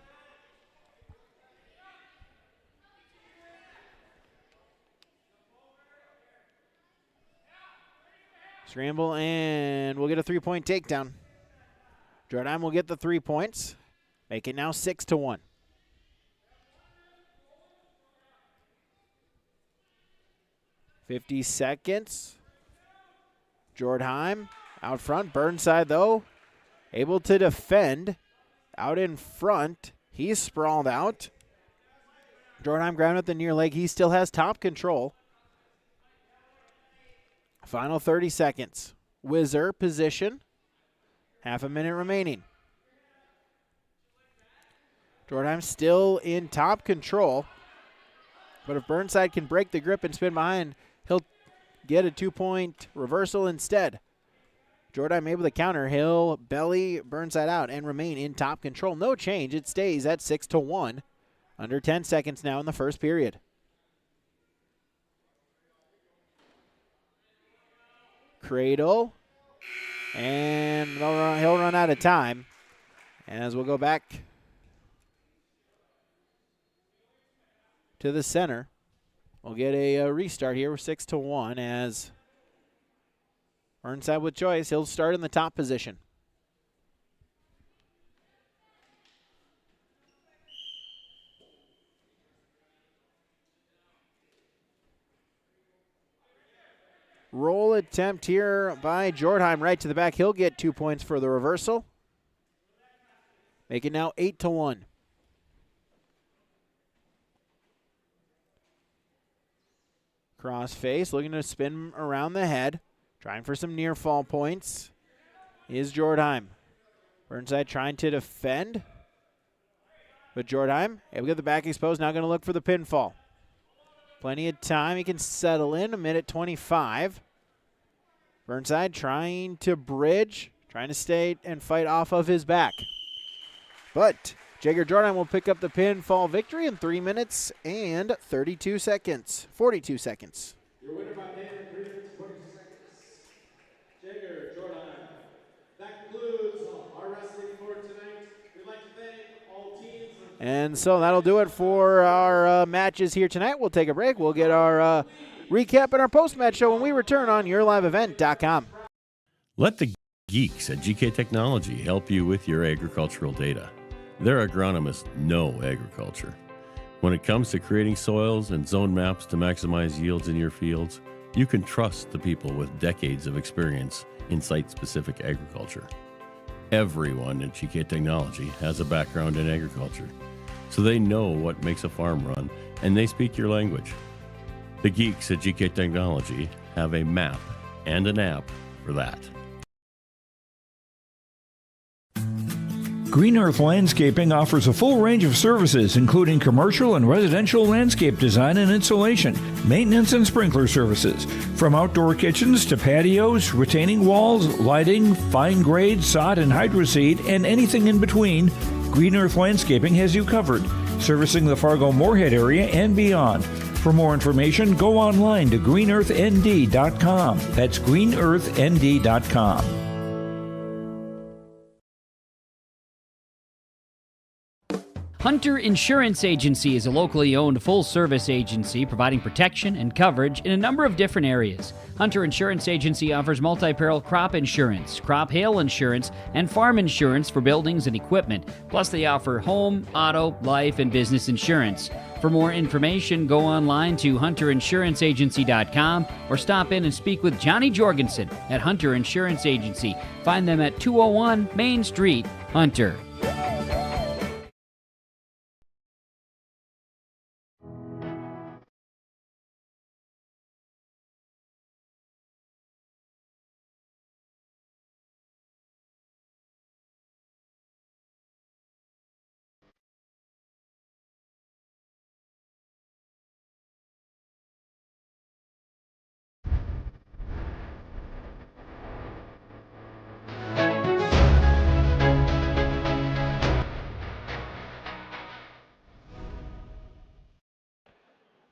S6: Scramble, and we'll get a 3-point takedown. Jordheim will get the 3 points. Make it now 6-1. 50 seconds. Jordheim out front. Burnside, though, able to defend. Out in front. He's sprawled out. Jordheim ground at the near leg. He still has top control. Final 30 seconds. Whizzer position. Half a minute remaining. Jordheim still in top control. But if Burnside can break the grip and spin behind, he'll get a 2-point reversal instead. Jordheim able to counter. He'll belly Burnside out and remain in top control. No change. It stays at 6-1. Under 10 seconds now in the first period. Cradle. And he'll run out of time. As we'll go back to the center. We'll get a restart here with 6-1 as Burnside with choice. He'll start in the top position. Roll attempt here by Jordheim right to the back. He'll get 2 points for the reversal. Make it now 8-1. Cross face, looking to spin around the head. Trying for some near fall points is Jordheim. Burnside trying to defend. But Jordheim able to get the back exposed. Now going to look for the pinfall. Plenty of time. He can settle in. 1:25. Burnside trying to bridge. Trying to stay and fight off of his back. But Jager Jordheim will pick up the pinfall victory in 3 minutes and 42 seconds. 42 seconds.
S3: Your winner by payment of 3 minutes and 42 seconds. Jager Jordheim. That concludes our wrestling for tonight. We'd like to thank all teams.
S6: And so that'll do it for our matches here tonight. We'll take a break. We'll get our recap and our post-match show when we return on yourliveevent.com.
S18: Let the geeks at GK Technology help you with your agricultural data. Their agronomists know agriculture. When it comes to creating soils and zone maps to maximize yields in your fields, you can trust the people with decades of experience in site-specific agriculture. Everyone at GK Technology has a background in agriculture, so they know what makes a farm run, and they speak your language. The geeks at GK Technology have a map and an app for that.
S4: Green Earth Landscaping offers a full range of services, including commercial and residential landscape design and installation, maintenance and sprinkler services. From outdoor kitchens to patios, retaining walls, lighting, fine grade, sod and hydroseed, and anything in between, Green Earth Landscaping has you covered, servicing the Fargo-Moorhead area and beyond. For more information, go online to greenearthnd.com. That's greenearthnd.com.
S7: Hunter Insurance Agency is a locally owned full-service agency providing protection and coverage in a number of different areas. Hunter Insurance Agency offers multi-peril crop insurance, crop hail insurance, and farm insurance for buildings and equipment. Plus, they offer home, auto, life, and business insurance. For more information, go online to hunterinsuranceagency.com or stop in and speak with Johnny Jorgensen at Hunter Insurance Agency. Find them at 201 Main Street, Hunter.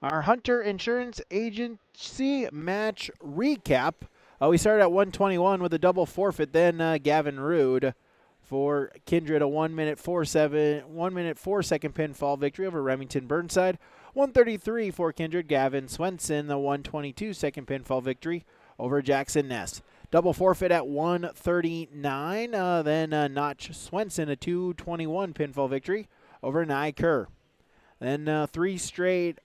S6: Our Hunter Insurance Agency match recap. We started at 121 with a double forfeit. Then Gavin Rude for Kindred, a 1 minute 4 second pinfall victory over Remington Burnside. 133 for Kindred. Gavin Swenson, the 122 second pinfall victory over Jackson Ness. Double forfeit at 139. Then Notch Swenson, a 221 pinfall victory over Nye Kerr. Then 3 straight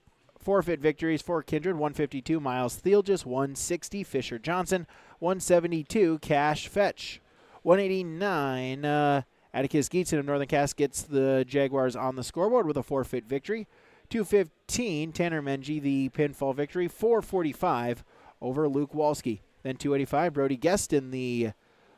S6: Forfeit victories for Kindred, 152, Miles Thielges, 160, Fisher Johnson, 172, Cash Fetch. 189, Atticus Geetson of Northern Cass gets the Jaguars on the scoreboard with a forfeit victory. 215, Tanner Menji, the pinfall victory. 445 over Luke Walski. Then 285, Brody Gueston, the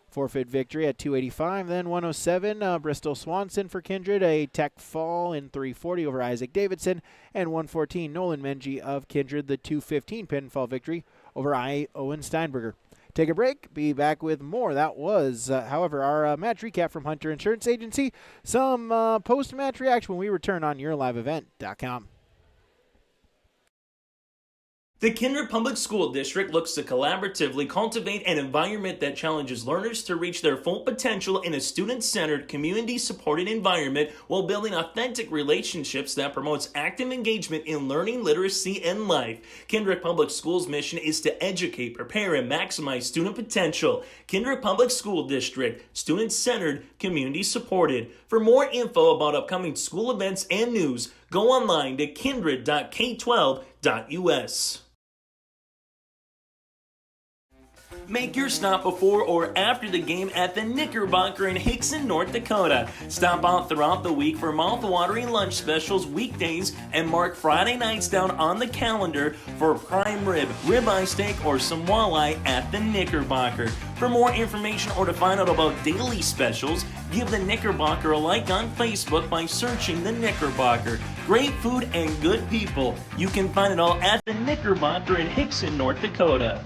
S6: forfeit victory at 285. Then 107, Bristol Swanson for Kindred, a tech fall in 340 over Isaac Davidson. And 114, Nolan Menji of Kindred, the 215 pinfall victory over Owen Steinberger. Take a break. Be back with more. That was, however, our match recap from Hunter Insurance Agency. Some post-match reaction when we return on YourLiveEvent.com.
S1: The Kindred Public School District looks to collaboratively cultivate an environment that challenges learners to reach their full potential in a student-centered, community-supported environment while building authentic relationships that promotes active engagement in learning, literacy, and life. Kindred Public Schools' mission is to educate, prepare, and maximize student potential. Kindred Public School District, student-centered, community-supported. For more info about upcoming school events and news, go online to kindred.k12.us. Make your stop before or after the game at the Knickerbocker in Hickson, North Dakota. Stop out throughout the week for mouth-watering lunch specials weekdays and mark Friday nights down on the calendar for prime rib, ribeye steak, or some walleye at the Knickerbocker. For more information or to find out about daily specials, give the Knickerbocker a like on Facebook by searching the Knickerbocker. Great food and good people. You can find it all at the Knickerbocker in Hickson, North Dakota.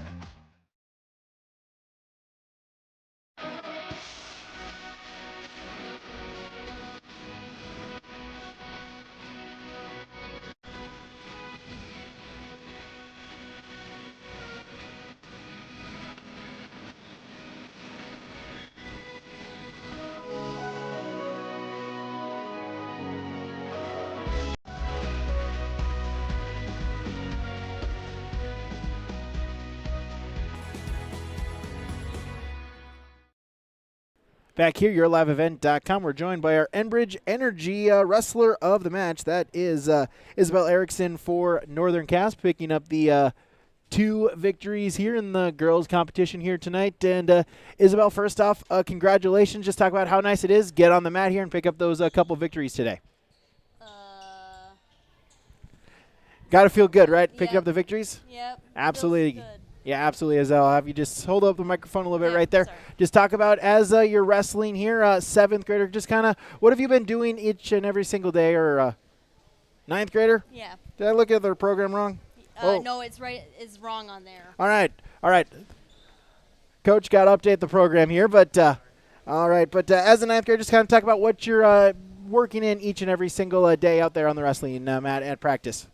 S6: Back here, YourLiveEvent.com. We're joined by our Enbridge Energy wrestler of the match. That is Isabel Erickson for Northern Cass, picking up the 2 victories here in the girls' competition here tonight. And Isabel, first off, congratulations. Just talk about how nice it is. Get on the mat here and pick up those couple victories today. Got to feel good, right? Picking up the victories?
S8: Yep.
S6: Absolutely. Yeah, absolutely, Isabel. I'll have you just hold up the microphone a little bit right there. Sorry. Just talk about, as you're wrestling here, 7th grader, just kind of, what have you been doing each and every single day, or 9th grader?
S8: Yeah.
S6: Did I look at their program wrong?
S8: No, it's right. It's wrong on there.
S6: All right. Coach got to update the program here, but all right. But as a 9th grader, just kind of talk about what you're working in each and every single day out there on the wrestling mat at practice.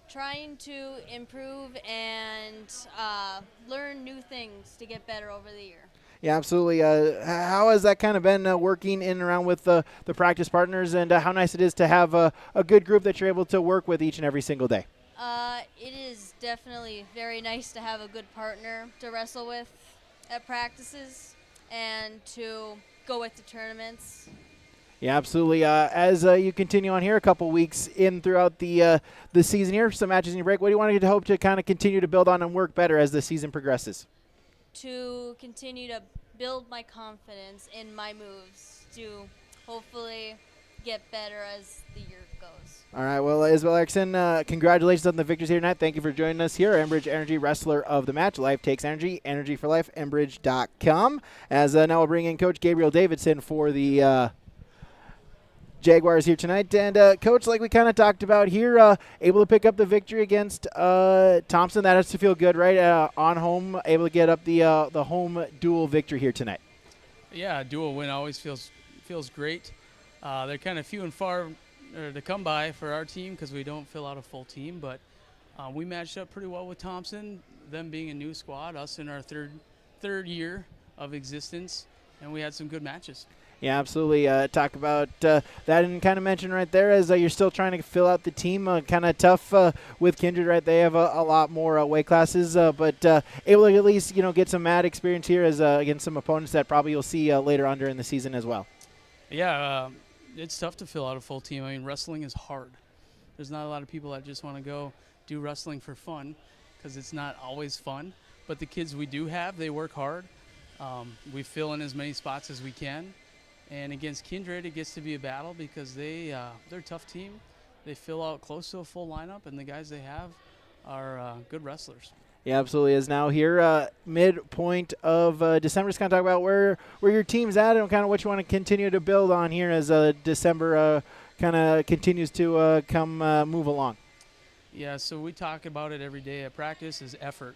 S8: Trying to improve and learn new things to get better over the year.
S6: Yeah, absolutely. How has that kind of been working in and around with the practice partners, and how nice it is to have a good group that you're able to work with each and every single day?
S8: It is definitely very nice to have a good partner to wrestle with at practices and to go with the tournaments.
S6: Yeah, absolutely. As you continue on here, a couple weeks in throughout the season here, some matches in your break, what do you want to hope to kind of continue to build on and work better as the season progresses?
S8: To continue to build my confidence in my moves to hopefully get better as the year goes.
S6: All right, well, Isabel Erickson, congratulations on the victories here tonight. Thank you for joining us here, Enbridge Energy Wrestler of the Match. Life takes energy, energy for life, Enbridge.com. As now we'll bring in Coach Gabriel Davidson for the Jaguars here tonight. And, Coach, like we kind of talked about here, able to pick up the victory against Thompson. That has to feel good, right? On home, able to get up the home duel victory here tonight.
S14: Yeah, a dual win always feels great. They're kind of few and far to come by for our team because we don't fill out a full team, but we matched up pretty well with Thompson, them being a new squad, us in our third year of existence, and we had some good matches.
S6: Yeah, absolutely. Talk about that and kind of mention right there as you're still trying to fill out the team. Kind of tough with Kindred, right? They have a lot more weight classes, but able to at least get some mat experience here as against some opponents that probably you'll see later on during the season as well.
S14: Yeah, it's tough to fill out a full team. I mean, wrestling is hard. There's not a lot of people that just want to go do wrestling for fun because it's not always fun. But the kids we do have, they work hard. We fill in as many spots as we can. And against Kindred, it gets to be a battle because they're a tough team. They fill out close to a full lineup, and the guys they have are good wrestlers.
S6: Yeah, absolutely is. Now here, midpoint of December, just kind of talk about where your team's at and kind of what you want to continue to build on here as December kind of continues to move along.
S14: Yeah, so we talk about it every day at practice is effort.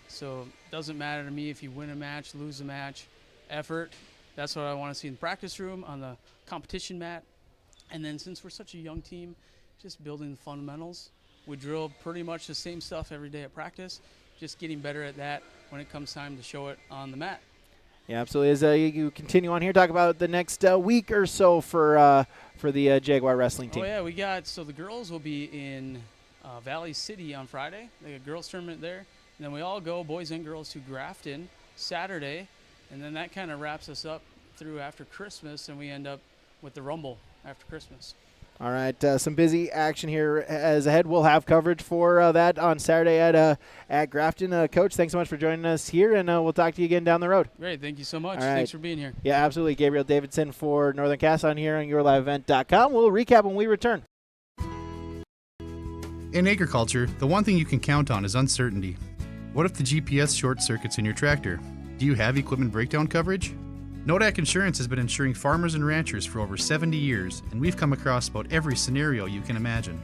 S14: So it doesn't matter to me if you win a match, lose a match, effort. That's what I want to see in the practice room, on the competition mat. And then since we're such a young team, just building the fundamentals. We drill pretty much the same stuff every day at practice, just getting better at that when it comes time to show it on the mat.
S6: Yeah, absolutely. As you continue on here, talk about the next week or so for the Jaguar wrestling team.
S14: Oh, yeah, so the girls will be in Valley City on Friday. They got a girls tournament there. And then we all go, boys and girls, to Grafton Saturday. And then that kind of wraps us up through after Christmas, and we end up with the Rumble after Christmas.
S6: All right, some busy action here as ahead. We'll have coverage for that on Saturday at Grafton. Coach, thanks so much for joining us here, and we'll talk to you again down the road.
S14: Great, thank you so much.
S6: All right.
S14: Thanks for being here.
S6: Yeah, absolutely. Gabriel Davidson for Northern Cast on here on yourliveevent.com. We'll recap when we return.
S11: In agriculture, the one thing you can count on is uncertainty. What if the GPS short circuits in your tractor? Do you have equipment breakdown coverage? Nodak Insurance has been insuring farmers and ranchers for over 70 years, and we've come across about every scenario you can imagine.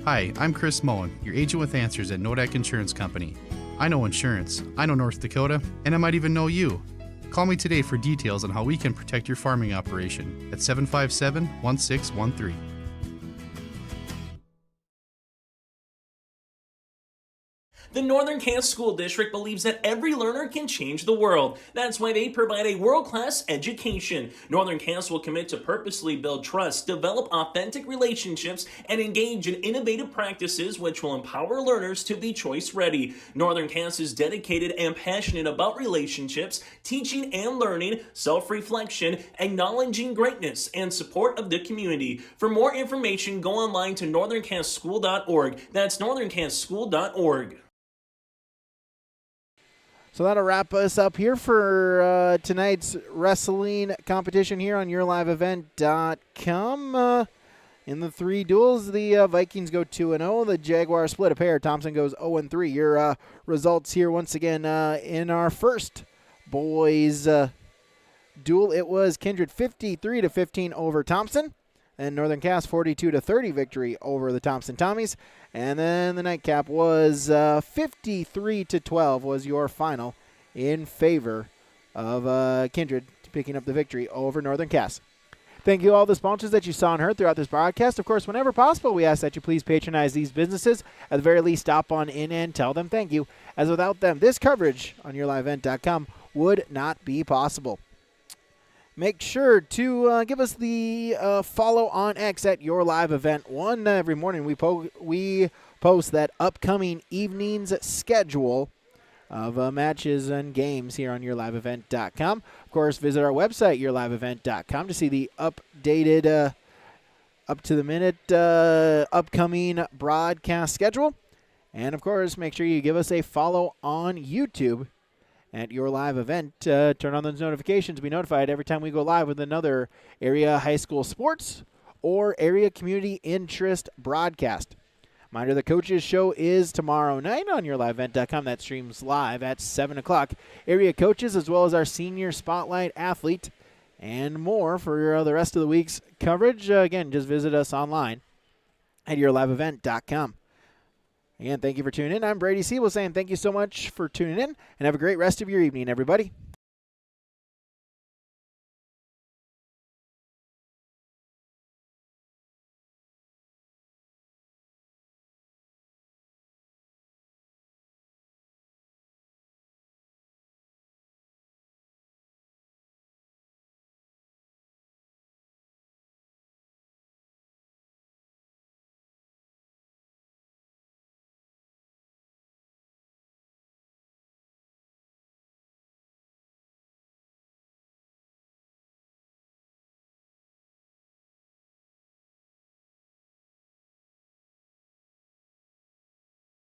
S11: Hi, I'm Chris Moen, your agent with answers at Nodak Insurance Company. I know insurance, I know North Dakota, and I might even know you. Call me today for details on how we can protect your farming operation at 757-1613.
S1: The Northern Kansas School District believes that every learner can change the world. That's why they provide a world-class education. Northern Kansas will commit to purposely build trust, develop authentic relationships, and engage in innovative practices which will empower learners to be choice-ready. Northern Kansas is dedicated and passionate about relationships, teaching and learning, self-reflection, acknowledging greatness, and support of the community. For more information, go online to northernkansasschool.org. That's northernkansasschool.org.
S6: So that'll wrap us up here for tonight's wrestling competition here on yourliveevent.com. In the three duels, the Vikings go 2-0. The Jaguars split a pair. Thompson goes 0-3. Your results here once again in our first boys duel. It was Kindred 53-15 over Thompson. And Northern Cass 42-30 victory over the Thompson Tommies. And then the nightcap was 53-12 was your final in favor of Kindred picking up the victory over Northern Cass. Thank you all the sponsors that you saw and heard throughout this broadcast. Of course, whenever possible, we ask that you please patronize these businesses. At the very least, stop on in and tell them thank you, as without them, this coverage on yourliveevent.com would not be possible. Make sure to give us the follow on X at Your Live Event 1. Every morning we post that upcoming evening's schedule of matches and games here on yourliveevent.com. Of course, visit our website, yourliveevent.com, to see the updated, up-to-the-minute upcoming broadcast schedule. And, of course, make sure you give us a follow on YouTube at Your Live Event. Turn on those notifications to be notified every time we go live with another area high school sports or area community interest broadcast. Reminder, the Coaches Show is tomorrow night on yourliveevent.com. That streams live at 7 o'clock. Area coaches, as well as our senior spotlight athlete and more for the rest of the week's coverage. Again, just visit us online at yourliveevent.com. Again, thank you for tuning in. I'm Brady Siebel saying thank you so much for tuning in, and have a great rest of your evening, everybody.